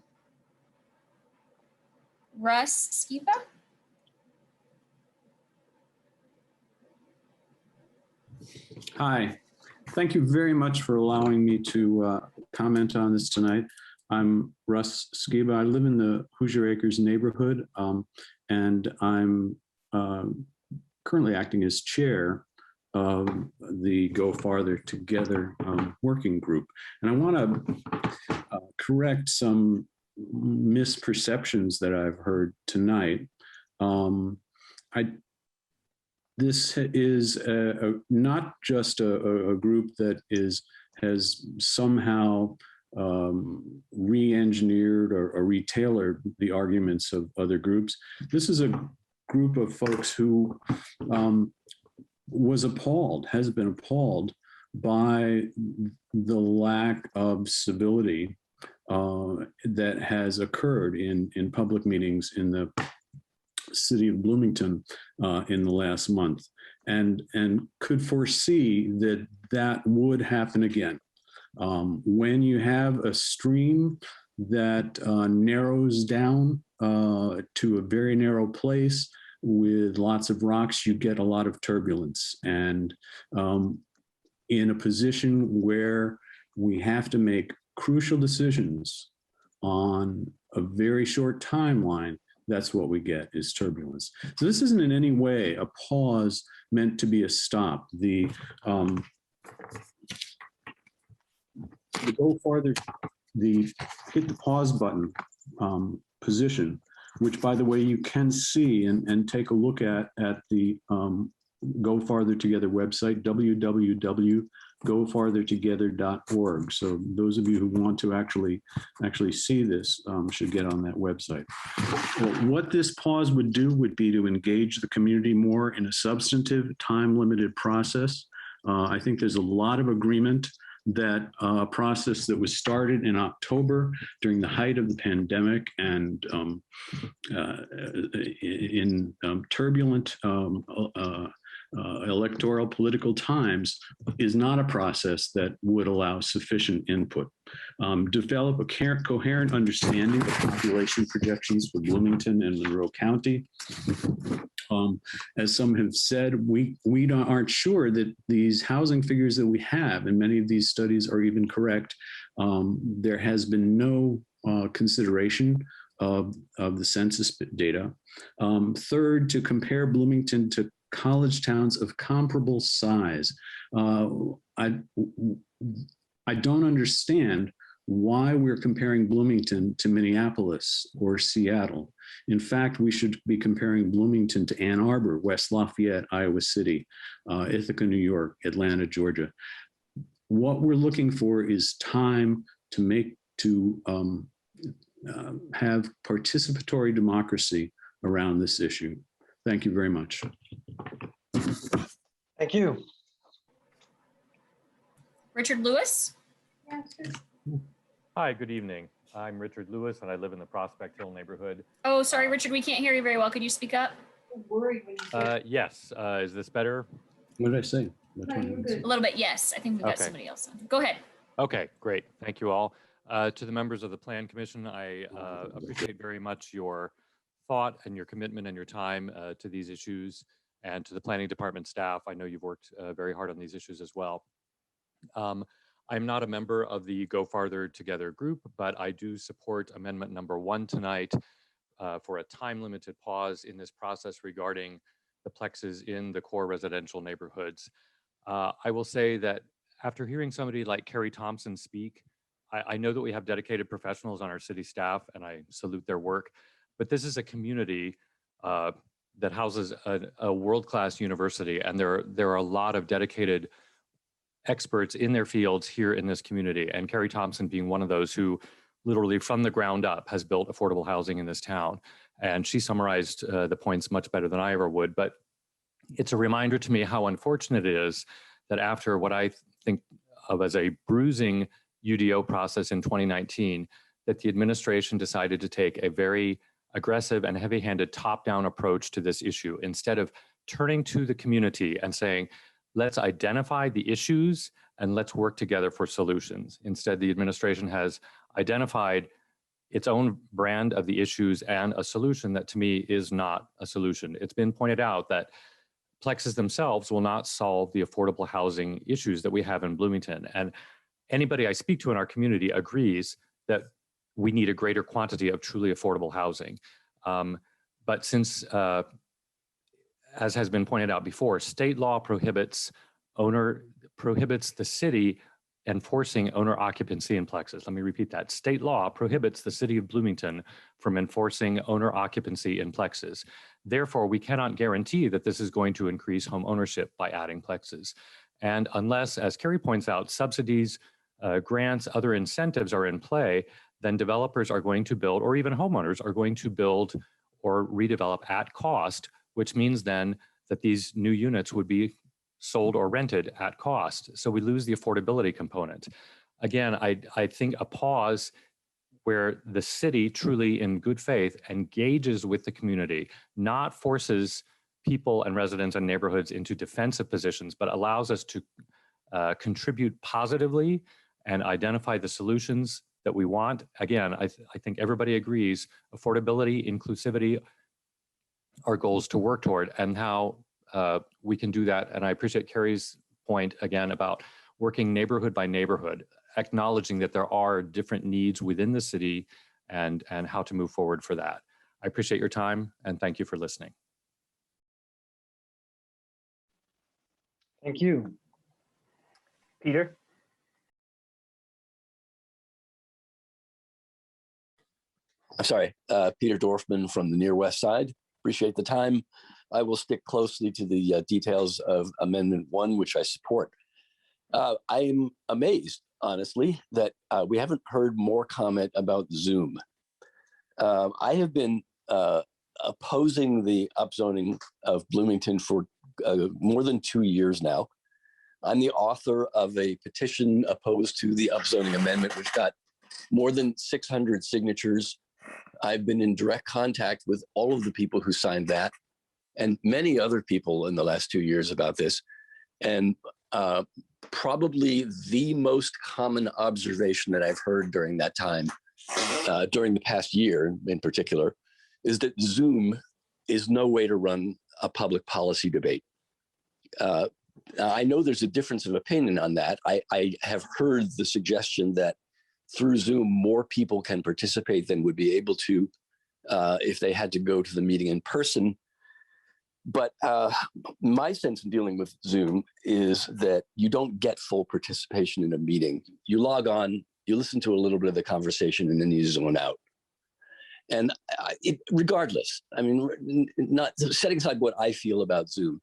Speaker 2: Russ Skiba?
Speaker 3: Hi, thank you very much for allowing me to comment on this tonight. I'm Russ Skiba. I live in the Hoosier Acres neighborhood, and I'm currently acting as chair of the Go Farther Together working group. And I want to correct some misperceptions that I've heard tonight. This is not just a group that has somehow re-engineered or retailored the arguments of other groups. This is a group of folks who has been appalled by the lack of civility that has occurred in public meetings in the city of Bloomington in the last month, and could foresee that would happen again. When you have a stream that narrows down to a very narrow place with lots of rocks, you get a lot of turbulence. And in a position where we have to make crucial decisions on a very short timeline, that's what we get, is turbulence. So this isn't in any way a pause meant to be a stop. The Go Farther, the hit the pause button position, which, by the way, you can see and take a look at the Go Farther Together website, www.gofarthertogether.org. So those of you who want to actually see this should get on that website. Well, what this pause would do would be to engage the community more in a substantive, time-limited process. I think there's a lot of agreement that a process that was started in October during the height of the pandemic and in turbulent electoral political times is not a process that would allow sufficient input. Develop a coherent understanding of population projections for Bloomington and Monroe County. As some have said, we aren't sure that these housing figures that we have, and many of these studies are even correct. There has been no consideration of the census data. Third, to compare Bloomington to college towns of comparable size. I don't understand why we're comparing Bloomington to Minneapolis or Seattle. In fact, we should be comparing Bloomington to Ann Arbor, West Lafayette, Iowa City, Ithaca, New York, Atlanta, Georgia. What we're looking for is time to have participatory democracy around this issue. Thank you very much.
Speaker 1: Thank you.
Speaker 2: Richard Lewis?
Speaker 7: Hi, good evening. I'm Richard Lewis and I live in the Prospect Hill neighborhood.
Speaker 2: Oh, sorry, Richard, we can't hear you very well. Could you speak up?
Speaker 7: Yes, is this better?
Speaker 3: What did I say?
Speaker 2: A little bit, yes. I think we've got somebody else on. Go ahead.
Speaker 7: Okay, great. Thank you all. To the members of the Plan Commission, I appreciate very much your thought and your commitment and your time to these issues, and to the Planning Department staff. I know you've worked very hard on these issues as well. I'm not a member of the Go Farther Together group, but I do support amendment number 1 tonight for a time-limited pause in this process regarding the plexes in the core residential neighborhoods. I will say that after hearing somebody like Carrie Thompson speak, I know that we have dedicated professionals on our city staff, and I salute their work, but this is a community that houses a world-class university, and there are a lot of dedicated experts in their fields here in this community, and Carrie Thompson being one of those who literally from the ground up has built affordable housing in this town. And she summarized the points much better than I ever would, but it's a reminder to me how unfortunate it is that after what I think of as a bruising UDO process in 2019, that the administration decided to take a very aggressive and heavy-handed top-down approach to this issue, instead of turning to the community and saying, let's identify the issues and let's work together for solutions. Instead, the administration has identified its own brand of the issues and a solution that to me is not a solution. It's been pointed out that Plexes themselves will not solve the affordable housing issues that we have in Bloomington. And anybody I speak to in our community agrees that we need a greater quantity of truly affordable housing. But since, as has been pointed out before, state law prohibits the city enforcing owner occupancy in Plexes. Let me repeat that. State law prohibits the city of Bloomington from enforcing owner occupancy in Plexes. Therefore, we cannot guarantee that this is going to increase home ownership by adding Plexes. And unless, as Carrie points out, subsidies, grants, other incentives are in play, then developers are going to build, or even homeowners are going to build or redevelop at cost, which means then that these new units would be sold or rented at cost. So we lose the affordability component. Again, I think a pause where the city truly in good faith engages with the community, not forces people and residents and neighborhoods into defensive positions, but allows us to contribute positively and identify the solutions that we want. Again, I think everybody agrees affordability, inclusivity are goals to work toward, and how we can do that. And I appreciate Carrie's point again about working neighborhood by neighborhood, acknowledging that there are different needs within the city and how to move forward for that. I appreciate your time and thank you for listening.
Speaker 1: Thank you.
Speaker 8: Peter?
Speaker 4: I'm sorry, Peter Dorfman from the Near West Side. Appreciate the time. I will stick closely to the details of Amendment 1, which I support. I am amazed, honestly, that we haven't heard more comment about Zoom. I have been opposing the upzoning of Bloomington for more than 2 years now. I'm the author of a petition opposed to the upzoning amendment, which got more than 600 signatures. I've been in direct contact with all of the people who signed that and many other people in the last 2 years about this. And probably the most common observation that I've heard during that time, during the past year in particular, is that Zoom is no way to run a public policy debate. I know there's a difference of opinion on that. I have heard the suggestion that through Zoom, more people can participate than would be able to if they had to go to the meeting in person. But my sense in dealing with Zoom is that you don't get full participation in a meeting. You log on, you listen to a little bit of the conversation, and then you zone out. And regardless, I mean, not setting aside what I feel about Zoom,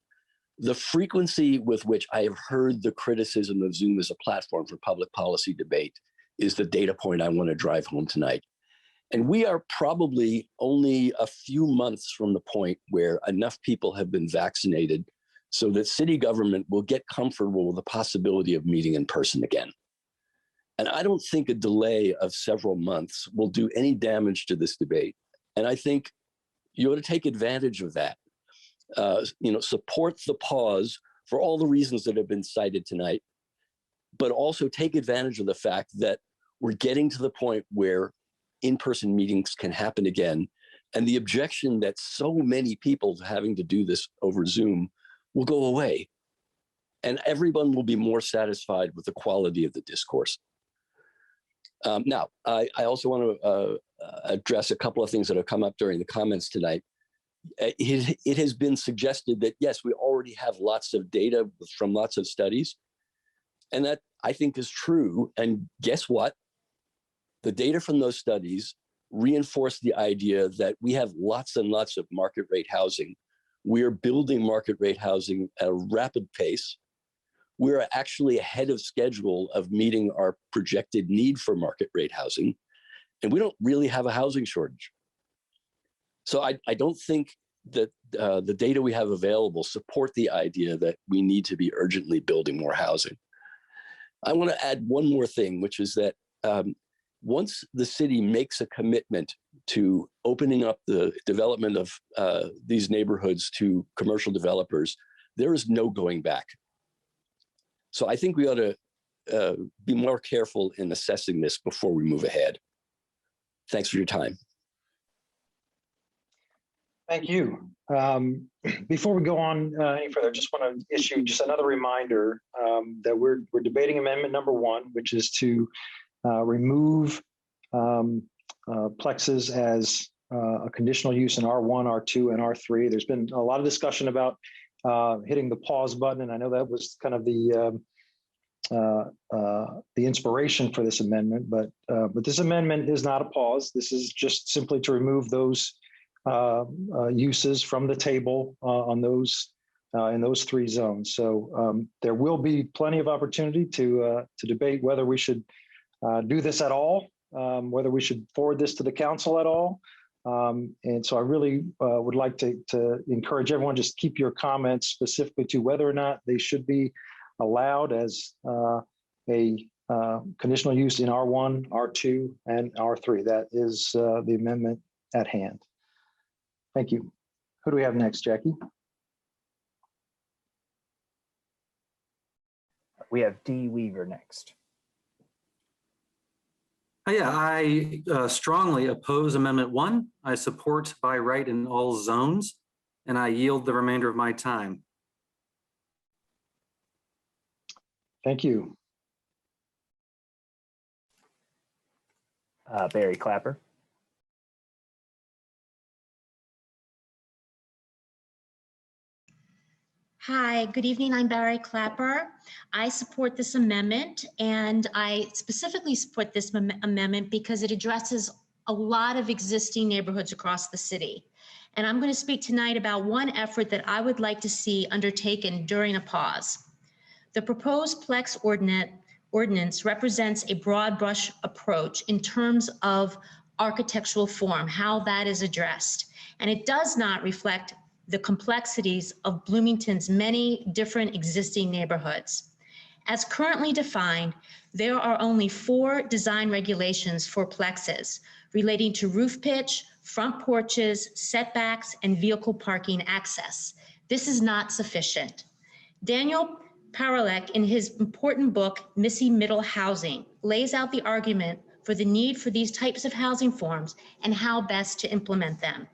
Speaker 4: the frequency with which I have heard the criticism of Zoom as a platform for public policy debate is the data point I want to drive home tonight. And we are probably only a few months from the point where enough people have been vaccinated so that city government will get comfortable with the possibility of meeting in person again. And I don't think a delay of several months will do any damage to this debate. And I think you ought to take advantage of that. Support the pause for all the reasons that have been cited tonight, but also take advantage of the fact that we're getting to the point where in-person meetings can happen again. And the objection that so many people having to do this over Zoom will go away. And everyone will be more satisfied with the quality of the discourse. Now, I also want to address a couple of things that have come up during the comments tonight. It has been suggested that, yes, we already have lots of data from lots of studies. And that I think is true. And guess what? The data from those studies reinforce the idea that we have lots and lots of market rate housing. We're building market rate housing at a rapid pace. We're actually ahead of schedule of meeting our projected need for market rate housing, and we don't really have a housing shortage. So I don't think that the data we have available support the idea that we need to be urgently building more housing. I want to add one more thing, which is that once the city makes a commitment to opening up the development of these neighborhoods to commercial developers, there is no going back. So I think we ought to be more careful in assessing this before we move ahead. Thanks for your time.
Speaker 1: Thank you. Before we go on any further, I just want to issue just another reminder that we're debating amendment number 1, which is to remove plexes as a conditional use in R1, R2, and R3. There's been a lot of discussion about hitting the pause button, and I know that was kind of the inspiration for this amendment. But this amendment is not a pause. This is just simply to remove those uses from the table on those in those 3 zones. So there will be plenty of opportunity to debate whether we should do this at all, whether we should forward this to the council at all. And so I really would like to encourage everyone, just keep your comments specifically to whether or not they should be allowed as a conditional use in R1, R2, and R3. That is the amendment at hand. Thank you. Who do we have next, Jackie?
Speaker 8: We have Dee Weaver next.
Speaker 9: Yeah, I strongly oppose Amendment 1. I support by right in all zones, and I yield the remainder of my time.
Speaker 1: Thank you.
Speaker 8: Barry Clapper.
Speaker 10: Hi, good evening. I'm Barry Clapper. I support this amendment, and I specifically support this amendment because it addresses a lot of existing neighborhoods across the city. And I'm going to speak tonight about one effort that I would like to see undertaken during a pause. The proposed Plex ordinance represents a broad brush approach in terms of architectural form, how that is addressed. And it does not reflect the complexities of Bloomington's many different existing neighborhoods. As currently defined, there are only 4 design regulations for plexes relating to roof pitch, front porches, setbacks, and vehicle parking access. This is not sufficient. Daniel Paralek, in his important book, Missing Middle Housing, lays out the argument for the need for these types of housing forms and how best to implement them.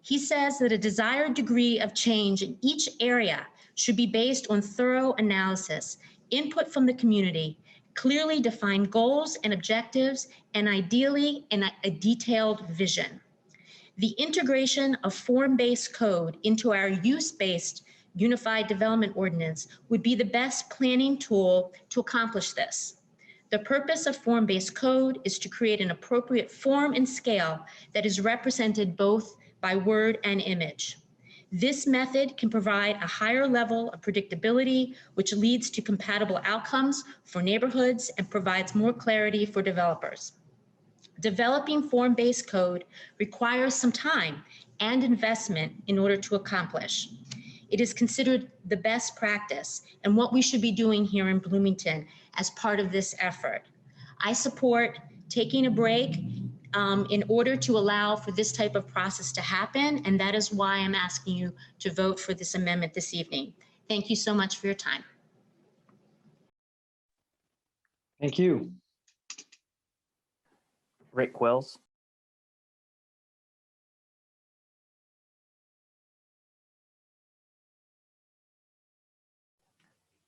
Speaker 10: He says that a desired degree of change in each area should be based on thorough analysis, input from the community, clearly defined goals and objectives, and ideally a detailed vision. The integration of form-based code into our use-based Unified Development Ordinance would be the best planning tool to accomplish this. The purpose of form-based code is to create an appropriate form and scale that is represented both by word and image. This method can provide a higher level of predictability, which leads to compatible outcomes for neighborhoods and provides more clarity for developers. Developing form-based code requires some time and investment in order to accomplish. It is considered the best practice and what we should be doing here in Bloomington as part of this effort. I support taking a break in order to allow for this type of process to happen, and that is why I'm asking you to vote for this amendment this evening. Thank you so much for your time.
Speaker 1: Thank you.
Speaker 8: Rick Wells.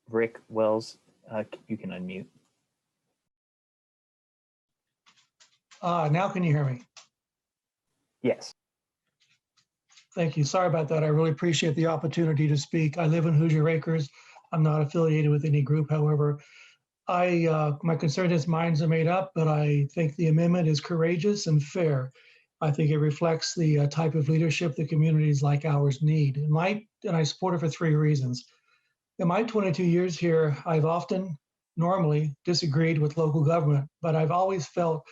Speaker 8: Rick Wells, you can unmute.
Speaker 11: Now can you hear me?
Speaker 8: Yes.
Speaker 11: Thank you. Sorry about that. I really appreciate the opportunity to speak. I live in Hoosier Acres. I'm not affiliated with any group. However, My concern is minds are made up, but I think the amendment is courageous and fair. I think it reflects the type of leadership that communities like ours need. And I support it for 3 reasons. In my 22 years here, I've often normally disagreed with local government, but I've always felt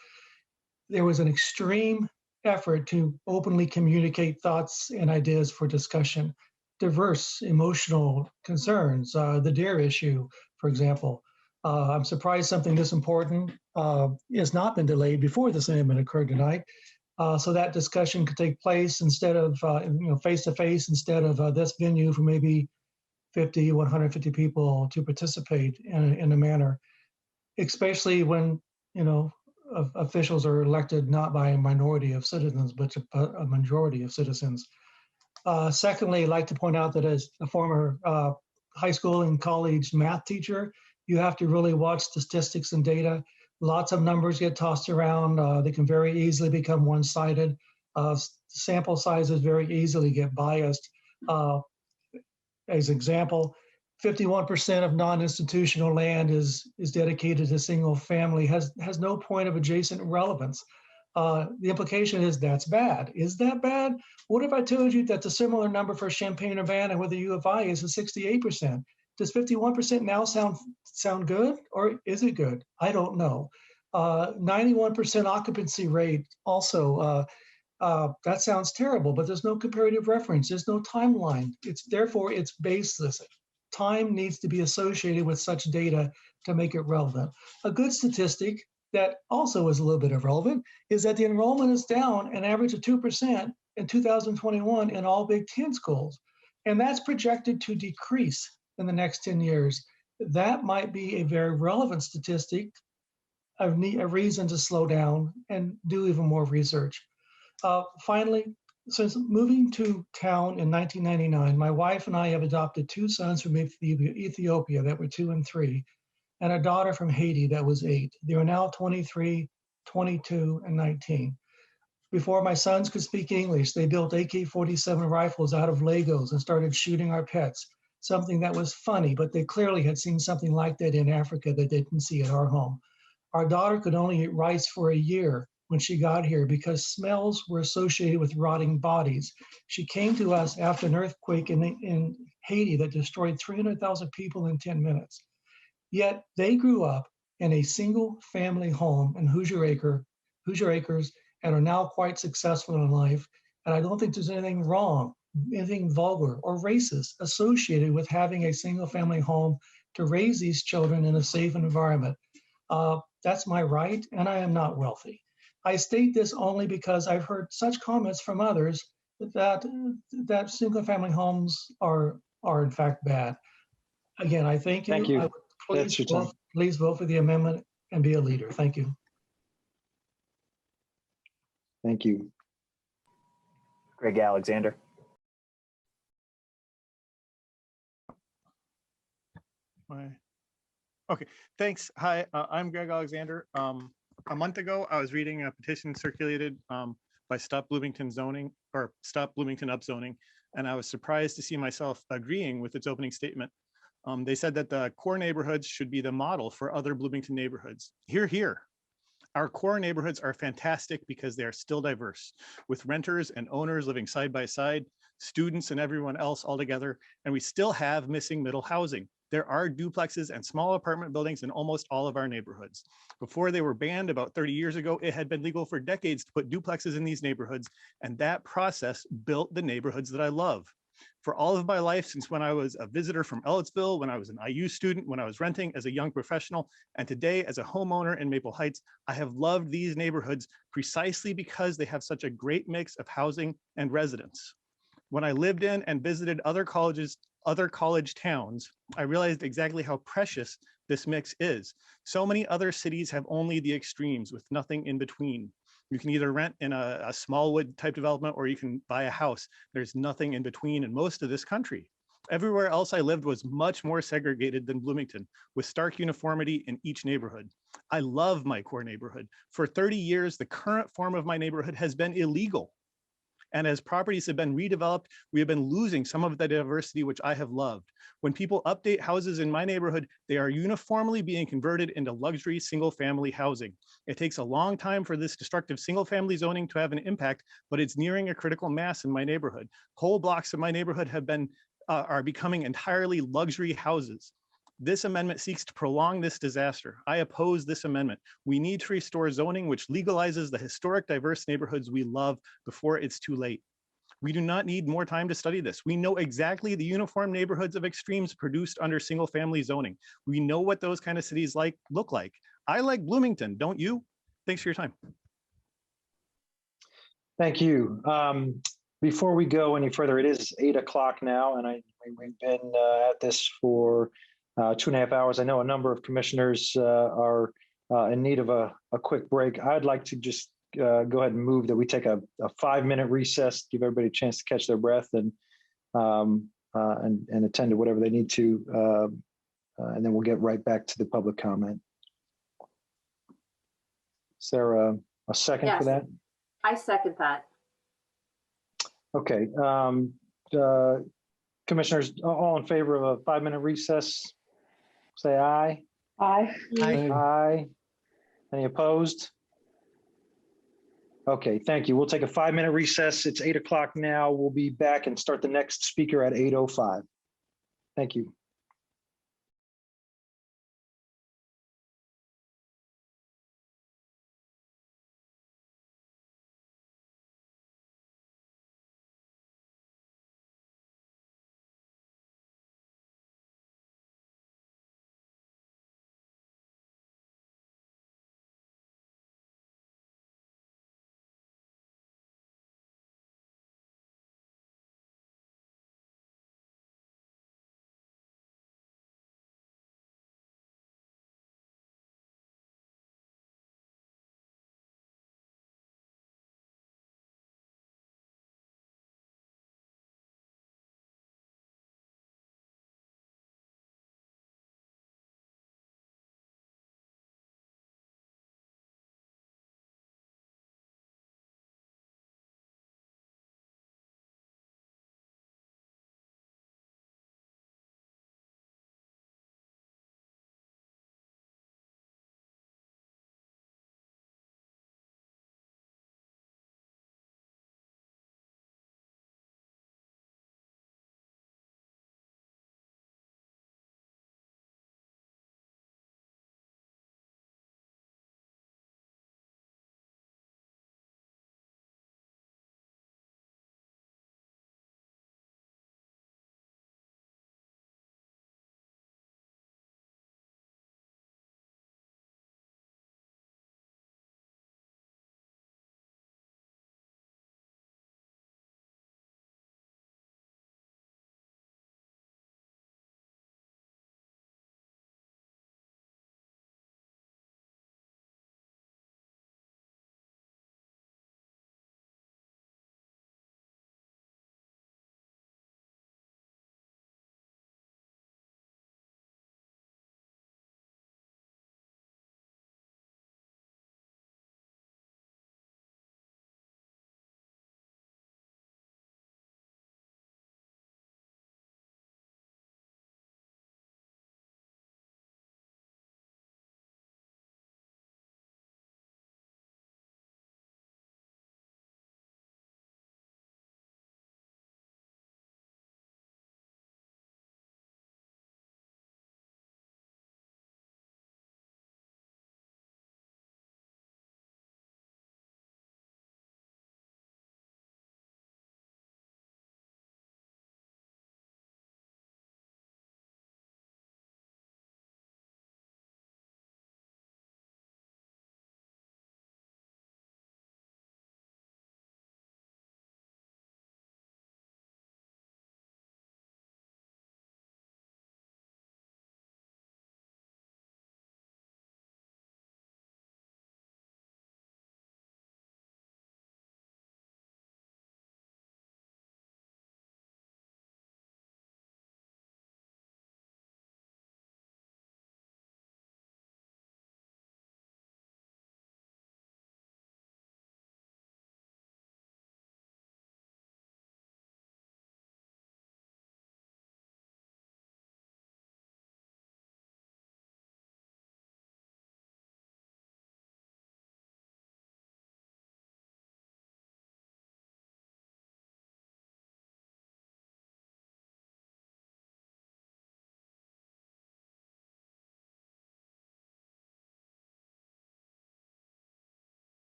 Speaker 11: there was an extreme effort to openly communicate thoughts and ideas for discussion. Diverse emotional concerns, the deer issue, for example. I'm surprised something this important has not been delayed before this amendment occurred tonight. So that discussion could take place instead of, face-to-face, instead of this venue for maybe 50, 150 people to participate in a manner, especially when, officials are elected not by a minority of citizens, but a majority of citizens. Secondly, I'd like to point out that as a former high school and college math teacher, you have to really watch statistics and data. Lots of numbers get tossed around. They can very easily become one-sided. Sample sizes very easily get biased. As an example, 51% of non-institutional land is dedicated to single family, has no point of adjacent relevance. The implication is that's bad. Is that bad? What if I told you that's a similar number for Champaign-Urbana with the U of I is a 68%? Does 51% now sound good, or is it good? I don't know. 91% occupancy rate also, that sounds terrible, but there's no comparative reference. There's no timeline. Therefore, it's baseless. Time needs to be associated with such data to make it relevant. A good statistic that also is a little bit irrelevant is that the enrollment is down an average of 2% in 2021 in all Big Ten schools. And that's projected to decrease in the next 10 years. That might be a very relevant statistic, a reason to slow down and do even more research. Finally, since moving to town in 1999, my wife and I have adopted 2 sons from Ethiopia that were 2 and 3, and a daughter from Haiti that was 8. They are now 23, 22, and 19. Before my sons could speak English, they built AK-47 rifles out of Legos and started shooting our pets, something that was funny, but they clearly had seen something like that in Africa that they didn't see at our home. Our daughter could only eat rice for a year when she got here because smells were associated with rotting bodies. She came to us after an earthquake in Haiti that destroyed 300,000 people in 10 minutes. Yet they grew up in a single family home in Hoosier Acres and are now quite successful in life. And I don't think there's anything wrong, anything vulgar or racist associated with having a single family home to raise these children in a safe environment. That's my right, and I am not wealthy. I state this only because I've heard such comments from others that single family homes are in fact bad. Again, I thank you.
Speaker 1: Thank you.
Speaker 11: I would please vote for the amendment and be a leader. Thank you.
Speaker 1: Thank you.
Speaker 8: Greg Alexander.
Speaker 12: Okay, thanks. Hi, I'm Greg Alexander. A month ago, I was reading a petition circulated by Stop Bloomington Zoning, or Stop Bloomington Upzoning, and I was surprised to see myself agreeing with its opening statement. They said that the core neighborhoods should be the model for other Bloomington neighborhoods. Hear, hear. Our core neighborhoods are fantastic because they are still diverse, with renters and owners living side by side, students and everyone else all together, and we still have missing middle housing. There are duplexes and small apartment buildings in almost all of our neighborhoods. Before they were banned about 30 years ago, it had been legal for decades to put duplexes in these neighborhoods, and that process built the neighborhoods that I love. For all of my life, since when I was a visitor from Ellettsville, when I was an IU student, when I was renting as a young professional, and today as a homeowner in Maple Heights, I have loved these neighborhoods precisely because they have such a great mix of housing and residents. When I lived in and visited other college towns, I realized exactly how precious this mix is. So many other cities have only the extremes with nothing in between. You can either rent in a Smallwood type development or you can buy a house. There's nothing in between in most of this country. Everywhere else I lived was much more segregated than Bloomington, with stark uniformity in each neighborhood. I love my core neighborhood. For 30 years, the current form of my neighborhood has been illegal. And as properties have been redeveloped, we have been losing some of the diversity which I have loved. When people update houses in my neighborhood, they are uniformly being converted into luxury single-family housing. It takes a long time for this destructive single-family zoning to have an impact, but it's nearing a critical mass in my neighborhood. Whole blocks of my neighborhood have been are becoming entirely luxury houses. This amendment seeks to prolong this disaster. I oppose this amendment. We need to restore zoning which legalizes the historic diverse neighborhoods we love before it's too late. We do not need more time to study this. We know exactly the uniform neighborhoods of extremes produced under single family zoning. We know what those kind of cities look like. I like Bloomington, don't you? Thanks for your time.
Speaker 1: Thank you. Before we go any further, it is 8 o'clock now, and we've been at this for 2.5 hours. I know a number of commissioners are in need of a quick break. I'd like to just go ahead and move that we take a 5-minute recess, give everybody a chance to catch their breath and attend to whatever they need to, and then we'll get right back to the public comment. Is there a second for that?
Speaker 13: I second that.
Speaker 1: Okay. Commissioners, all in favor of a 5-minute recess, say aye.
Speaker 13: Aye.
Speaker 1: Aye. Any opposed? Okay, thank you. We'll take a 5-minute recess. It's 8 o'clock now. We'll be back and start the next speaker at 8:05. Thank you.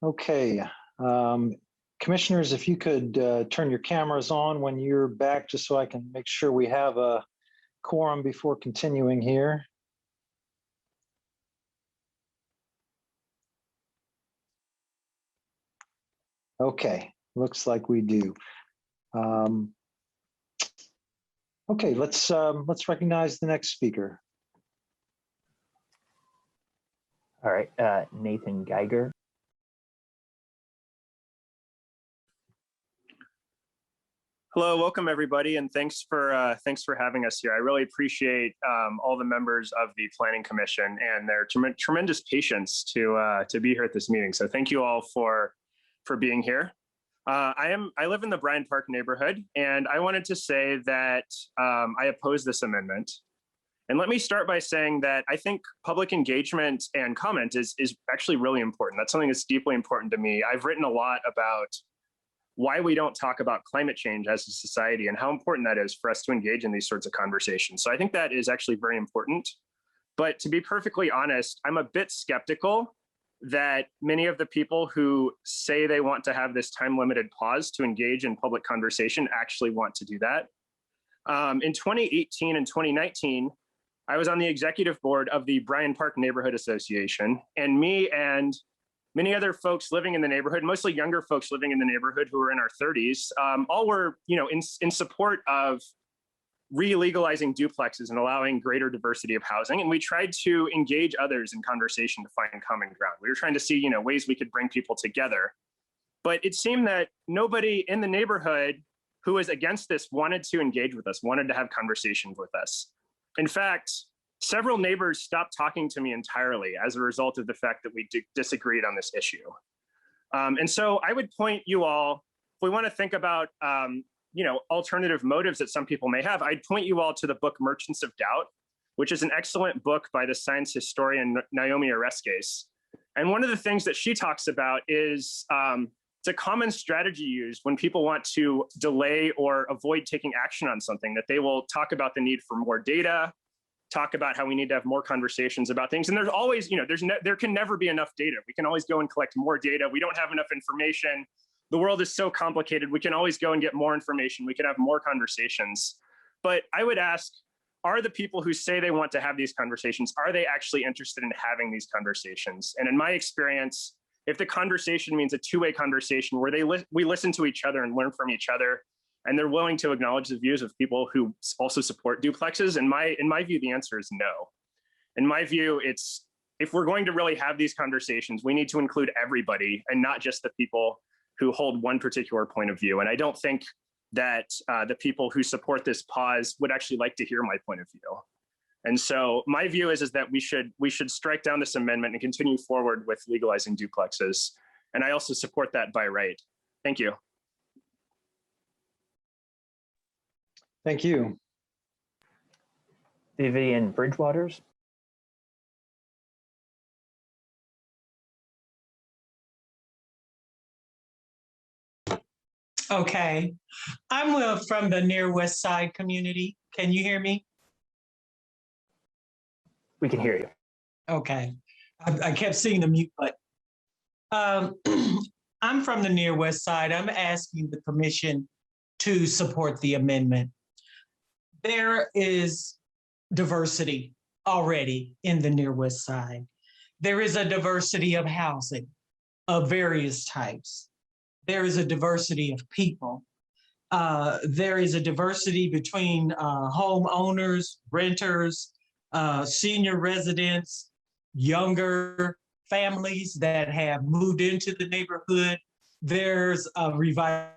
Speaker 1: Okay. Commissioners, if you could turn your cameras on when you're back, just so I can make sure we have a quorum before continuing here. Okay, looks like we do. Okay, let's recognize the next speaker.
Speaker 8: All right, Nathan Geiger.
Speaker 13: Hello, welcome everybody, and thanks for having us here. I really appreciate all the members of the Planning Commission and their tremendous patience to be here at this meeting. So thank you all for being here. I live in the Bryant Park neighborhood, and I wanted to say that I oppose this amendment. And let me start by saying that I think public engagement and comment is actually really important. That's something that's deeply important to me. I've written a lot about why we don't talk about climate change as a society and how important that is for us to engage in these sorts of conversations. So I think that is actually very important. But to be perfectly honest, I'm a bit skeptical that many of the people who say they want to have this time-limited pause to engage in public conversation actually want to do that. In 2018 and 2019, I was on the executive board of the Bryant Park Neighborhood Association, and me and many other folks living in the neighborhood, mostly younger folks living in the neighborhood who were in our 30s, all were, in support of re-legalizing duplexes and allowing greater diversity of housing. And we tried to engage others in conversation to find common ground. We were trying to see, ways we could bring people together. But it seemed that nobody in the neighborhood who was against this wanted to engage with us, wanted to have conversations with us. In fact, several neighbors stopped talking to me entirely as a result of the fact that we disagreed on this issue. And so I would point you all, if we want to think about alternative motives that some people may have, I'd point you all to the book Merchants of Doubt, which is an excellent book by the science historian Naomi Oreskes. And one of the things that she talks about is it's a common strategy used when people want to delay or avoid taking action on something, that they will talk about the need for more data, talk about how we need to have more conversations about things. And there's always, there can never be enough data. We can always go and collect more data. We don't have enough information. The world is so complicated. We can always go and get more information. We can have more conversations. But I would ask, are the people who say they want to have these conversations, are they actually interested in having these conversations? And in my experience, if the conversation means a two-way conversation where we listen to each other and learn from each other, and they're willing to acknowledge the views of people who also support duplexes, in my view, the answer is no. In my view, it's, if we're going to really have these conversations, we need to include everybody and not just the people who hold one particular point of view. And I don't think that the people who support this pause would actually like to hear my point of view. And so my view is that we should strike down this amendment and continue forward with legalizing duplexes. And I also support that by right. Thank you.
Speaker 1: Thank you.
Speaker 8: Vivian Bridgewaters.
Speaker 14: Okay, I'm from the Near West Side community. Can you hear me?
Speaker 8: We can hear you.
Speaker 14: Okay, I kept seeing the mute button. I'm from the Near West Side. I'm asking the commission to support the amendment. There is diversity already in the Near West Side. There is a diversity of housing of various types. There is a diversity of people. There is a diversity between homeowners, renters, senior residents, younger families that have moved into the neighborhood. There's a revitalization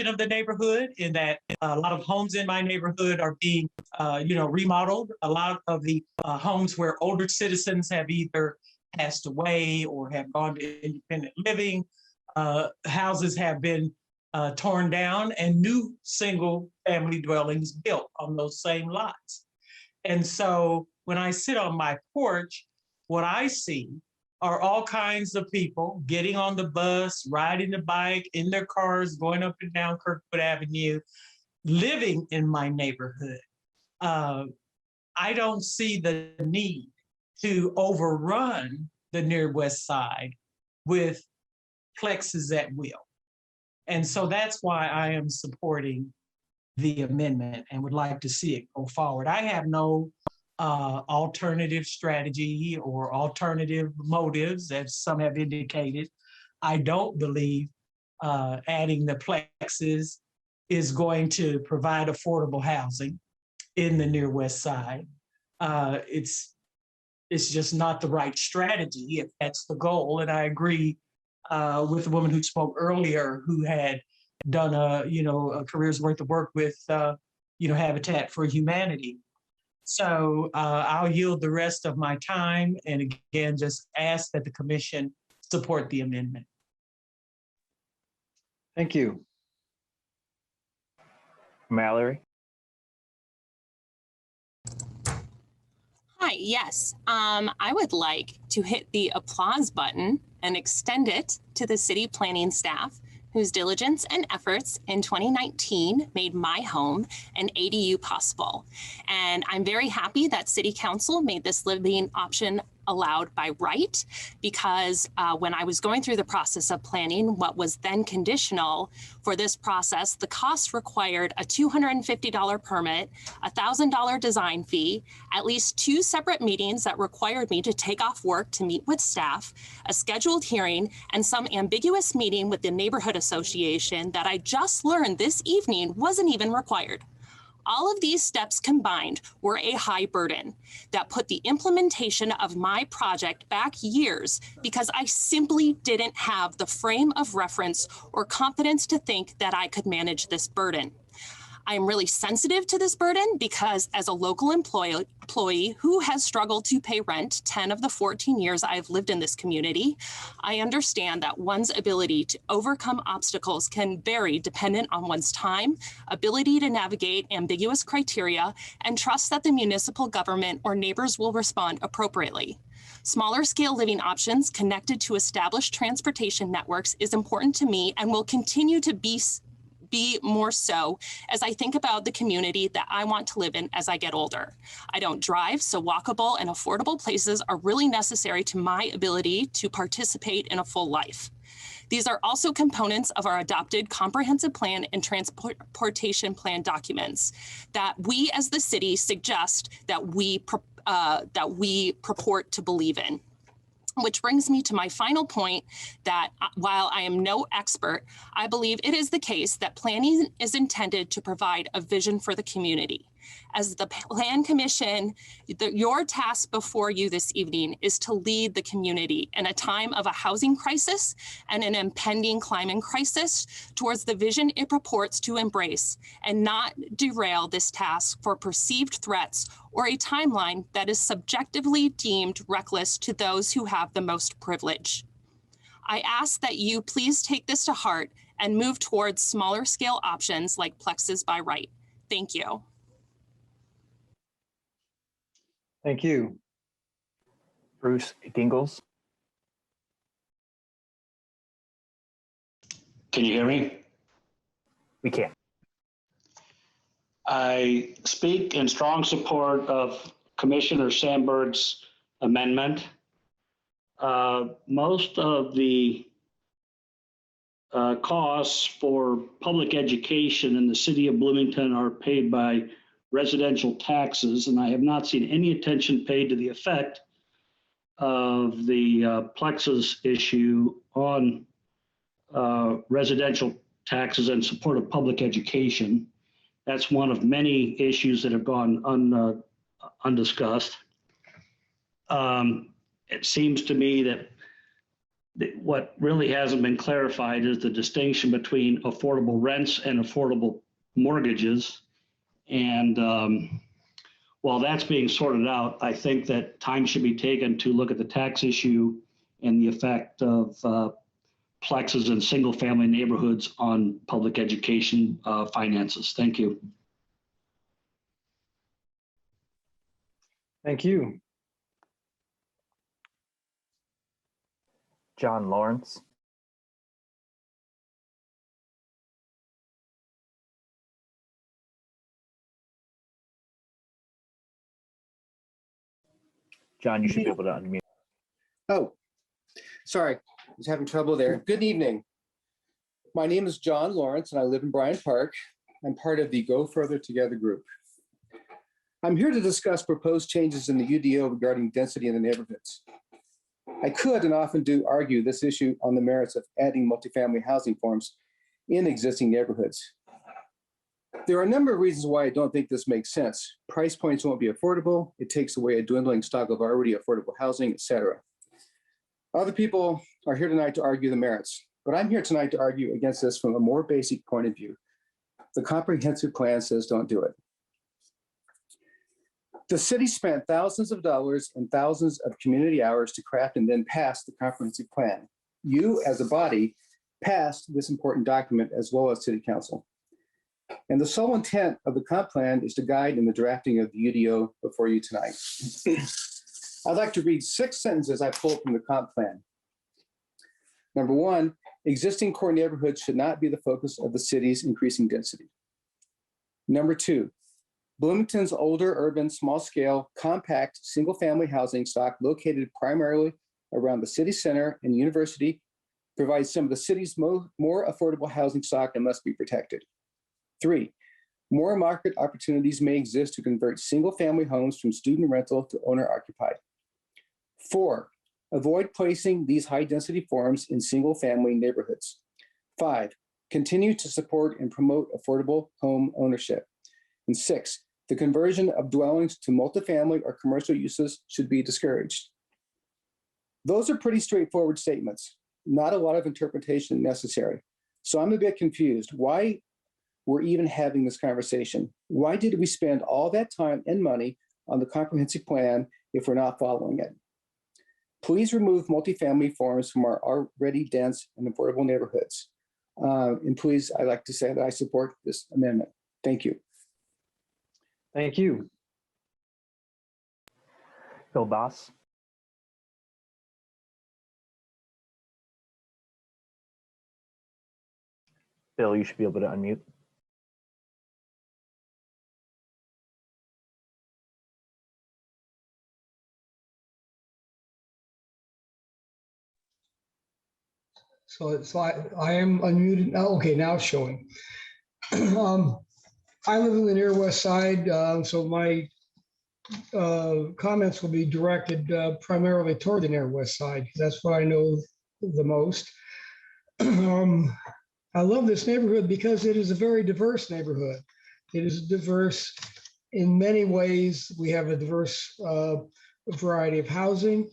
Speaker 14: of the neighborhood in that a lot of homes in my neighborhood are being, remodeled. A lot of the homes where older citizens have either passed away or have gone to independent living, houses have been torn down and new single family dwellings built on those same lots. And so when I sit on my porch, what I see are all kinds of people getting on the bus, riding the bike, in their cars, going up and down Kirkwood Avenue, living in my neighborhood. I don't see the need to overrun the near west side with plexes at will. And so that's why I am supporting the amendment and would like to see it go forward. I have no alternative strategy or alternative motives, as some have indicated. I don't believe adding the plexes is going to provide affordable housing in the near west side. It's just not the right strategy if that's the goal. And I agree with the woman who spoke earlier who had done a career's worth of work with Habitat for Humanity. So I'll yield the rest of my time and again just ask that the commission support the amendment.
Speaker 1: Thank you.
Speaker 8: Mallory.
Speaker 15: Hi, yes. I would like to hit the applause button and extend it to the city planning staff whose diligence and efforts in 2019 made my home an ADU possible. And I'm very happy that City Council made this living option allowed by right, because when I was going through the process of planning what was then conditional for this process, the cost required a $250 permit, a $1,000 design fee, at least 2 separate meetings that required me to take off work to meet with staff, a scheduled hearing, and some ambiguous meeting with the neighborhood association that I just learned this evening wasn't even required. All of these steps combined were a high burden that put the implementation of my project back years because I simply didn't have the frame of reference or confidence to think that I could manage this burden. I am really sensitive to this burden because as a local employee who has struggled to pay rent 10 of the 14 years I've lived in this community, I understand that one's ability to overcome obstacles can vary dependent on one's time, ability to navigate ambiguous criteria, and trust that the municipal government or neighbors will respond appropriately. Smaller scale living options connected to established transportation networks is important to me and will continue to be more so as I think about the community that I want to live in as I get older. I don't drive, so walkable and affordable places are really necessary to my ability to participate in a full life. These are also components of our adopted comprehensive plan and transportation plan documents that we as the city suggest that we purport to believe in. Which brings me to my final point that while I am no expert, I believe it is the case that planning is intended to provide a vision for the community. As the Plan Commission, your task before you this evening is to lead the community in a time of a housing crisis and an impending climate crisis towards the vision it purports to embrace and not derail this task for perceived threats or a timeline that is subjectively deemed reckless to those who have the most privilege. I ask that you please take this to heart and move towards smaller scale options like plexes by right. Thank you.
Speaker 1: Thank you.
Speaker 8: Bruce Gingles.
Speaker 16: Can you hear me?
Speaker 8: We can.
Speaker 16: I speak in strong support of Commissioner Sandberg's amendment. Most of the costs for public education in the city of Bloomington are paid by residential taxes, and I have not seen any attention paid to the effect of the Plexes issue on residential taxes and support of public education. That's one of many issues that have gone undiscussed. It seems to me that what really hasn't been clarified is the distinction between affordable rents and affordable mortgages. And while that's being sorted out, I think that time should be taken to look at the tax issue and the effect of plexes in single family neighborhoods on public education finances. Thank you.
Speaker 1: Thank you.
Speaker 8: John Lawrence. John, you should be able to unmute.
Speaker 17: Oh, Sorry, I was having trouble there. Good evening. My name is John Lawrence and I live in Bryant Park. I'm part of the Go Further Together group. I'm here to discuss proposed changes in the UDO regarding density in the neighborhoods. I could and often do argue this issue on the merits of adding multifamily housing forms in existing neighborhoods. There are a number of reasons why I don't think this makes sense. Price points won't be affordable. It takes away a dwindling stock of already affordable housing, etc. Other people are here tonight to argue the merits, but I'm here tonight to argue against this from a more basic point of view. The comprehensive plan says don't do it. The city spent thousands of dollars and thousands of community hours to craft and then pass the comprehensive plan. You, as a body, passed this important document as well as City Council. And the sole intent of the comp plan is to guide in the drafting of the UDO before you tonight. I'd like to read 6 sentences I pulled from the comp plan. Number 1, existing core neighborhoods should not be the focus of the city's increasing density. Number 2, Bloomington's older urban, small-scale, compact, single-family housing stock located primarily around the city center and university provides some of the city's more affordable housing stock and must be protected. 3, more market opportunities may exist to convert single-family homes from student rental to owner-occupied. 4, avoid placing these high-density forms in single-family neighborhoods. 5, continue to support and promote affordable home ownership. And 6, the conversion of dwellings to multifamily or commercial uses should be discouraged. Those are pretty straightforward statements, not a lot of interpretation necessary. So I'm a bit confused. Why we're even having this conversation? Why did we spend all that time and money on the comprehensive plan if we're not following it? Please remove multifamily forms from our already dense and affordable neighborhoods. And please, I'd like to say that I support this amendment. Thank you.
Speaker 1: Thank you.
Speaker 8: Bill Boss. Bill, you should be able to unmute.
Speaker 11: So I am unmuted now. Okay, now it's showing. I live in the near west side, so my comments will be directed primarily toward the near west side. That's what I know the most. I love this neighborhood because it is a very diverse neighborhood. It is diverse in many ways. We have a diverse variety of housing,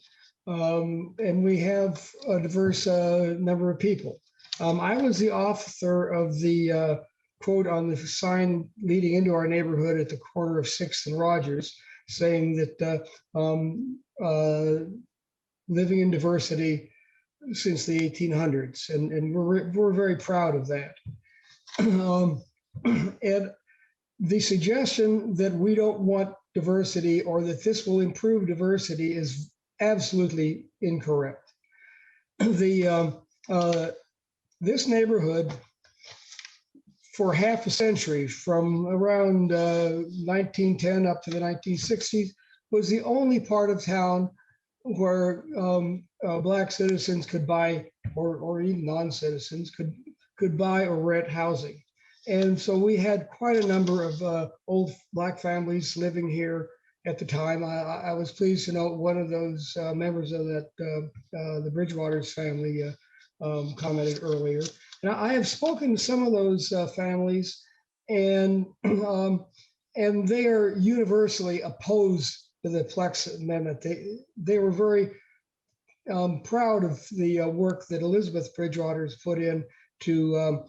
Speaker 11: and we have a diverse number of people. I was the author of the quote on the sign leading into our neighborhood at the corner of 6th and Rogers, saying that living in diversity since the 1800s, and we're very proud of that. And the suggestion that we don't want diversity or that this will improve diversity is absolutely incorrect. This neighborhood, for half a century, from around 1910 up to the 1960s, was the only part of town where Black citizens could buy, or even non-citizens could buy or rent housing. And so we had quite a number of old Black families living here at the time. I was pleased to note one of those members of that, the Bridgewater's family, commented earlier. Now, I have spoken to some of those families, and they are universally opposed to the Plex amendment. They were very proud of the work that Elizabeth Bridgewater's put in to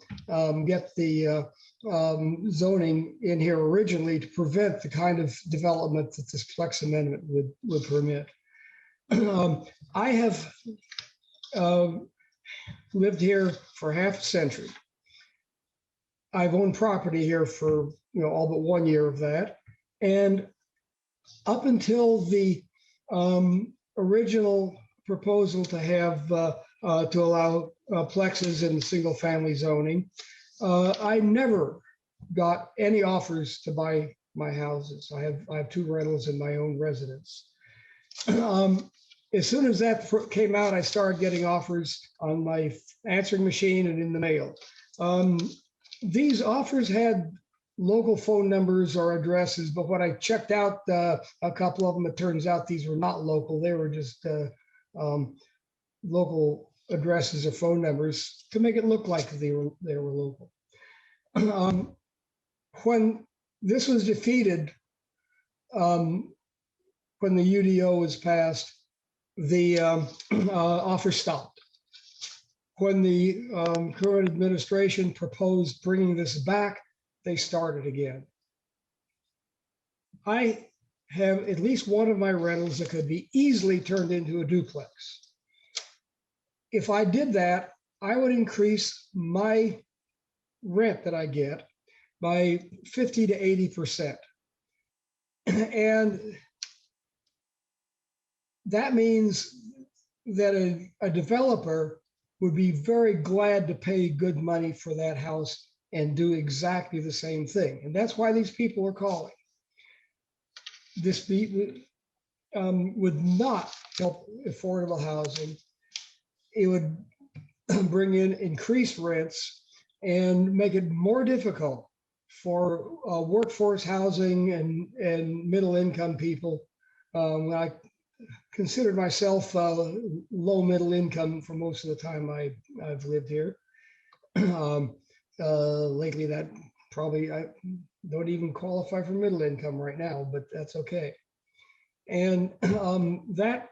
Speaker 11: get the zoning in here originally to prevent the kind of development that this Plex amendment would permit. I have lived here for half a century. I've owned property here for all but 1 year of that, and up until the original proposal to have to allow plexes in the single family zoning, I never got any offers to buy my houses. I have 2 rentals in my own residence. as soon as that came out, I started getting offers on my answering machine and in the mail. These offers had local phone numbers or addresses, but when I checked out a couple of them, it turns out these were not local. They were just local addresses or phone numbers to make it look like they were local. When this was defeated, when the UDO was passed, the offer stopped. When the current administration proposed bringing this back, they started again. I have at least one of my rentals that could be easily turned into a duplex. If I did that, I would increase my rent that I get by 50 to 80%. And that means that a developer would be very glad to pay good money for that house and do exactly the same thing. And that's why these people are calling. This would not help affordable housing. It would bring in increased rents and make it more difficult for workforce housing and middle income people. I considered myself low middle income for most of the time I've lived here. Lately, that probably I don't even qualify for middle income right now, but that's okay. And that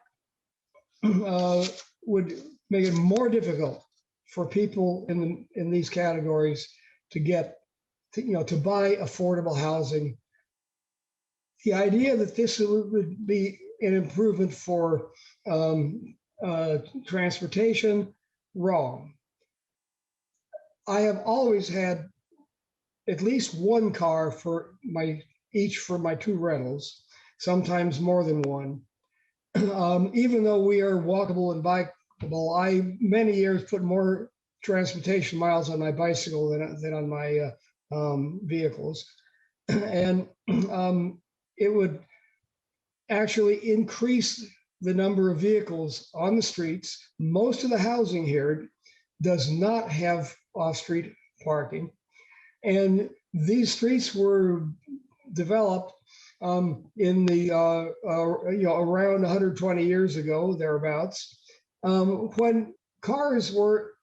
Speaker 11: would make it more difficult for people in these categories to get to buy affordable housing. The idea that this would be an improvement for transportation, wrong. I have always had at least one car for my two rentals, sometimes more than one. Even though we are walkable and bikeable, I many years put more transportation miles on my bicycle than on my vehicles, and it would actually increase the number of vehicles on the streets. Most of the housing here does not have off-street parking, and these streets were developed in the around 120 years ago, thereabouts, when cars were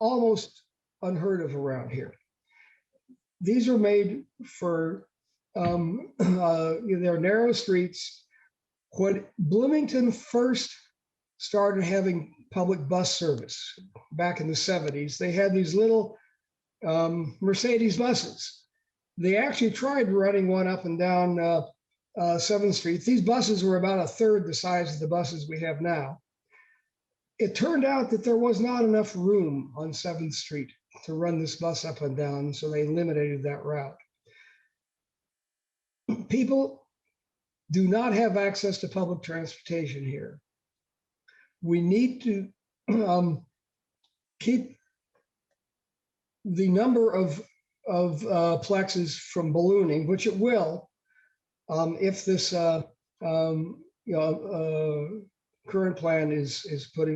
Speaker 11: almost unheard of around here. These are made for they're narrow streets. When Bloomington first started having public bus service back in the 70s, they had these little Mercedes buses. They actually tried running one up and down 7th Street. These buses were about a third the size of the buses we have now. It turned out that there was not enough room on 7th Street to run this bus up and down, so they eliminated that route. People do not have access to public transportation here. We need to keep the number of plexes from ballooning, which it will, if this current plan is put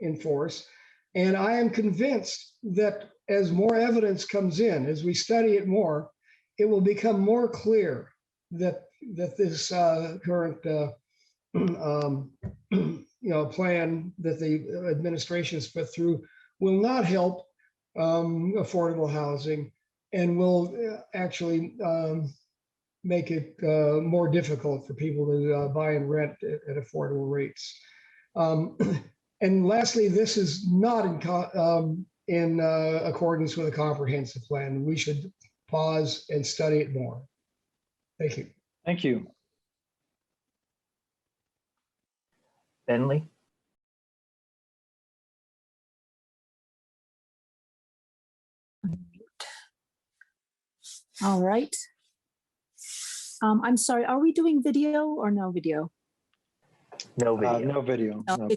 Speaker 11: in force. And I am convinced that as more evidence comes in, as we study it more, it will become more clear that this current plan that the administration has put through will not help affordable housing and will actually make it more difficult for people to buy and rent at affordable rates. And lastly, this is not in accordance with a comprehensive plan. We should pause and study it more. Thank you.
Speaker 1: Thank you.
Speaker 8: Bentley?
Speaker 18: All right. I'm sorry, are we doing video or no video?
Speaker 8: No video.
Speaker 1: No video.
Speaker 18: No video.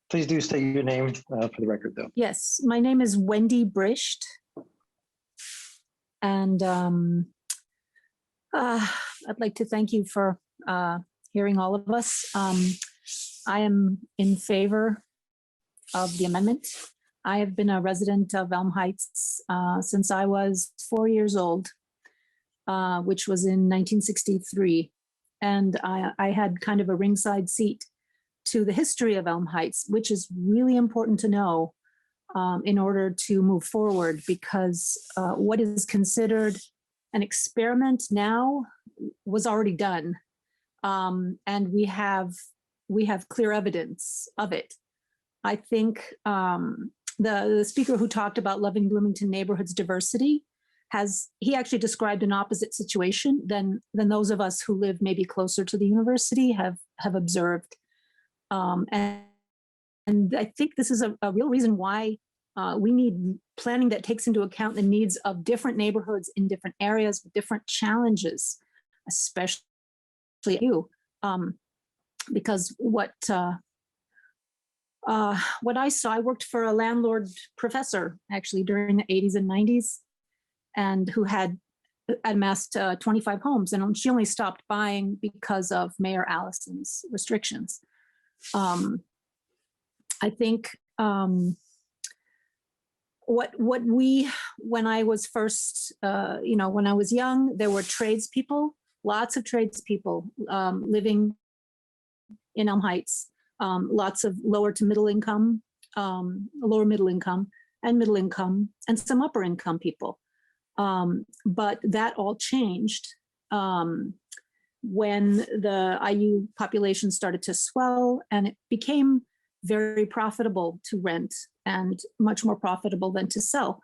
Speaker 1: Please do state your name for the record, though.
Speaker 18: Yes, my name is Wendy Brisht. And I'd like to thank you for hearing all of us. I am in favor of the amendment. I have been a resident of Elm Heights since I was 4 years old, which was in 1963. And I had kind of a ringside seat to the history of Elm Heights, which is really important to know in order to move forward, because what is considered an experiment now was already done. And we have clear evidence of it. I think the speaker who talked about loving Bloomington neighborhoods diversity he actually described an opposite situation than those of us who live maybe closer to the university have observed. And I think this is a real reason why we need planning that takes into account the needs of different neighborhoods in different areas with different challenges, especially you, because what I saw, I worked for a landlord professor actually during the 80s and 90s, and who had amassed 25 homes, and she only stopped buying because of Mayor Allison's restrictions. I think when I was first, when I was young, there were tradespeople, lots of tradespeople living in Elm Heights, lots of lower to middle income, lower middle income, and middle income, and some upper income people. But that all changed when the IU population started to swell, and it became very profitable to rent and much more profitable than to sell.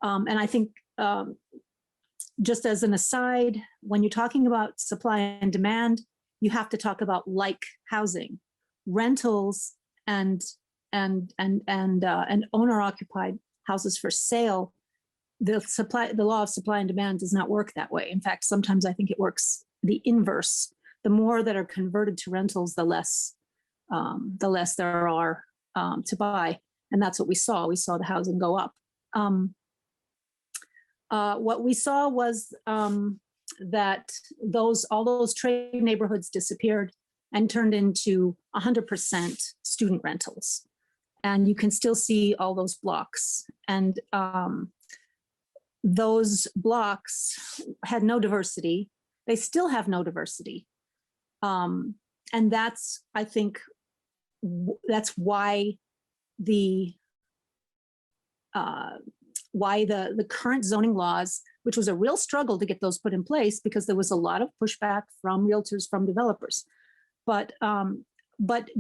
Speaker 18: And I think just as an aside, when you're talking about supply and demand, you have to talk about like housing, rentals, and owner-occupied houses for sale. The law of supply and demand does not work that way. In fact, sometimes I think it works the inverse. The more that are converted to rentals, the less there are to buy. And that's what we saw. We saw the housing go up. What we saw was that all those trade neighborhoods disappeared and turned into 100% student rentals. And you can still see all those blocks. And those blocks had no diversity. They still have no diversity. And that's, I think, that's why the current zoning laws, which was a real struggle to get those put in place because there was a lot of pushback from realtors, from developers. But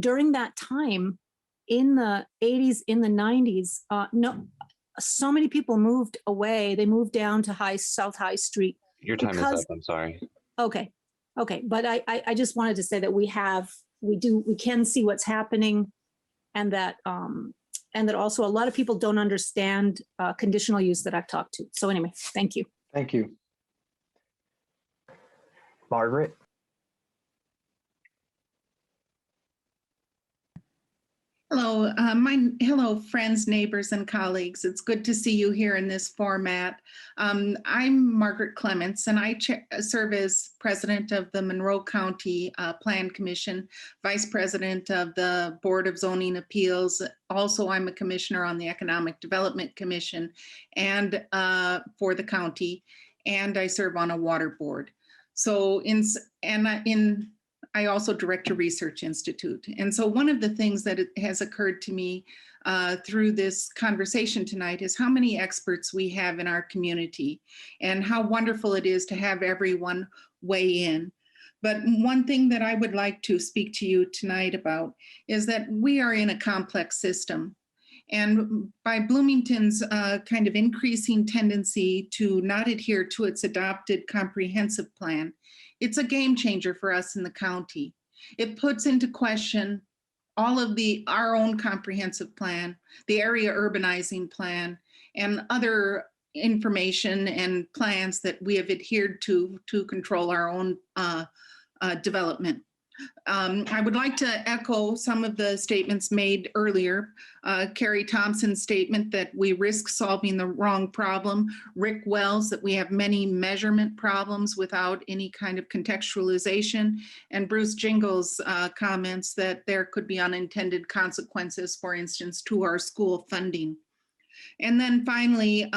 Speaker 18: during that time, in the 80s, in the 90s, so many people moved away. They moved down to South High Street.
Speaker 19: Your time is up, I'm sorry.
Speaker 18: Okay. But I just wanted to say that we can see what's happening, and that also a lot of people don't understand conditional use that I've talked to. So anyway, thank you.
Speaker 1: Thank you.
Speaker 8: Margaret?
Speaker 20: Hello, hello, friends, neighbors, and colleagues. It's good to see you here in this format. I'm Margaret Clements, and I serve as president of the Monroe County Plan Commission, vice president of the Board of Zoning Appeals. Also, I'm a commissioner on the Economic Development Commission and for the county, and I serve on a water board. So I also direct a research institute. And so one of the things that has occurred to me through this conversation tonight is how many experts we have in our community and how wonderful it is to have everyone weigh in. But one thing that I would like to speak to you tonight about is that we are in a complex system. And by Bloomington's kind of increasing tendency to not adhere to its adopted comprehensive plan, it's a game changer for us in the county. It puts into question all of our own comprehensive plan, the area urbanizing plan, and other information and plans that we have adhered to control our own development. I would like to echo some of the statements made earlier. Carrie Thompson's statement that we risk solving the wrong problem. Rick Wells, that we have many measurement problems without any kind of contextualization. And Bruce Jingle's comments that there could be unintended consequences, for instance, to our school funding. And then finally,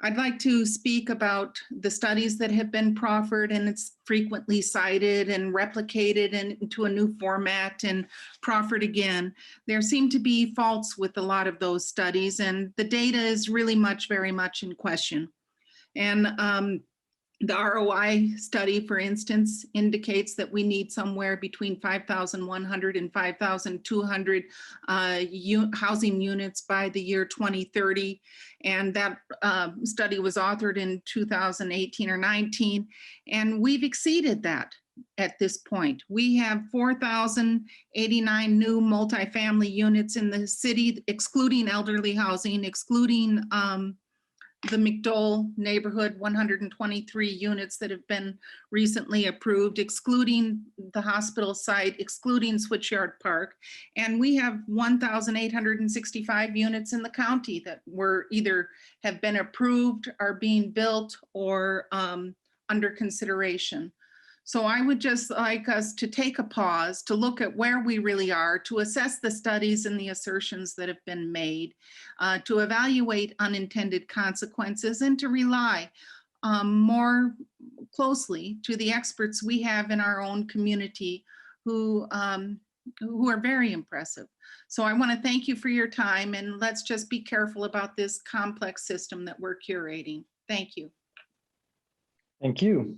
Speaker 20: I'd like to speak about the studies that have been proffered, and it's frequently cited and replicated into a new format and proffered again. There seem to be faults with a lot of those studies, and the data is really very much in question. And the ROI study, for instance, indicates that we need somewhere between 5,100 and 5,200 housing units by the year 2030. And that study was authored in 2018 or 19, and we've exceeded that at this point. We have 4,089 new multifamily units in the city, excluding elderly housing, excluding the McDowell neighborhood, 123 units that have been recently approved, excluding the hospital site, excluding Switchyard Park. And we have 1,865 units in the county that were either have been approved, are being built, or under consideration. So I would just like us to take a pause, to look at where we really are, to assess the studies and the assertions that have been made, to evaluate unintended consequences, and to rely more closely to the experts we have in our own community who are very impressive. So I want to thank you for your time, and let's just be careful about this complex system that we're curating. Thank you.
Speaker 1: Thank you.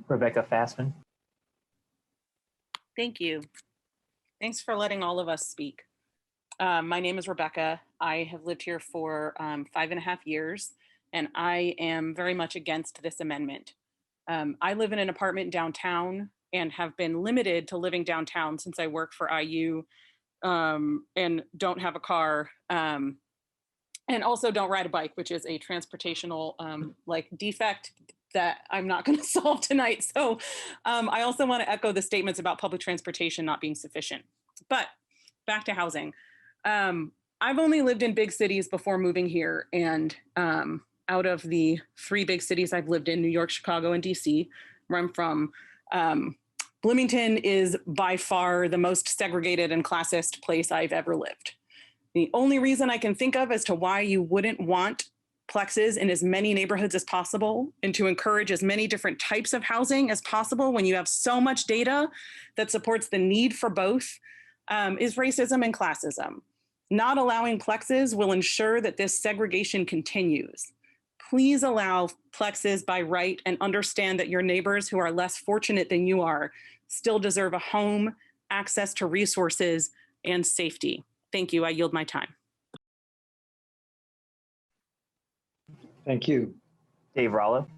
Speaker 8: Rebecca Fassman.
Speaker 21: Thank you. Thanks for letting all of us speak. My name is Rebecca. I have lived here for 5.5 years, and I am very much against this amendment. I live in an apartment downtown and have been limited to living downtown since I work for IU and don't have a car and also don't ride a bike, which is a transportational defect that I'm not going to solve tonight. So I also want to echo the statements about public transportation not being sufficient. But back to housing. I've only lived in big cities before moving here. And out of the 3 big cities I've lived in, New York, Chicago, and DC, where I'm from, Bloomington is by far the most segregated and classist place I've ever lived. The only reason I can think of as to why you wouldn't want Plexes in as many neighborhoods as possible and to encourage as many different types of housing as possible when you have so much data that supports the need for both is racism and classism. Not allowing Plexes will ensure that this segregation continues. Please allow Plexes by right and understand that your neighbors who are less fortunate than you are still deserve a home, access to resources, and safety. Thank you. I yield my time.
Speaker 1: Thank you.
Speaker 8: Dave Rollo.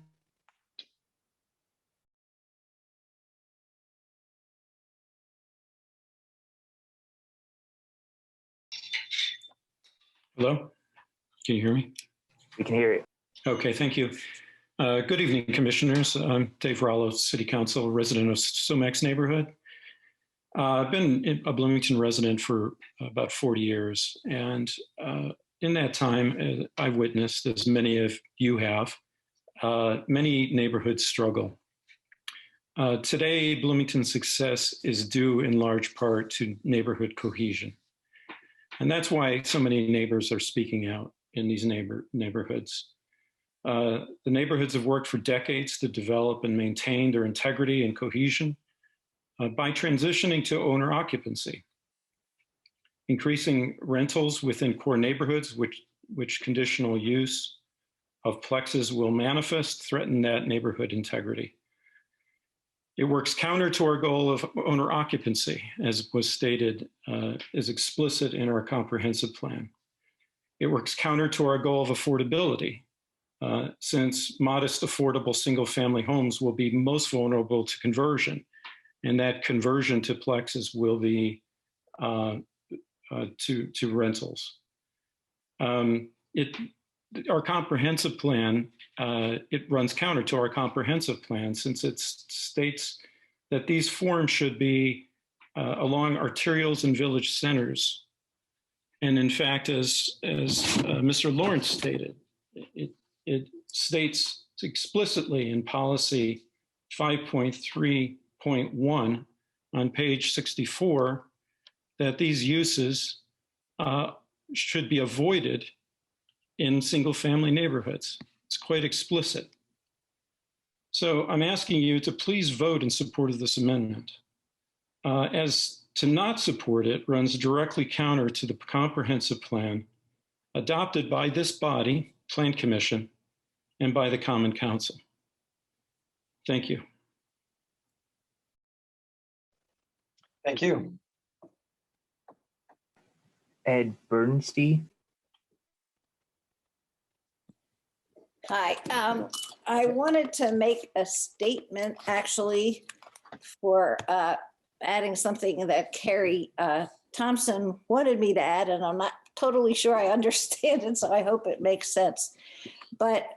Speaker 22: Hello, can you hear me?
Speaker 8: We can hear you.
Speaker 22: Okay, thank you. Good evening, commissioners. I'm Dave Rollo, City Council, resident of Sumax neighborhood. I've been a Bloomington resident for about 40 years, and in that time, I've witnessed, as many of you have, many neighborhoods struggle. Today, Bloomington's success is due in large part to neighborhood cohesion. And that's why so many neighbors are speaking out in these neighborhoods. The neighborhoods have worked for decades to develop and maintain their integrity and cohesion by transitioning to owner occupancy. Increasing rentals within core neighborhoods, which conditional use of Plexes will manifest, threaten that neighborhood integrity. It works counter to our goal of owner occupancy, as was stated, is explicit in our comprehensive plan. It works counter to our goal of affordability, since modest, affordable single-family homes will be most vulnerable to conversion, and that conversion to Plexes will be to rentals. Our comprehensive plan, it runs counter to our comprehensive plan since it states that these forms should be along arterials and village centers. And in fact, as Mr. Lawrence stated, it states explicitly in policy 5.3.1 on page 64 that these uses should be avoided in single-family neighborhoods. It's quite explicit. So I'm asking you to please vote in support of this amendment. As to not support it runs directly counter to the comprehensive plan adopted by this body, Plan Commission, and by the Common Council. Thank you.
Speaker 1: Thank you.
Speaker 8: Ed Bernstein.
Speaker 5: Hi, I wanted to make a statement actually for adding something that Carrie Thompson wanted me to add, and I'm not totally sure I understand it, so I hope it makes sense. But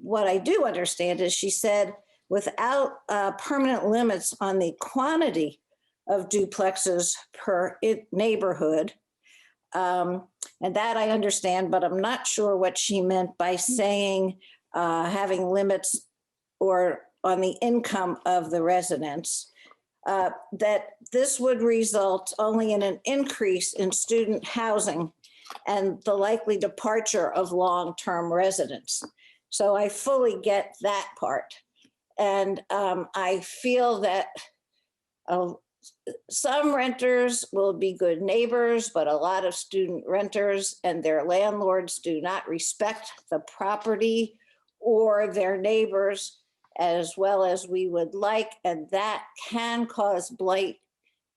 Speaker 5: what I do understand is she said, without permanent limits on the quantity of duplexes per neighborhood, and that I understand, but I'm not sure what she meant by saying having limits or on the income of the residents, that this would result only in an increase in student housing and the likely departure of long-term residents. So I fully get that part. And I feel that some renters will be good neighbors, but a lot of student renters and their landlords do not respect the property or their neighbors as well as we would like. And that can cause blight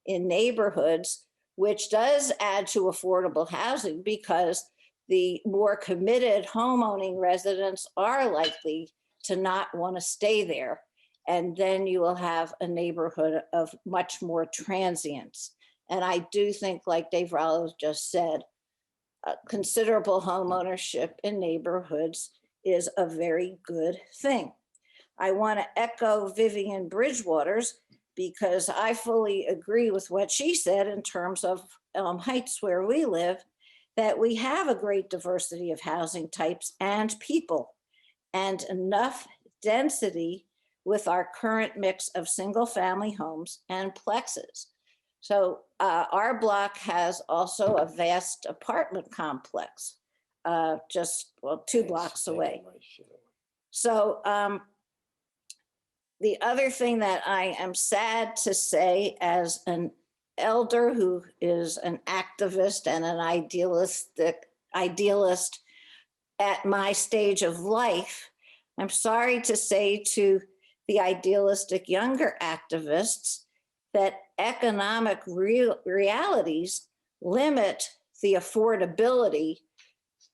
Speaker 5: in neighborhoods, which does add to affordable housing because the more committed homeowning residents are likely to not want to stay there. And then you will have a neighborhood of much more transients. And I do think, like Dave Rallo just said, considerable home ownership in neighborhoods is a very good thing. I want to echo Vivian Bridgewater's because I fully agree with what she said in terms of Heights where we live, that we have a great diversity of housing types and people and enough density with our current mix of single family homes and plexes. So our block has also a vast apartment complex, just 2 blocks away. So the other thing that I am sad to say as an elder who is an activist and an idealist at my stage of life, I'm sorry to say to the idealistic younger activists that economic realities limit the affordability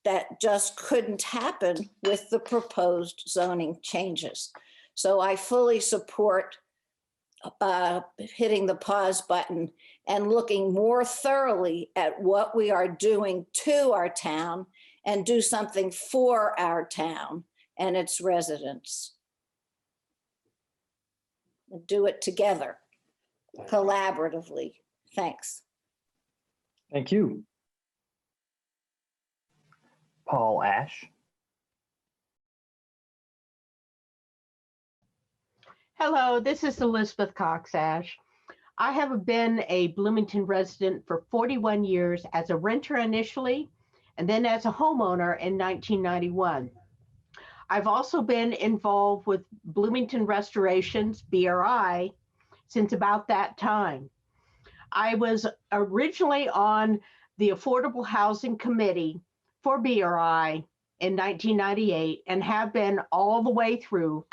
Speaker 5: that just couldn't happen with the proposed zoning changes. So I fully support hitting the pause button and looking more thoroughly at what we are doing to our town and do something for our town and its residents. Do it together, collaboratively. Thanks.
Speaker 1: Thank you.
Speaker 8: Paul Ash.
Speaker 6: Hello, this is Elizabeth Cox Ash. I have been a Bloomington resident for 41 years as a renter initially, and then as a homeowner in 1991. I've also been involved with Bloomington Restorations, BRI, since about that time. I was originally on the Affordable Housing Committee for BRI in 1998 and have been all the way through.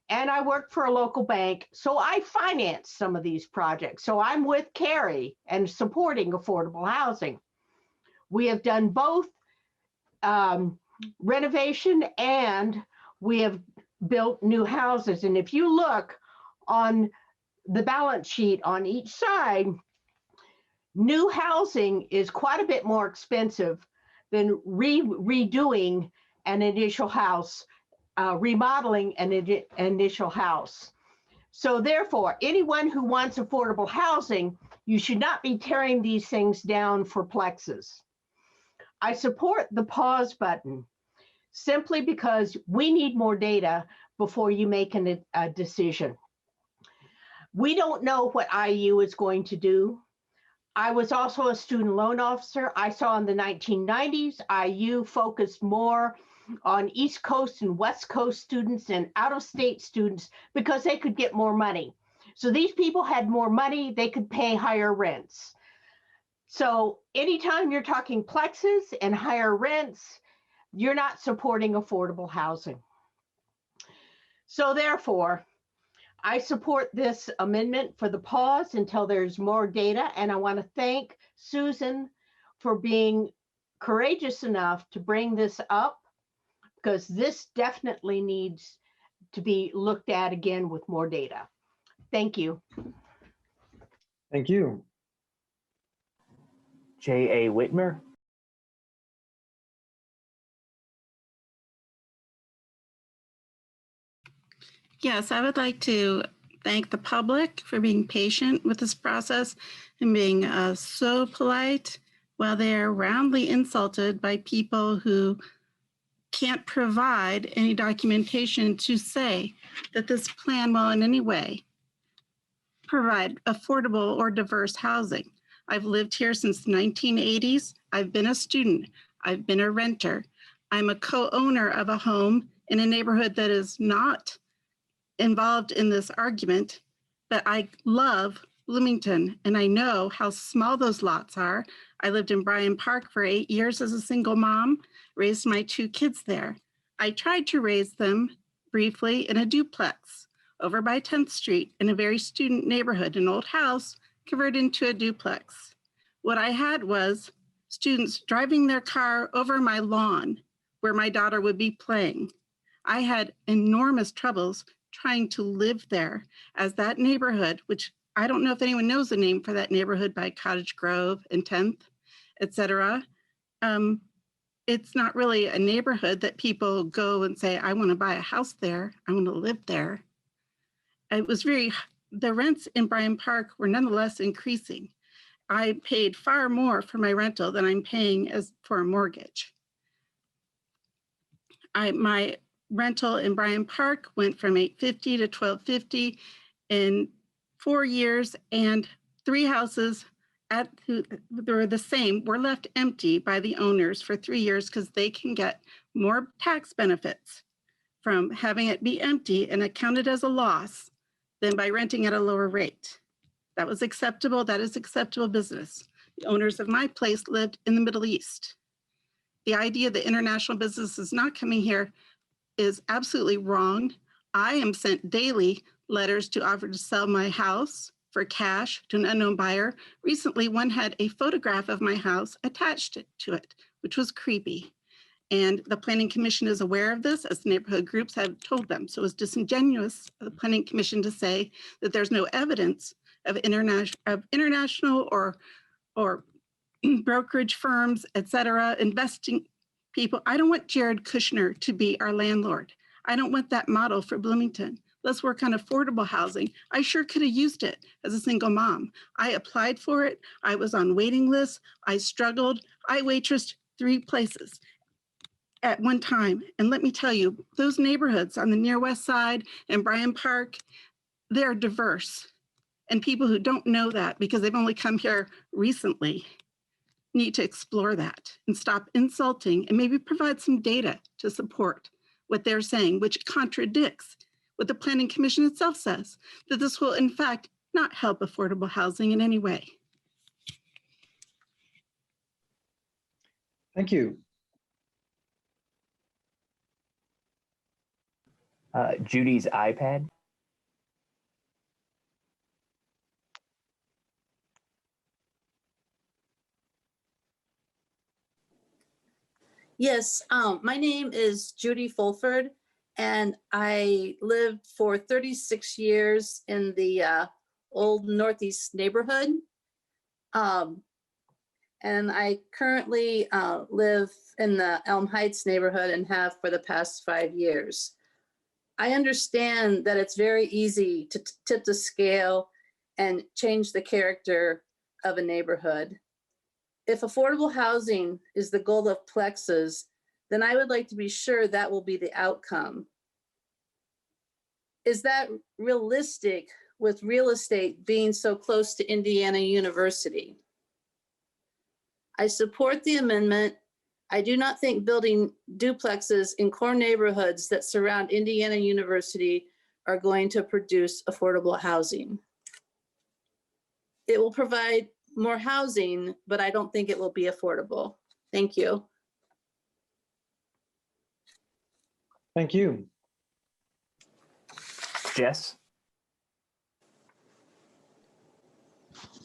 Speaker 6: And I worked for a local bank, so I financed some of these projects. So I'm with Carrie and supporting affordable housing. We have done both renovation and we have built new houses. And if you look on the balance sheet on each side, new housing is quite a bit more expensive than redoing an initial house, remodeling an initial house. So therefore, anyone who wants affordable housing, you should not be tearing these things down for plexes. I support the pause button simply because we need more data before you make a decision. We don't know what IU is going to do. I was also a student loan officer. I saw in the 1990s, IU focused more on East Coast and West Coast students and out-of-state students because they could get more money. So these people had more money, they could pay higher rents. So anytime you're talking plexes and higher rents, you're not supporting affordable housing. So therefore, I support this amendment for the pause until there's more data. And I want to thank Susan for being courageous enough to bring this up, because this definitely needs to be looked at again with more data. Thank you.
Speaker 1: Thank you.
Speaker 8: J.A. Whitmer.
Speaker 2: Yes, I would like to thank the public for being patient with this process and being so polite while they are roundly insulted by people who can't provide any documentation to say that this plan will in any way provide affordable or diverse housing. I've lived here since the 1980s. I've been a student. I've been a renter. I'm a co-owner of a home in a neighborhood that is not involved in this argument, but I love Bloomington and I know how small those lots are. I lived in Bryan Park for 8 years as a single mom, raised my 2 kids there. I tried to raise them briefly in a duplex over by 10th Street in a very student neighborhood, an old house converted into a duplex. What I had was students driving their car over my lawn where my daughter would be playing. I had enormous troubles trying to live there, as that neighborhood, which I don't know if anyone knows the name for that neighborhood by Cottage Grove and 10th, et cetera. It's not really a neighborhood that people go and say, I want to buy a house there, I want to live there. It was the rents in Bryan Park were nonetheless increasing. I paid far more for my rental than I'm paying for a mortgage. My rental in Bryan Park went from $850 to $1,250 in 4 years, and 3 houses were the same, were left empty by the owners for 3 years because they can get more tax benefits from having it be empty and accounted as a loss than by renting at a lower rate. That was acceptable. That is acceptable business. The owners of my place lived in the Middle East. The idea that international business is not coming here is absolutely wrong. I am sent daily letters to offer to sell my house for cash to an unknown buyer. Recently, one had a photograph of my house attached to it, which was creepy. And the Planning Commission is aware of this, as the neighborhood groups have told them. So it's disingenuous of the Planning Commission to say that there's no evidence of international or brokerage firms, et cetera, investing people. I don't want Jared Kushner to be our landlord. I don't want that model for Bloomington. Let's work on affordable housing. I sure could have used it as a single mom. I applied for it. I was on waiting lists. I struggled. I waitressed 3 places at one time. And let me tell you, those neighborhoods on the near West Side and Bryan Park, they're diverse. And people who don't know that because they've only come here recently need to explore that and stop insulting and maybe provide some data to support what they're saying, which contradicts what the Planning Commission itself says, that this will in fact not help affordable housing in any way.
Speaker 1: Thank you.
Speaker 8: Judy's iPad.
Speaker 3: Yes, my name is Judy Fulford, and I lived for 36 years in the old Northeast neighborhood. And I currently live in the Elm Heights neighborhood and have for the past 5 years. I understand that it's very easy to tip the scale and change the character of a neighborhood. If affordable housing is the goal of Plexes, then I would like to be sure that will be the outcome. Is that realistic with real estate being so close to Indiana University? I support the amendment. I do not think building duplexes in core neighborhoods that surround Indiana University are going to produce affordable housing. It will provide more housing, but I don't think it will be affordable. Thank you.
Speaker 1: Thank you.
Speaker 8: Jess?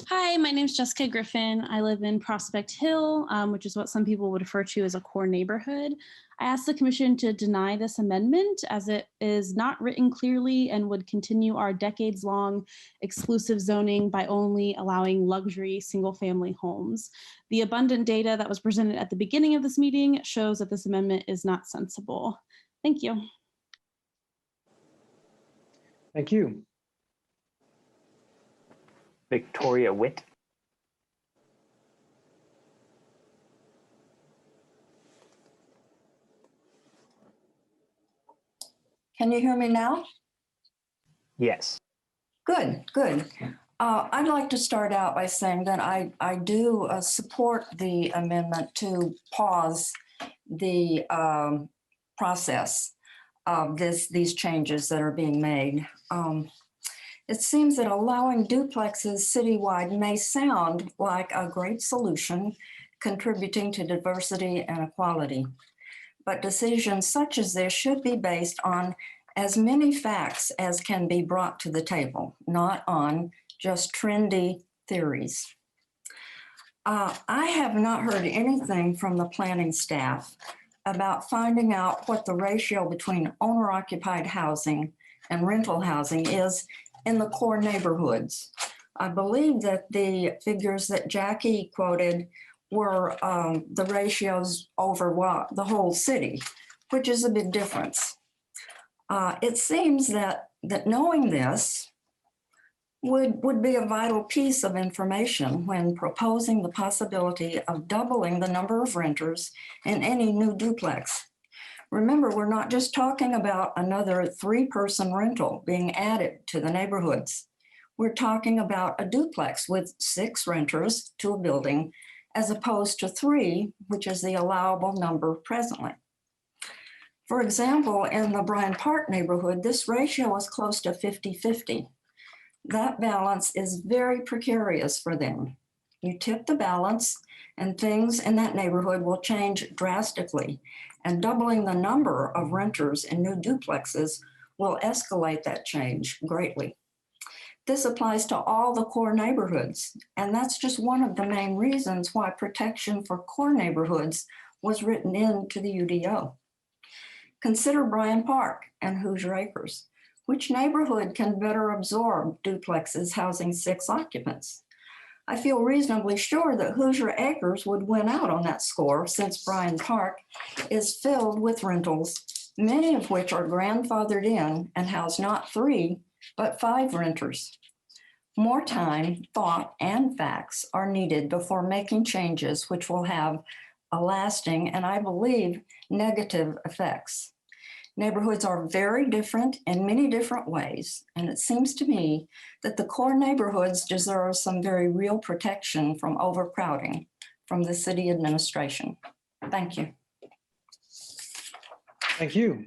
Speaker 4: Hi, my name is Jessica Griffin. I live in Prospect Hill, which is what some people would refer to as a core neighborhood. I asked the commission to deny this amendment as it is not written clearly and would continue our decades-long exclusive zoning by only allowing luxury single-family homes. The abundant data that was presented at the beginning of this meeting shows that this amendment is not sensible. Thank you.
Speaker 1: Thank you.
Speaker 8: Victoria Witt.
Speaker 7: Can you hear me now?
Speaker 8: Yes.
Speaker 7: Good, good. I'd like to start out by saying that I do support the amendment to pause the process of these changes that are being made. It seems that allowing duplexes citywide may sound like a great solution, contributing to diversity and equality. But decisions such as this should be based on as many facts as can be brought to the table, not on just trendy theories. I have not heard anything from the planning staff about finding out what the ratio between owner-occupied housing and rental housing is in the core neighborhoods. I believe that the figures that Jackie quoted were the ratios over the whole city, which is a big difference. It seems that knowing this would be a vital piece of information when proposing the possibility of doubling the number of renters in any new duplex. Remember, we're not just talking about another 3-person rental being added to the neighborhoods. We're talking about a duplex with 6 renters to a building, as opposed to 3, which is the allowable number presently. For example, in the Bryant Park neighborhood, this ratio is close to 50-50. That balance is very precarious for them. You tip the balance and things in that neighborhood will change drastically, and doubling the number of renters in new duplexes will escalate that change greatly. This applies to all the core neighborhoods, and that's just one of the main reasons why protection for core neighborhoods was written into the UDO. Consider Bryant Park and Hoosier Acres. Which neighborhood can better absorb duplexes housing 6 occupants? I feel reasonably sure that Hoosier Acres would win out on that score since Bryant Park is filled with rentals, many of which are grandfathered in and house not 3, but 5 renters. More time, thought, and facts are needed before making changes which will have a lasting and, I believe, negative effects. Neighborhoods are very different in many different ways, and it seems to me that the core neighborhoods deserve some very real protection from overcrowding from the city administration. Thank you.
Speaker 1: Thank you.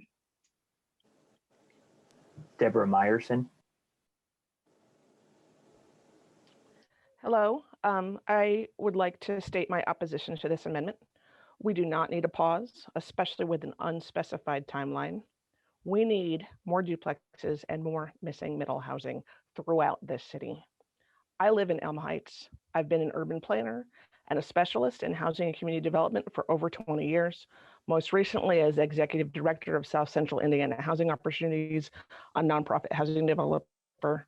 Speaker 8: Deborah Meyerson.
Speaker 23: Hello, I would like to state my opposition to this amendment. We do not need a pause, especially with an unspecified timeline. We need more duplexes and more missing middle housing throughout this city. I live in Elm Heights. I've been an urban planner and a specialist in housing and community development for over 20 years, most recently as executive director of South Central Indiana Housing Opportunities, a nonprofit housing developer.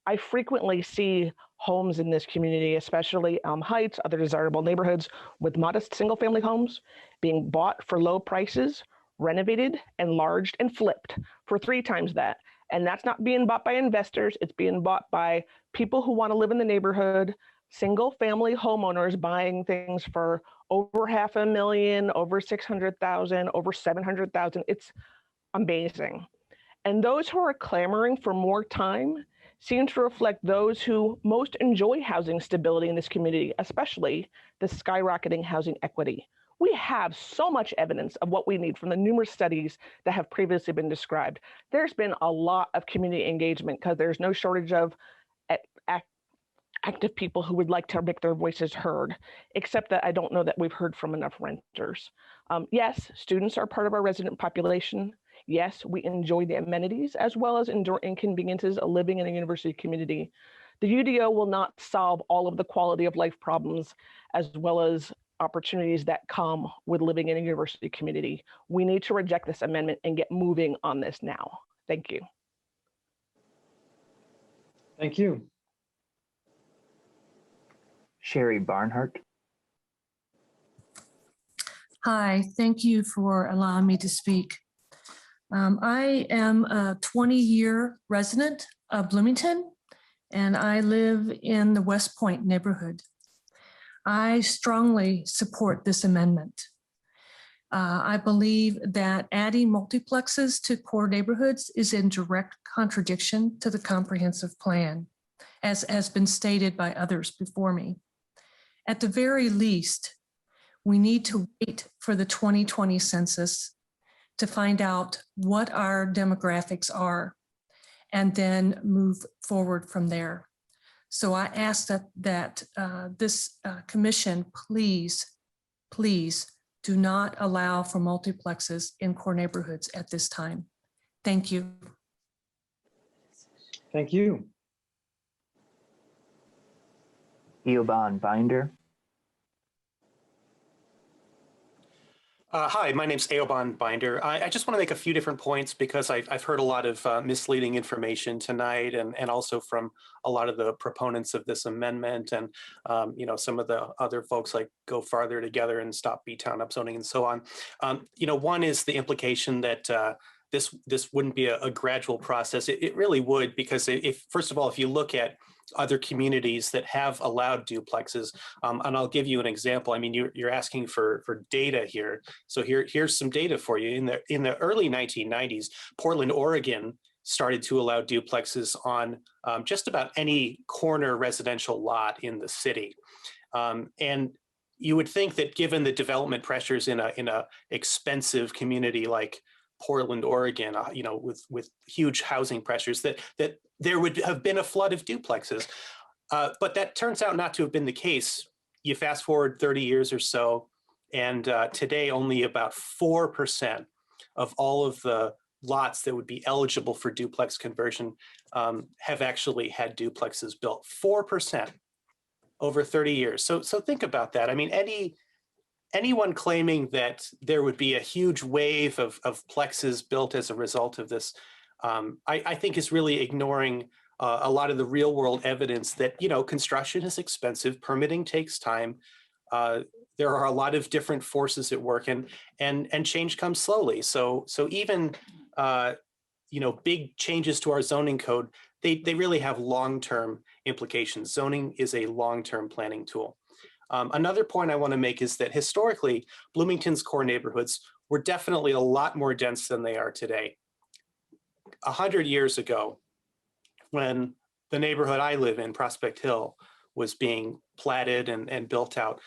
Speaker 23: I frequently see homes in this community, especially Elm Heights, other desirable neighborhoods with modest single-family homes being bought for low prices renovated, enlarged, and flipped for 3 times that. And that's not being bought by investors. It's being bought by people who want to live in the neighborhood, single family homeowners buying things for over $500,000, over 600,000, over 700,000. It's amazing. And those who are clamoring for more time seem to reflect those who most enjoy housing stability in this community, especially the skyrocketing housing equity. We have so much evidence of what we need from the numerous studies that have previously been described. There's been a lot of community engagement because there's no shortage of active people who would like to make their voices heard, except that I don't know that we've heard from enough renters. Yes, students are part of our resident population. Yes, we enjoy the amenities as well as endure inconveniences of living in a university community. The UDO will not solve all of the quality of life problems as well as opportunities that come with living in a university community. We need to reject this amendment and get moving on this now. Thank you.
Speaker 1: Thank you.
Speaker 8: Sherry Barnhart.
Speaker 9: Hi, thank you for allowing me to speak. I am a 20-year resident of Bloomington, and I live in the West Point neighborhood. I strongly support this amendment. I believe that adding multiplexes to core neighborhoods is in direct contradiction to the comprehensive plan, as has been stated by others before me. At the very least, we need to wait for the 2020 census to find out what our demographics are and then move forward from there. So I ask that this commission, please do not allow for multiplexes in core neighborhoods at this time. Thank you.
Speaker 1: Thank you.
Speaker 8: Eoban Binder.
Speaker 10: Hi, my name's Eoban Binder. I just want to make a few different points because I've heard a lot of misleading information tonight and also from a lot of the proponents of this amendment and, you know, some of the other folks like Go Farther Together and Stop B-Town Upzoning and so on. You know, one is the implication that this wouldn't be a gradual process. It really would, because if first of all, if you look at other communities that have allowed duplexes, and I'll give you an example. I mean, you're asking for data here, so here's some data for you. In the early 1990s, Portland, Oregon started to allow duplexes on just about any corner residential lot in the city, and you would think that given the development pressures in a expensive community like Portland, Oregon, you know, with huge housing pressures, that there would have been a flood of duplexes. But that turns out not to have been the case. You fast forward 30 years or so, and today only about 4% of all of the lots that would be eligible for duplex conversion have actually had duplexes built. 4% over 30 years. So think about that. I mean, anyone claiming that there would be a huge wave of plexes built as a result of this, I think is really ignoring a lot of the real world evidence that, you know, construction is expensive, permitting takes time. There are a lot of different forces at work, and change comes slowly. So even, you know, big changes to our zoning code, they really have long-term implications. Zoning is a long-term planning tool. Another point I want to make is that historically, Bloomington's core neighborhoods were definitely a lot more dense than they are today. 100 years ago, when the neighborhood I live in, Prospect Hill, was being platted and built out,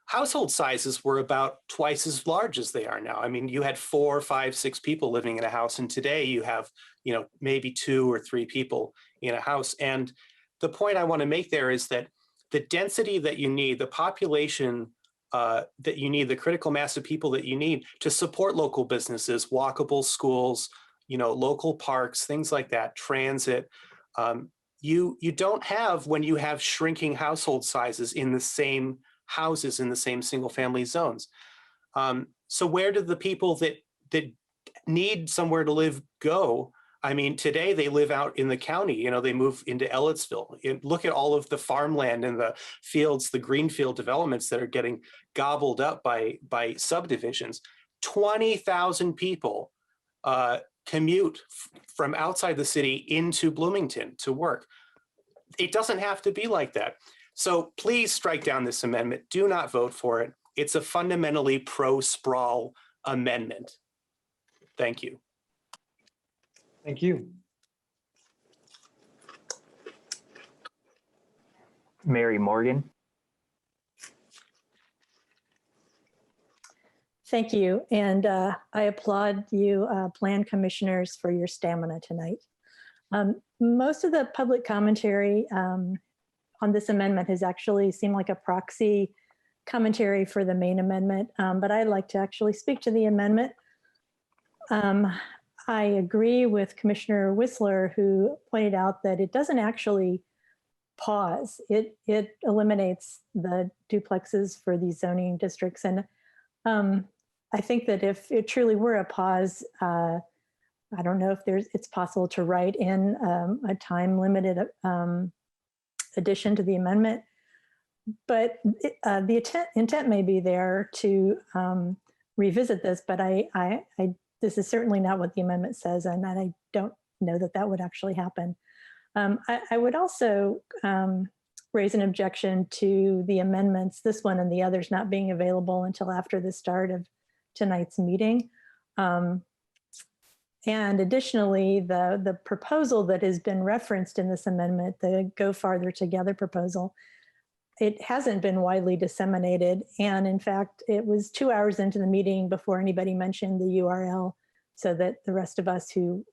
Speaker 10: household sizes were about twice as large as they are now. I mean, you had 4, 5, 6 people living in a house, and today you have, you know, maybe 2 or 3 people in a house. And the point I want to make there is that the density that you need, the population that you need, the critical mass of people that you need to support local businesses, walkable schools, you know, local parks, things like that, transit, you don't have when you have shrinking household sizes in the same houses in the same single family zones. So where do the people that need somewhere to live go? I mean, today they live out in the county, you know, they move into Ellettsville. Look at all of the farmland and the fields, the greenfield developments that are getting gobbled up by subdivisions. 20,000 people commute from outside the city into Bloomington to work. It doesn't have to be like that. So please strike down this amendment. Do not vote for it. It's a fundamentally pro-sprawl amendment. Thank you.
Speaker 1: Thank you.
Speaker 8: Mary Morgan.
Speaker 12: Thank you. And I applaud you, plan commissioners, for your stamina tonight. Most of the public commentary on this amendment has actually seemed like a proxy commentary for the main amendment, but I'd like to actually speak to the amendment. I agree with Commissioner Whistler, who pointed out that it doesn't actually pause. It eliminates the duplexes for these zoning districts. And I think that if it truly were a pause, I don't know if it's possible to write in a time limited addition to the amendment, but the intent may be there to revisit this, but this is certainly not what the amendment says, and I don't know that that would actually happen. I would also raise an objection to the amendments, this one and the others, not being available until after the start of tonight's meeting. And additionally, the proposal that has been referenced in this amendment, the Go Farther Together proposal, it hasn't been widely disseminated. And in fact, it was 2 hours into the meeting before anybody mentioned the URL, so that the rest of us who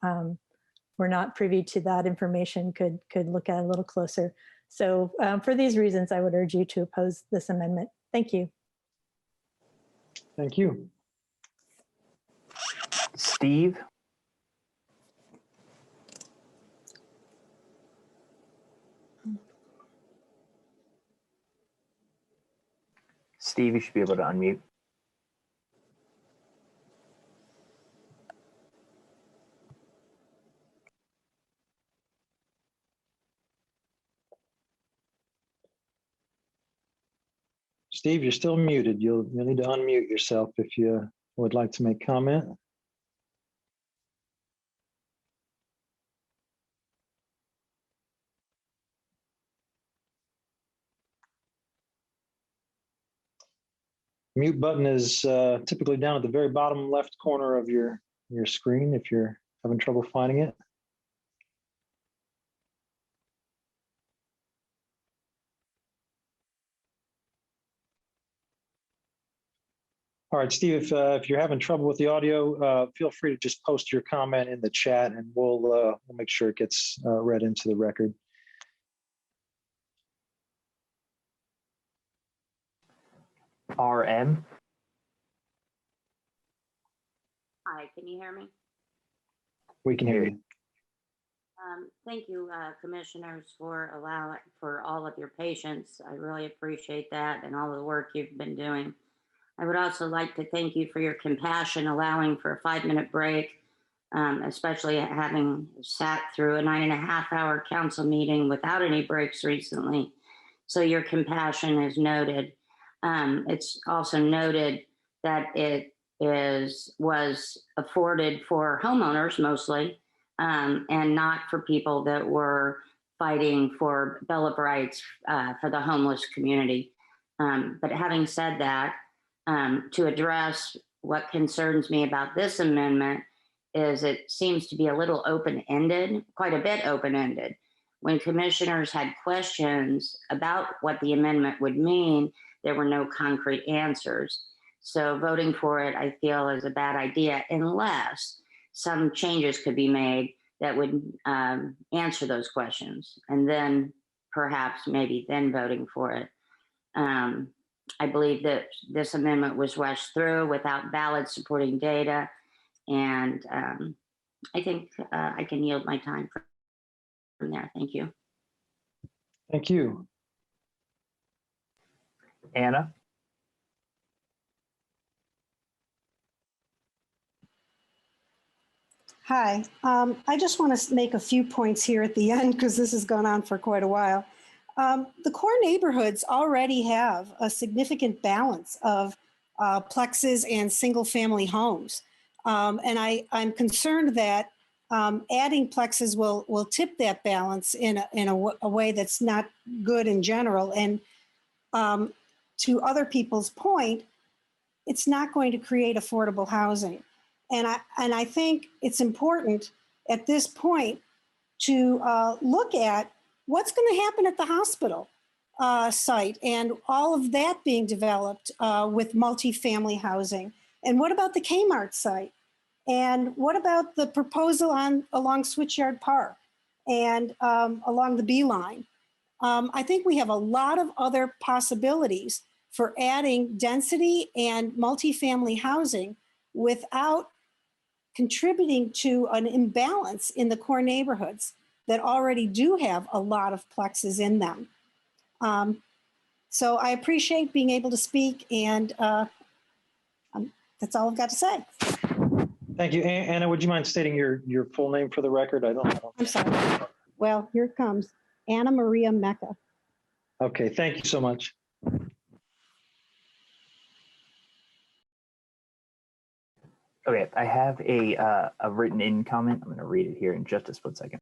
Speaker 12: were not privy to that information could look at it a little closer. So for these reasons, I would urge you to oppose this amendment. Thank you.
Speaker 1: Thank you.
Speaker 8: Steve. Steve, you should be able to unmute.
Speaker 1: Steve, you're still muted. You'll need to unmute yourself if you would like to make comment. Mute button is typically down at the very bottom left corner of your screen if you're having trouble finding it. All right, Steve, if you're having trouble with the audio, feel free to just post your comment in the chat and we'll make sure it gets read into the record.
Speaker 8: RM.
Speaker 13: Hi, can you hear me?
Speaker 1: We can hear you.
Speaker 13: Thank you, commissioners, for all of your patience. I really appreciate that and all the work you've been doing. I would also like to thank you for your compassion, allowing for a 5-minute break, especially having sat through a 9.5-hour council meeting without any breaks recently. So your compassion is noted. It's also noted that it was afforded for homeowners mostly, and not for people that were fighting for Bill of Rights for the homeless community. But having said that, to address what concerns me about this amendment is it seems to be a little open-ended, quite a bit open-ended. When commissioners had questions about what the amendment would mean, there were no concrete answers. So voting for it, I feel, is a bad idea unless some changes could be made that would answer those questions. And then perhaps maybe then voting for it. I believe that this amendment was rushed through without valid supporting data. And I think I can yield my time from there. Thank you.
Speaker 1: Thank you.
Speaker 8: Anna.
Speaker 14: Hi, I just want to make a few points here at the end because this has gone on for quite a while. The core neighborhoods already have a significant balance of plexes and single-family homes. And I'm concerned that adding plexes will tip that balance in a way that's not good in general. And to other people's point, it's not going to create affordable housing. And I think it's important at this point to look at what's going to happen at the hospital site and all of that being developed with multifamily housing. And what about the Kmart site? And what about the proposal along Switchyard Park and along the Beeline? I think we have a lot of other possibilities for adding density and multifamily housing without contributing to an imbalance in the core neighborhoods that already do have a lot of plexes in them. So I appreciate being able to speak, and that's all I've got to say.
Speaker 1: Thank you. Anna, would you mind stating your full name for the record?
Speaker 14: I'm sorry. Well, here it comes. Anna Maria Mecca.
Speaker 1: Okay, thank you so much.
Speaker 8: Okay, I have a written in comment. I'm going to read it here in just a split second.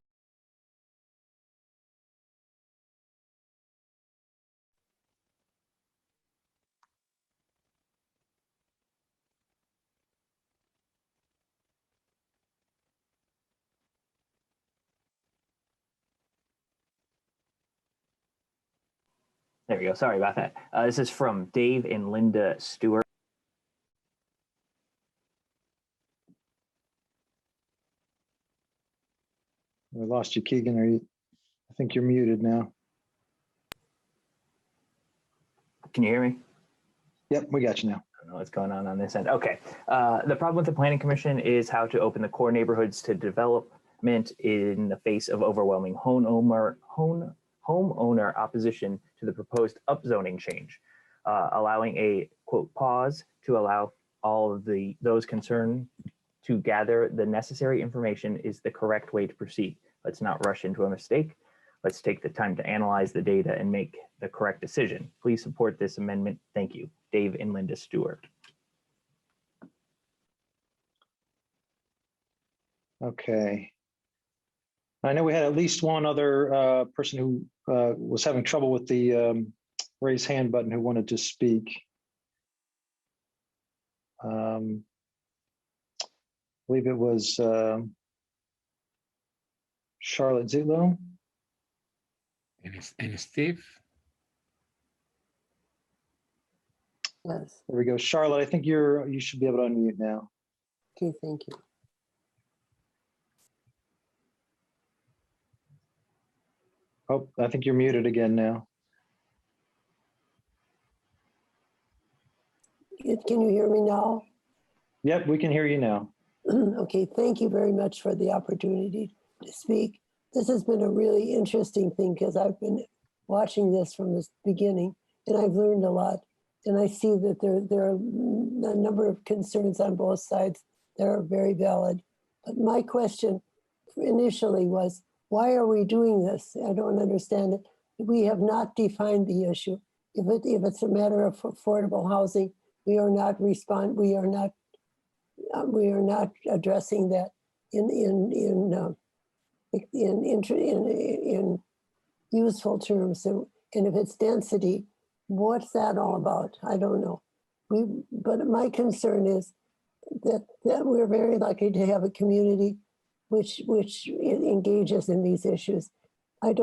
Speaker 8: There we go. Sorry about that. This is from Dave and Linda Stewart.
Speaker 1: I lost you, Keegan. I think you're muted now.
Speaker 8: Can you hear me?
Speaker 1: Yep, we got you now.
Speaker 8: I don't know what's going on this end. Okay. The problem with the Planning Commission is how to open the core neighborhoods to development in the face of overwhelming homeowner opposition to the proposed upzoning change. Allowing a, quote, pause to allow all of those concerned to gather the necessary information is the correct way to proceed. Let's not rush into a mistake. Let's take the time to analyze the data and make the correct decision. Please support this amendment. Thank you. Dave and Linda Stewart.
Speaker 1: Okay. I know we had at least one other person who was having trouble with the raise hand button who wanted to speak. I believe it was Charlotte Zitlow.
Speaker 15: And Steve?
Speaker 16: Yes.
Speaker 1: There we go. Charlotte, I think you should be able to unmute now.
Speaker 16: Okay, thank you.
Speaker 1: Oh, I think you're muted again now.
Speaker 16: Can you hear me now?
Speaker 1: Yep, we can hear you now.
Speaker 16: Okay, thank you very much for the opportunity to speak. This has been a really interesting thing because I've been watching this from the beginning and I've learned a lot. And I see that there are a number of concerns on both sides that are very valid. But my question initially was, why are we doing this? I don't understand it. We have not defined the issue. If it's a matter of affordable housing, we are not addressing that in useful terms. And if it's density, what's that all about? I don't know. But my concern is that we're very lucky to have a community which engages in these issues. And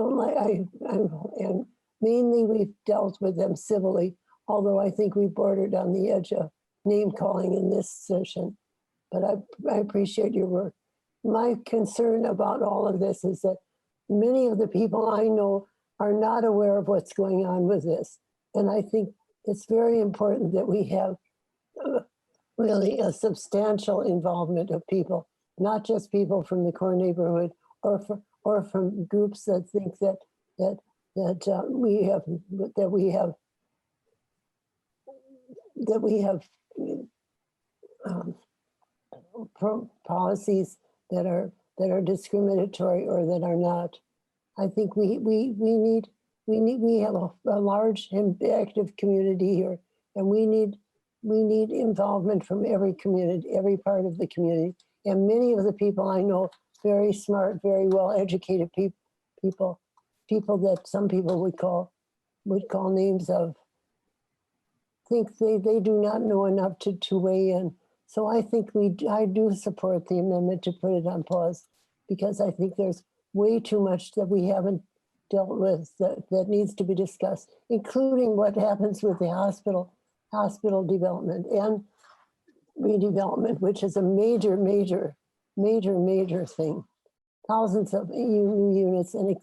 Speaker 16: mainly we've dealt with them civilly, although I think we bordered on the edge of name calling in this session. But I appreciate your work. My concern about all of this is that many of the people I know are not aware of what's going on with this. And I think it's very important that we have really a substantial involvement of people, not just people from the core neighborhood or from groups that think that we have policies that are discriminatory or that are not. I think we have a large and active community here, and we need we need involvement from every community, every part of the community. And many of the people I know, very smart, very well educated people that some people would call names of, think they do not know enough to weigh in. So I think I do support the amendment to put it on pause, because I think there's way too much that we haven't dealt with that needs to be discussed, including what happens with the hospital development and redevelopment, which is a major thing. Thousands of new units and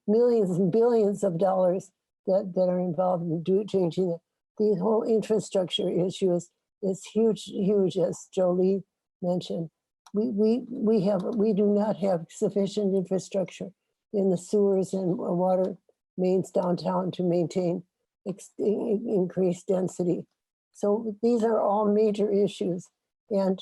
Speaker 16: millions and billions of dollars that are involved in changing the whole infrastructure issue is huge, as Jolie mentioned. We do not have sufficient infrastructure in the sewers and water mains downtown to maintain increased density. So these are all major issues. And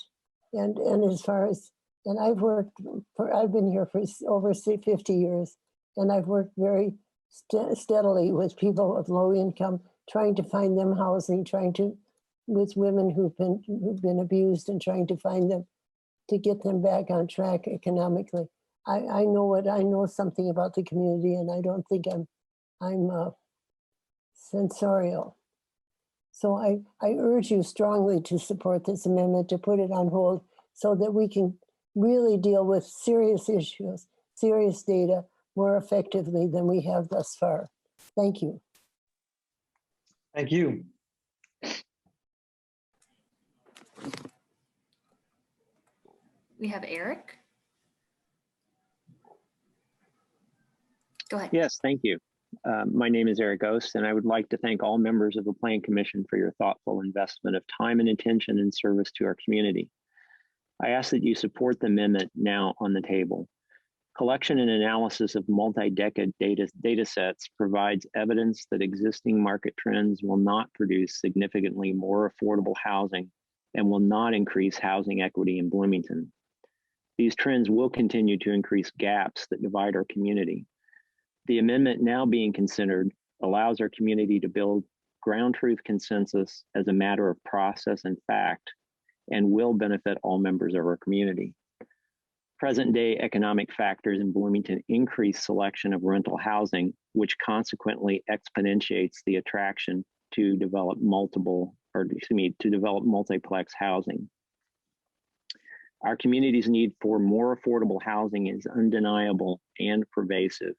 Speaker 16: as far as, and I've been here for over 50 years, and I've worked very steadily with people of low income, trying to find them housing, with women who've been abused, and trying to find them, to get them back on track economically. I know something about the community, and I don't think I'm sensorial. So I urge you strongly to support this amendment, to put it on hold, so that we can really deal with serious issues, serious data more effectively than we have thus far. Thank you.
Speaker 1: Thank you.
Speaker 11: We have Eric. Go ahead.
Speaker 15: Yes, thank you. My name is Eric Ost, and I would like to thank all members of the Plan Commission for your thoughtful investment of time and attention in service to our community. I ask that you support the amendment now on the table. Collection and analysis of multi-decade data sets provides evidence that existing market trends will not produce significantly more affordable housing and will not increase housing equity in Bloomington. These trends will continue to increase gaps that divide our community. The amendment now being considered allows our community to build ground truth consensus as a matter of process and fact, and will benefit all members of our community. Present day economic factors in Bloomington increase selection of rental housing, which consequently exponentiates the attraction to develop multiplex housing. Our community's need for more affordable housing is undeniable and pervasive.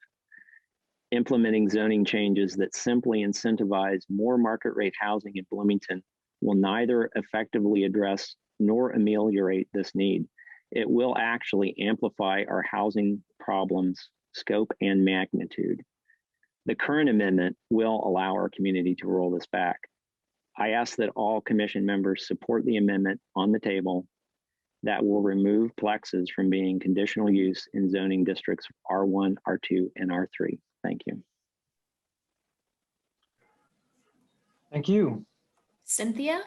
Speaker 15: Implementing zoning changes that simply incentivize more market rate housing in Bloomington will neither effectively address nor ameliorate this need. It will actually amplify our housing problems, scope, and magnitude. The current amendment will allow our community to roll this back. I ask that all commission members support the amendment on the table that will remove plexes from being conditional use in zoning districts R1, R2, and R3. Thank you.
Speaker 1: Thank you.
Speaker 11: Cynthia?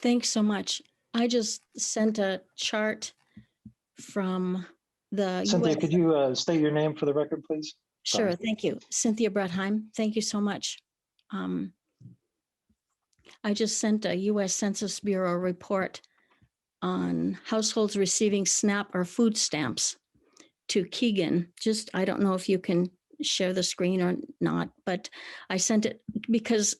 Speaker 17: Thanks so much. I just sent a chart from the
Speaker 1: Cynthia,
Speaker 17: US.
Speaker 1: could you state your name for the record, please?
Speaker 17: Sure, thank you. Cynthia Brettheim, thank you so much. I just sent a US Census Bureau report on households receiving SNAP or food stamps to Keegan. I don't know if you can share the screen or not, but I sent it because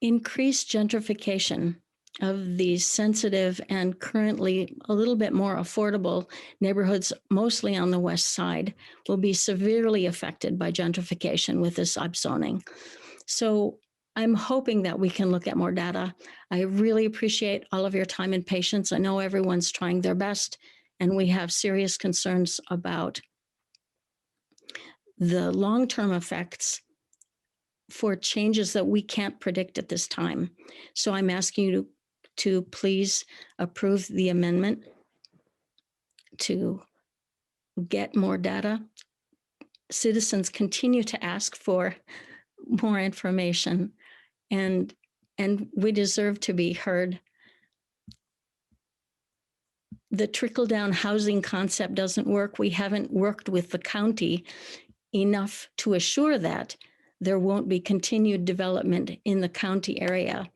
Speaker 17: increased gentrification of these sensitive and currently a little bit more affordable neighborhoods, mostly on the west side, will be severely affected by gentrification with this upzoning. So I'm hoping that we can look at more data. I really appreciate all of your time and patience. I know everyone's trying their best, and we have serious concerns about the long-term effects for changes that we can't predict at this time. So I'm asking you to please approve the amendment to get more data. Citizens continue to ask for more information, and we deserve to be heard. The trickle-down housing concept doesn't work. We haven't worked with the county enough to assure that there won't be continued development in the county area.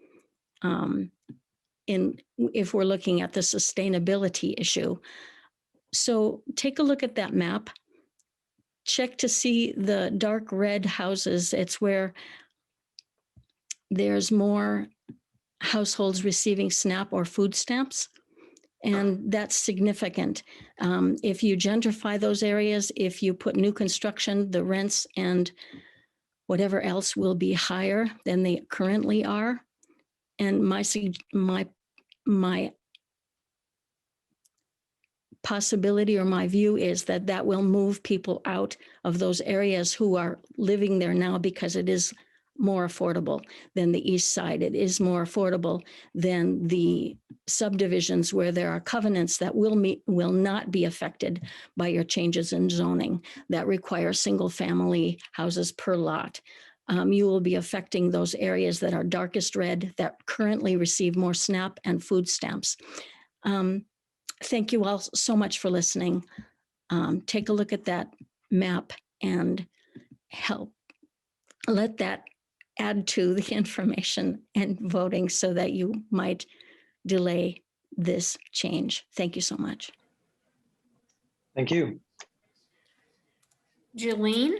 Speaker 17: If we're looking at the sustainability issue. So take a look at that map. Check to see the dark red houses. It's where there's more households receiving SNAP or food stamps. And that's significant. If you gentrify those areas, if you put new construction, the rents and whatever else will be higher than they currently are. And my possibility or my view is that that will move people out of those areas who are living there now because it is more affordable than the east side. It is more affordable than the subdivisions where there are covenants that will not be affected by your changes in zoning that require single family houses per lot. You will be affecting those areas that are darkest red that currently receive more SNAP and food stamps. Thank you all so much for listening. Take a look at that map and let that add to the information and voting so that you might delay this change. Thank you so much.
Speaker 1: Thank you.
Speaker 11: Jolene?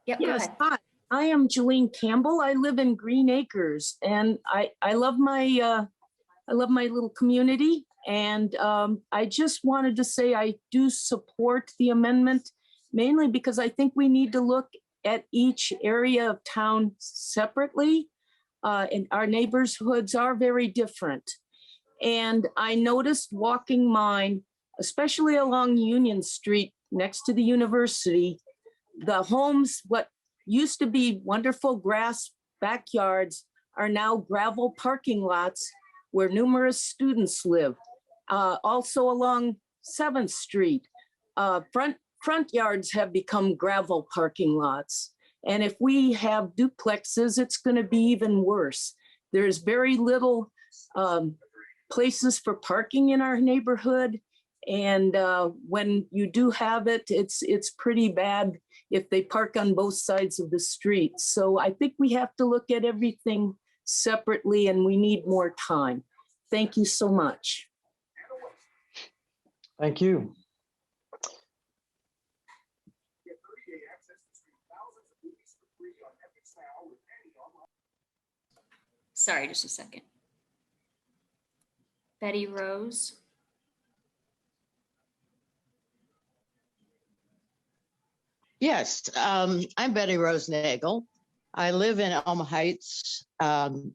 Speaker 11: Yep, go
Speaker 18: yes,
Speaker 11: ahead.
Speaker 18: hi. I am Jolene Campbell. I live in Green Acres, and I love my little community. And I just wanted to say I do support the amendment, mainly because I think we need to look at each area of town separately. And our neighborhoods are very different. And I noticed walking mine, especially along Union Street next to the university, the homes, what used to be wonderful grass backyards are now gravel parking lots where numerous students live. Also along 7th Street, front yards have become gravel parking lots. And if we have duplexes, it's going to be even worse. There's very little places for parking in our neighborhood. And when you do have it, it's pretty bad if they park on both sides of the street. So I think we have to look at everything separately, and we need more time. Thank you so much.
Speaker 1: Thank you.
Speaker 11: Sorry, just a second. Betty Rose.
Speaker 19: Yes, I'm Betty Rose Nagel. I live in Elm Heights, and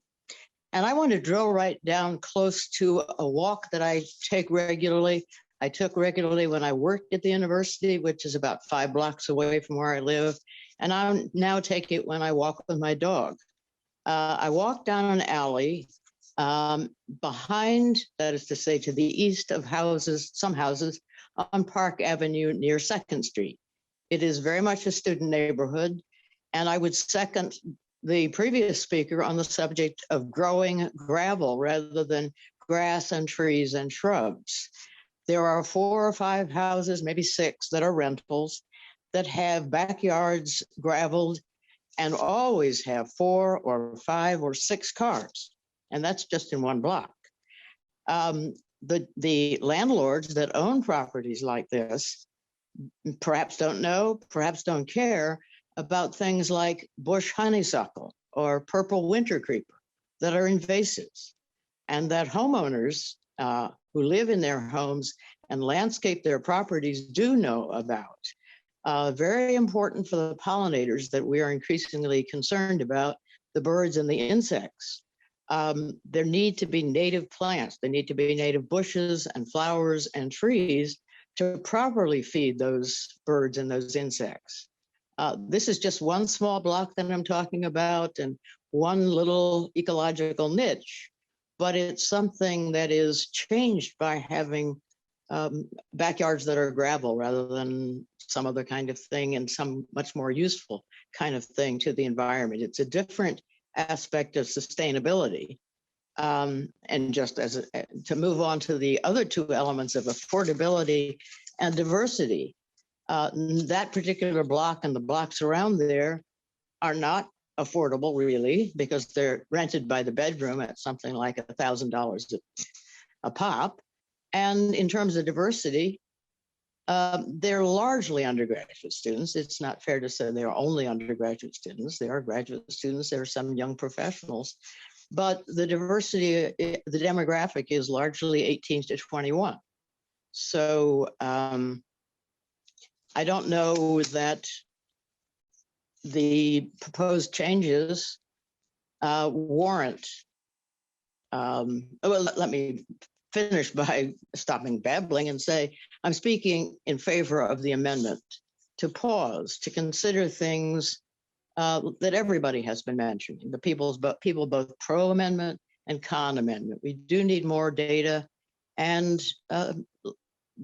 Speaker 19: I want to drill right down close to a walk that I take regularly. I took regularly when I worked at the university, which is about 5 blocks away from where I live, and I now take it when I walk with my dog. I walk down an alley behind, that is to say, to the east of houses, some houses on Park Avenue near 2nd Street. It is very much a student neighborhood, and I would second the previous speaker on the subject of growing gravel rather than grass and trees and shrubs. There are 4 or 5 houses, maybe 6, that are rentals that have backyards graveled and always have 4 or 5 or 6 cars, and that's just in one block. The landlords that own properties like this perhaps don't know, perhaps don't care about things like bush honeysuckle or purple winter creeper that are invasives, and that homeowners who live in their homes and landscape their properties do know about. Very important for the pollinators that we are increasingly concerned about, the birds and the insects. There need to be native plants. There need to be native bushes and flowers and trees to properly feed those birds and those insects. This is just one small block that I'm talking about and one little ecological niche, but it's something that is changed by having backyards that are gravel rather than some other kind of thing and some much more useful kind of thing to the environment. It's a different aspect of sustainability. And just to move on to the other two elements of affordability and diversity, that particular block and the blocks around there are not affordable really, because they're rented by the bedroom at something like $1,000 a pop. And in terms of diversity, they're largely undergraduate students. It's not fair to say they're only undergraduate students. There are graduate students, there are some young professionals, but the diversity, the demographic is largely 18 to 21. So I don't know that the proposed changes warrant, well, let me finish by stopping babbling and say, I'm speaking in favor of the amendment to pause, to consider things that everybody has been mentioning, the people both pro amendment and con amendment. We do need more data and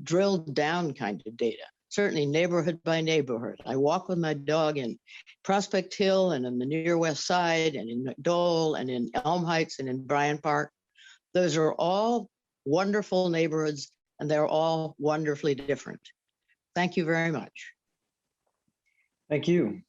Speaker 19: drilled down kind of data, certainly neighborhood by neighborhood. I walk with my dog in Prospect Hill and in the near West Side and in Dole and in Elm Heights and in Bryant Park. Those are all wonderful neighborhoods and they're all wonderfully different. Thank you very much.
Speaker 1: Thank you.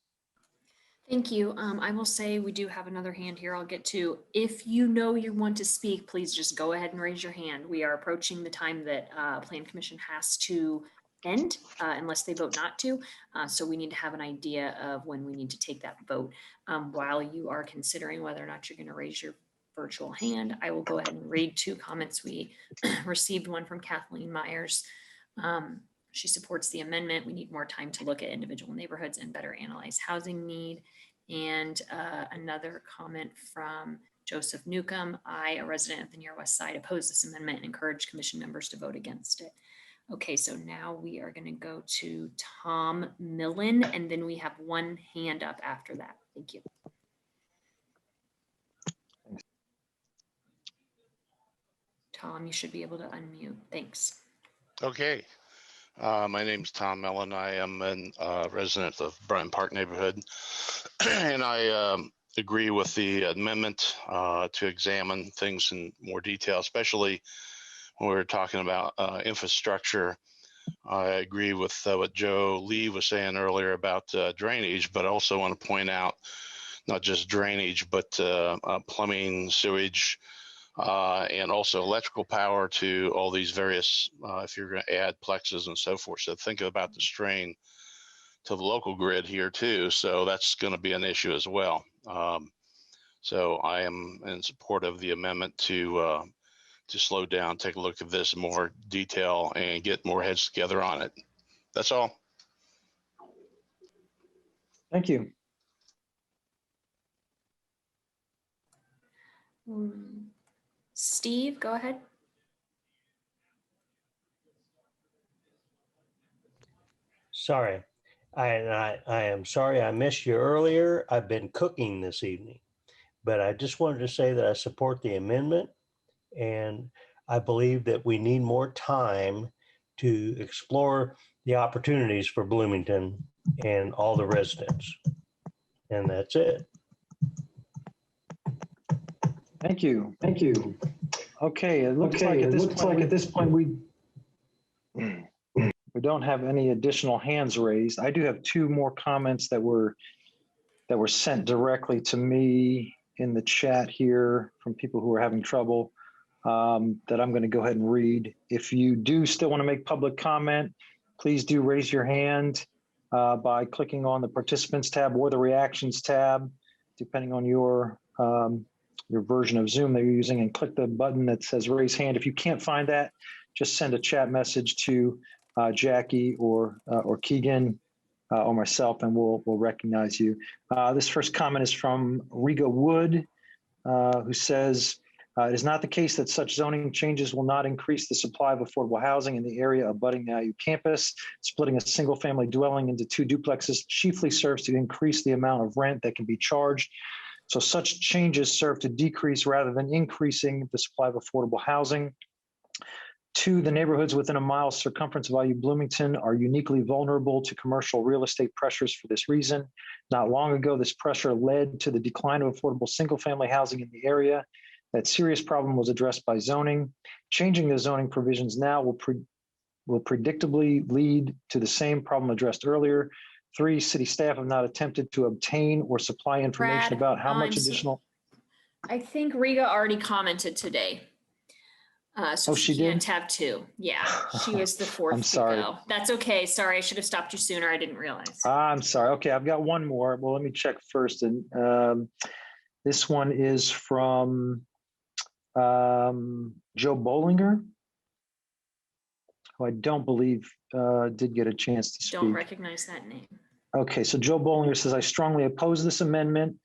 Speaker 11: Thank you. I will say we do have another hand here I'll get to. If you know you want to speak, please just go ahead and raise your hand. We are approaching the time that Plan Commission has to end unless they vote not to. So we need to have an idea of when we need to take that vote. While you are considering whether or not you're going to raise your virtual hand, I will go ahead and read two comments. We received one from Kathleen Myers. She supports the amendment. We need more time to look at individual neighborhoods and better analyze housing need. And another comment from Joseph Newcomb. I, a resident of the near West Side, oppose this amendment and encourage commission members to vote against it. Okay, so now we are going to go to Tom Millen, and then we have one hand up after that. Thank you. Tom, you should be able to unmute. Thanks.
Speaker 20: Okay. My name is Tom Mellon. I am a resident of Bryant Park neighborhood, and I agree with the amendment to examine things in more detail, especially when we're talking about infrastructure. I agree with what Joe Lee was saying earlier about drainage, but I also want to point out not just drainage, but plumbing, sewage, and also electrical power to all these various, if you're going to add plexes and so forth. So think about the strain to the local grid here too. So that's going to be an issue as well. So I am in support of the amendment to slow down, take a look at this in more detail and get more heads together on it. That's all.
Speaker 1: Thank you.
Speaker 11: Steve, go ahead.
Speaker 21: Sorry, I am sorry I missed you earlier. I've been cooking this evening, but I just wanted to say that I support the amendment, and I believe that we need more time to explore the opportunities for Bloomington and all the residents. And that's it.
Speaker 1: Thank you. Thank you. Okay, it looks like at this point we don't have any additional hands raised. I do have two more comments that were sent directly to me in the chat here from people who are having trouble that I'm going to go ahead and read. If you do still want to make public comment, please do raise your hand by clicking on the participants tab or the reactions tab, depending on your version of Zoom that you're using, and click the button that says raise hand. If you can't find that, just send a chat message to Jackie or Keegan or myself, and we'll recognize you. This first comment is from Riga Wood, who says, it is not the case that such zoning changes will not increase the supply of affordable housing in the area abutting the IU campus. Splitting a single family dwelling into two duplexes chiefly serves to increase the amount of rent that can be charged. So such changes serve to decrease rather than increasing the supply of affordable housing. Two, the neighborhoods within a mile circumference of IU Bloomington are uniquely vulnerable to commercial real estate pressures for this reason. Not long ago, this pressure led to the decline of affordable single-family housing in the area. That serious problem was addressed by zoning. Changing the zoning provisions now will predictably lead to the same problem addressed earlier. 3, city staff have not attempted to obtain or supply information
Speaker 11: Brad,
Speaker 1: about how much additional.
Speaker 11: I think Riga already commented today. So
Speaker 1: she
Speaker 11: can't
Speaker 1: did?
Speaker 11: have 2. Yeah, she was the 4th
Speaker 1: I'm sorry.
Speaker 11: to go. That's okay. Sorry, I should have stopped you sooner. I didn't realize.
Speaker 1: I'm sorry. Okay, I've got one more. Well, let me check first. And this one is from Joe Bollinger, who I don't believe did get a chance to speak.
Speaker 11: Don't recognize that name.
Speaker 1: Okay, so Joe Bollinger says, I strongly oppose this amendment.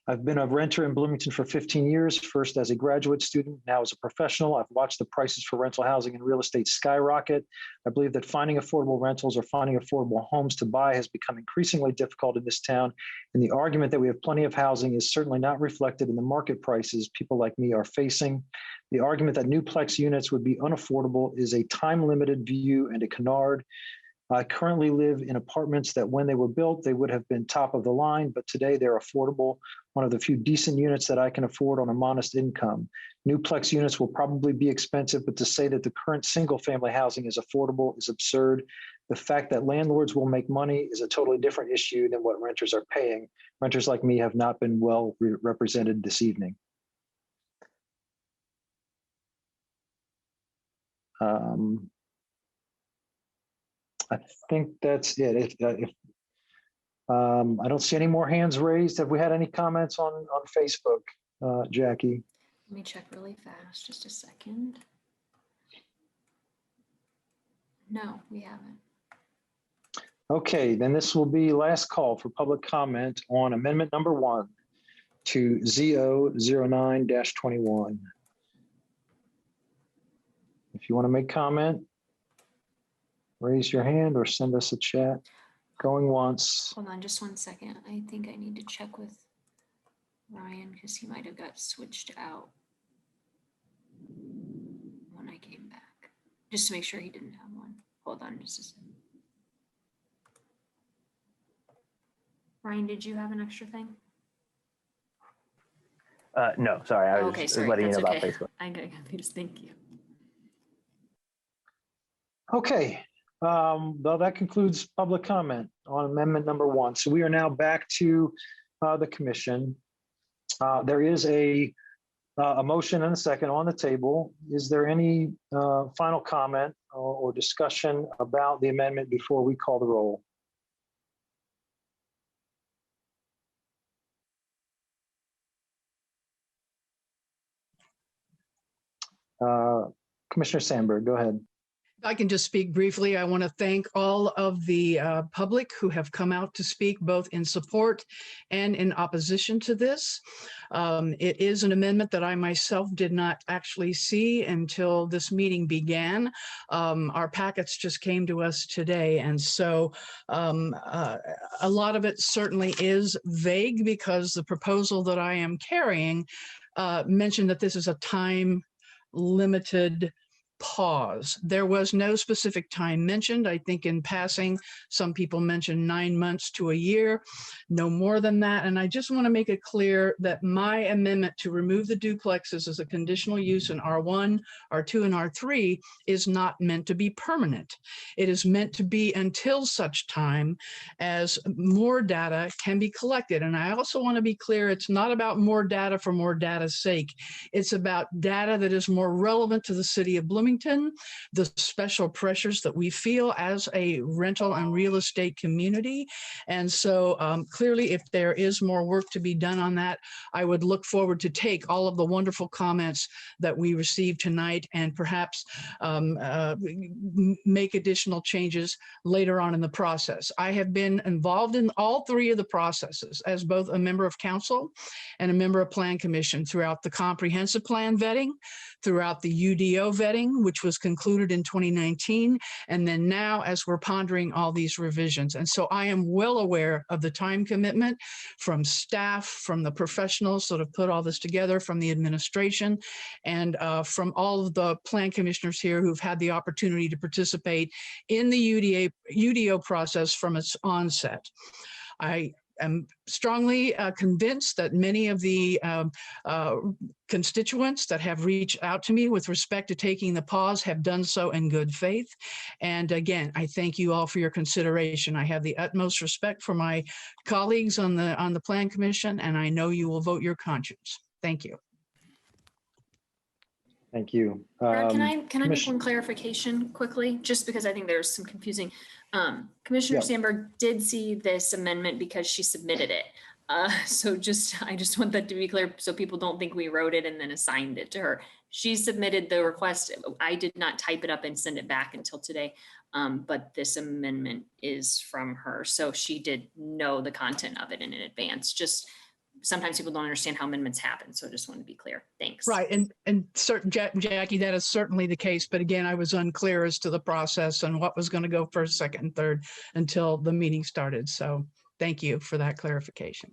Speaker 1: I've been a renter in Bloomington for 15 years, first as a graduate student, now as a professional. I've watched the prices for rental housing and real estate skyrocket. I believe that finding affordable rentals or finding affordable homes to buy has become increasingly difficult in this town. And the argument that we have plenty of housing is certainly not reflected in the market prices people like me are facing. The argument that new Plex units would be unaffordable is a time-limited view and a canard. I currently live in apartments that when they were built, they would have been top of the line, but today they're affordable, one of the few decent units that I can afford on a modest income. New Plex units will probably be expensive, but to say that the current single family housing is affordable is absurd. The fact that landlords will make money is a totally different issue than what renters are paying. Renters like me have not been well represented this evening. I think that's it. I don't see any more hands raised. Have we had any comments on Facebook, Jackie?
Speaker 11: Let me check really fast, just a second. No, we haven't.
Speaker 1: Okay, then this will be last call for public comment on amendment number 1 to ZO09-21. If you want to make comment, raise your hand or send us a chat. Going once.
Speaker 11: Hold on just one second. I think I need to check with Ryan because he might have got switched out when I came back. Just to make sure he didn't have one. Hold on just a second. Ryan, did you have an extra thing?
Speaker 8: No, sorry. I was letting you know about Facebook.
Speaker 11: I got confused. Thank you.
Speaker 1: Okay. Well, that concludes public comment on amendment number 1. So we are now back to the commission. There is a motion and a second on the table. Is there any final comment or discussion about the amendment before we call the roll? Commissioner Sandberg, go ahead.
Speaker 5: I can just speak briefly. I want to thank all of the public who have come out to speak both in support and in opposition to this. It is an amendment that I myself did not actually see until this meeting began. Our packets just came to us today. And so a lot of it certainly is vague because the proposal that I am carrying mentioned that this is a time-limited pause. There was no specific time mentioned. I think in passing, some people mentioned 9 months to a year, no more than that. And I just want to make it clear that my amendment to remove the duplexes as a conditional use in R1, R2, and R3 is not meant to be permanent. It is meant to be until such time as more data can be collected. And I also want to be clear, it's not about more data for more data's sake. It's about data that is more relevant to the city of Bloomington, the special pressures that we feel as a rental and real estate community. And so clearly, if there is more work to be done on that, I would look forward to take all of the wonderful comments that we received tonight and perhaps make additional changes later on in the process. I have been involved in all 3 of the processes as both a member of council and a member of Plan Commission throughout the comprehensive plan vetting, throughout the UDO vetting, which was concluded in 2019, and then now as we're pondering all these revisions. And so I am well aware of the time commitment from staff, from the professionals that have put all this together, from the administration, and from all of the plan commissioners here who've had the opportunity to participate in the UDO process from its onset. I am strongly convinced that many of the constituents that have reached out to me with respect to taking the pause have done so in good faith. And again, I thank you all for your consideration. I have the utmost respect for my colleagues on the Plan Commission, and I know you will vote your conscience. Thank you.
Speaker 1: Thank you.
Speaker 11: Brad, can I make one clarification quickly, just because I think there's some confusing. Commissioner Sandberg did see this amendment because she submitted it. So I just want that to be clear so people don't think we wrote it and then assigned it to her. She submitted the request. I did not type it up and send it back until today. But this amendment is from her. So she did know the content of it in advance. Just sometimes people don't understand how amendments happen. So I just want to be clear. Thanks.
Speaker 5: Right. And certain, Jackie, that is certainly the case. But again, I was unclear as to the process and what was going to go first, second, and third until the meeting started. So thank you for that clarification.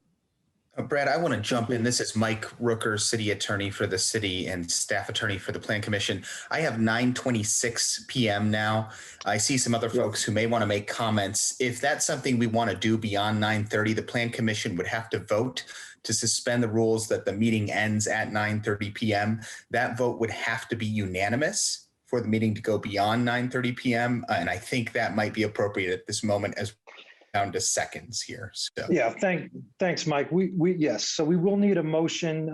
Speaker 2: Brad, I want to jump in. This is Mike Rooker, City Attorney for the city and Staff Attorney for the Plan Commission. I have 9:26 p.m. now. I see some other folks who may want to make comments. If that's something we want to do beyond 9:30, the Plan Commission would have to vote to suspend the rules that the meeting ends at 9:30 p.m. That vote would have to be unanimous for the meeting to go beyond 9:30 p.m. And I think that might be appropriate at this moment as down to seconds here. So
Speaker 1: yeah, thanks, Mike. Yes, so we will need a motion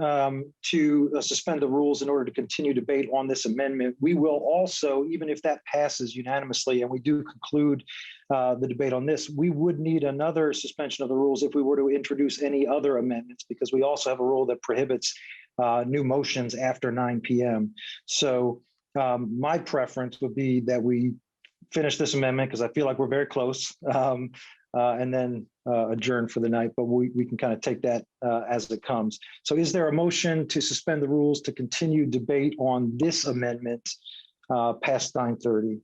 Speaker 1: to suspend the rules in order to continue debate on this amendment. We will also, even if that passes unanimously and we do conclude the debate on this, we would need another suspension of the rules if we were to introduce any other amendments, because we also have a rule that prohibits new motions after 9 p.m. So my preference would be that we finish this amendment because I feel like we're very close. And then adjourn for the night, but we can kind of take that as it comes. So is there a motion to suspend the rules to continue debate on this amendment past 9:30?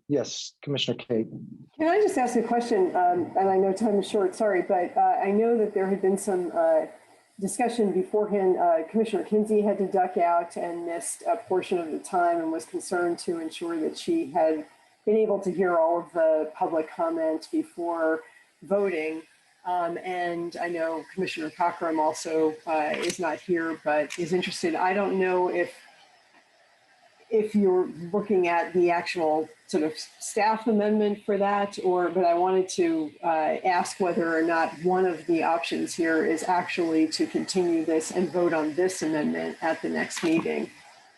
Speaker 1: Yes, Commissioner Kate.
Speaker 6: Can I just ask a question? And I know time is short, sorry, but I know that there had been some discussion beforehand. Commissioner Kinsey had to duck out and missed a portion of the time and was concerned to ensure that she had been able to hear all of the public comment before voting. And I know Commissioner Cockrum also is not here, but is interested. I don't know if you're looking at the actual sort of staff amendment for that, but I wanted to ask whether or not one of the options here is actually to continue this and vote on this amendment at the next meeting.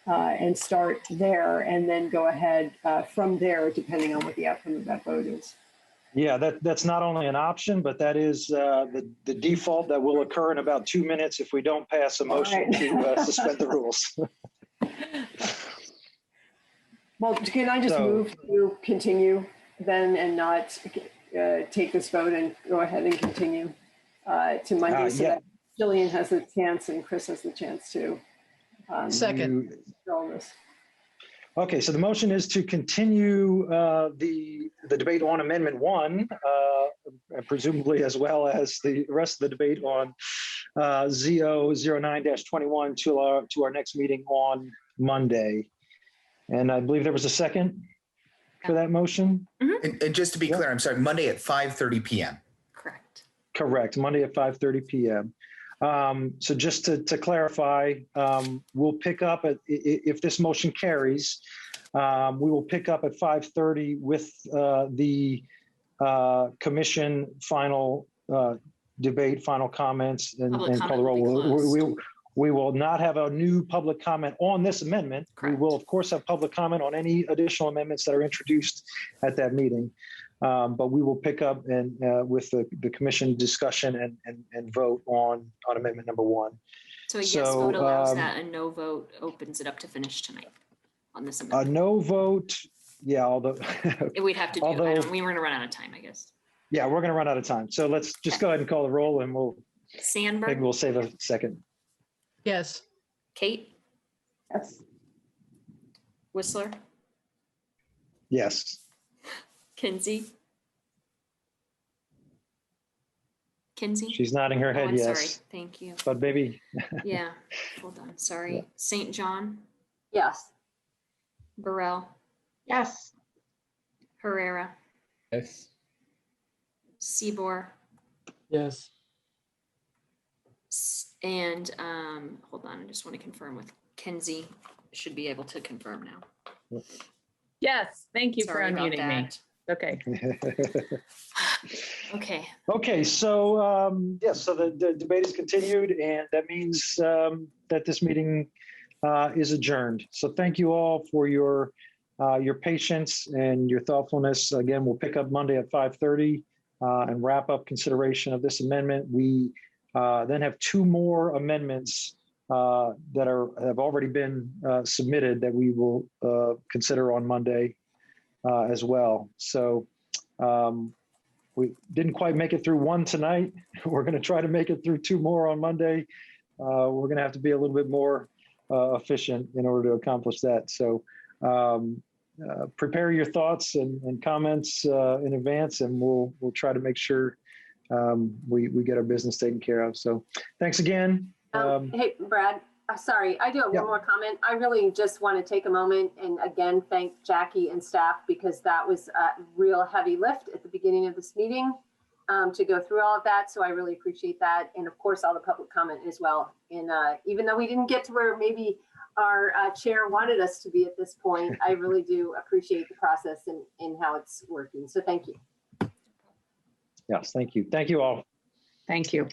Speaker 6: And start there and then go ahead from there, depending on what the outcome of that vote is.
Speaker 1: Yeah, that's not only an option, but that is the default that will occur in about 2 minutes if we don't pass a motion to suspend the rules.
Speaker 6: Well, can I just move to continue then and not take this vote and go ahead and continue to Monday so that Jillian has a chance and Chris has the chance to
Speaker 5: second.
Speaker 1: Okay, so the motion is to continue the debate on Amendment 1, presumably as well as the rest of the debate on ZO 09-21 to our next meeting on Monday. And I believe there was a second for that motion.
Speaker 2: And just to be clear, I'm sorry, Monday at 5:30 p.m.
Speaker 1: Correct, Monday at 5:30 p.m. So just to clarify, we'll pick up if this motion carries, we will pick up at 5:30 with the commission final debate, final comments, and call the roll. We will not have a new public comment on this amendment. Correct. We will, of course, have public comment on any additional amendments that are introduced at that meeting. But we will pick up and with the commission discussion and vote on amendment number 1.
Speaker 11: So a yes vote allows that, a no vote opens it up to finish tonight on this amendment.
Speaker 1: A no vote, yeah, although
Speaker 11: we'd have to do. We were going to run out of time, I guess.
Speaker 1: Yeah, we're going to run out of time. So let's just go ahead and call the roll, and
Speaker 11: Sandberg.
Speaker 1: Maybe we'll save a second.
Speaker 5: Yes.
Speaker 11: Kate.
Speaker 6: Yes.
Speaker 11: Whistler.
Speaker 1: Yes.
Speaker 11: Kinsey.
Speaker 1: She's nodding her head.
Speaker 11: I'm
Speaker 1: yes.
Speaker 11: Sorry. Thank you.
Speaker 1: But baby.
Speaker 11: Yeah. Hold on. Sorry. Yeah. St. John.
Speaker 6: Yes.
Speaker 11: Burrell.
Speaker 6: Yes.
Speaker 11: Herrera.
Speaker 22: Yes.
Speaker 11: Seabour,
Speaker 3: Yes.
Speaker 11: and hold on, I just want to confirm with Kinsey. Should be able to confirm now.
Speaker 4: Yes, thank you
Speaker 11: Sorry
Speaker 4: for
Speaker 11: about
Speaker 4: unmuting me.
Speaker 11: that.
Speaker 4: Okay.
Speaker 11: Okay.
Speaker 1: Okay, so yes, so the debate is continued, and that means that this meeting is adjourned. So thank you all for your patience and your thoughtfulness. Again, we'll pick up Monday at 5:30 and wrap up consideration of this amendment. We then have two more amendments that have already been submitted that we will consider on Monday as well. So we didn't quite make it through one tonight. We're going to try to make it through two more on Monday. We're going to have to be a little bit more efficient in order to accomplish that. So prepare your thoughts and comments in advance, and we'll try to make sure we get our business taken care of. So thanks again.
Speaker 6: Hey, Brad, sorry, I do have one more comment. I really just want to take a moment and again, thank Jackie and staff, because that was a real heavy lift at the beginning of this meeting to go through all of that. So I really appreciate that. And of course, all the public comment as well. And even though we didn't get to where maybe our chair wanted us to be at this point, I really do appreciate the process and how it's working. So thank you.
Speaker 1: Yes, thank you. Thank you all.
Speaker 4: Thank you.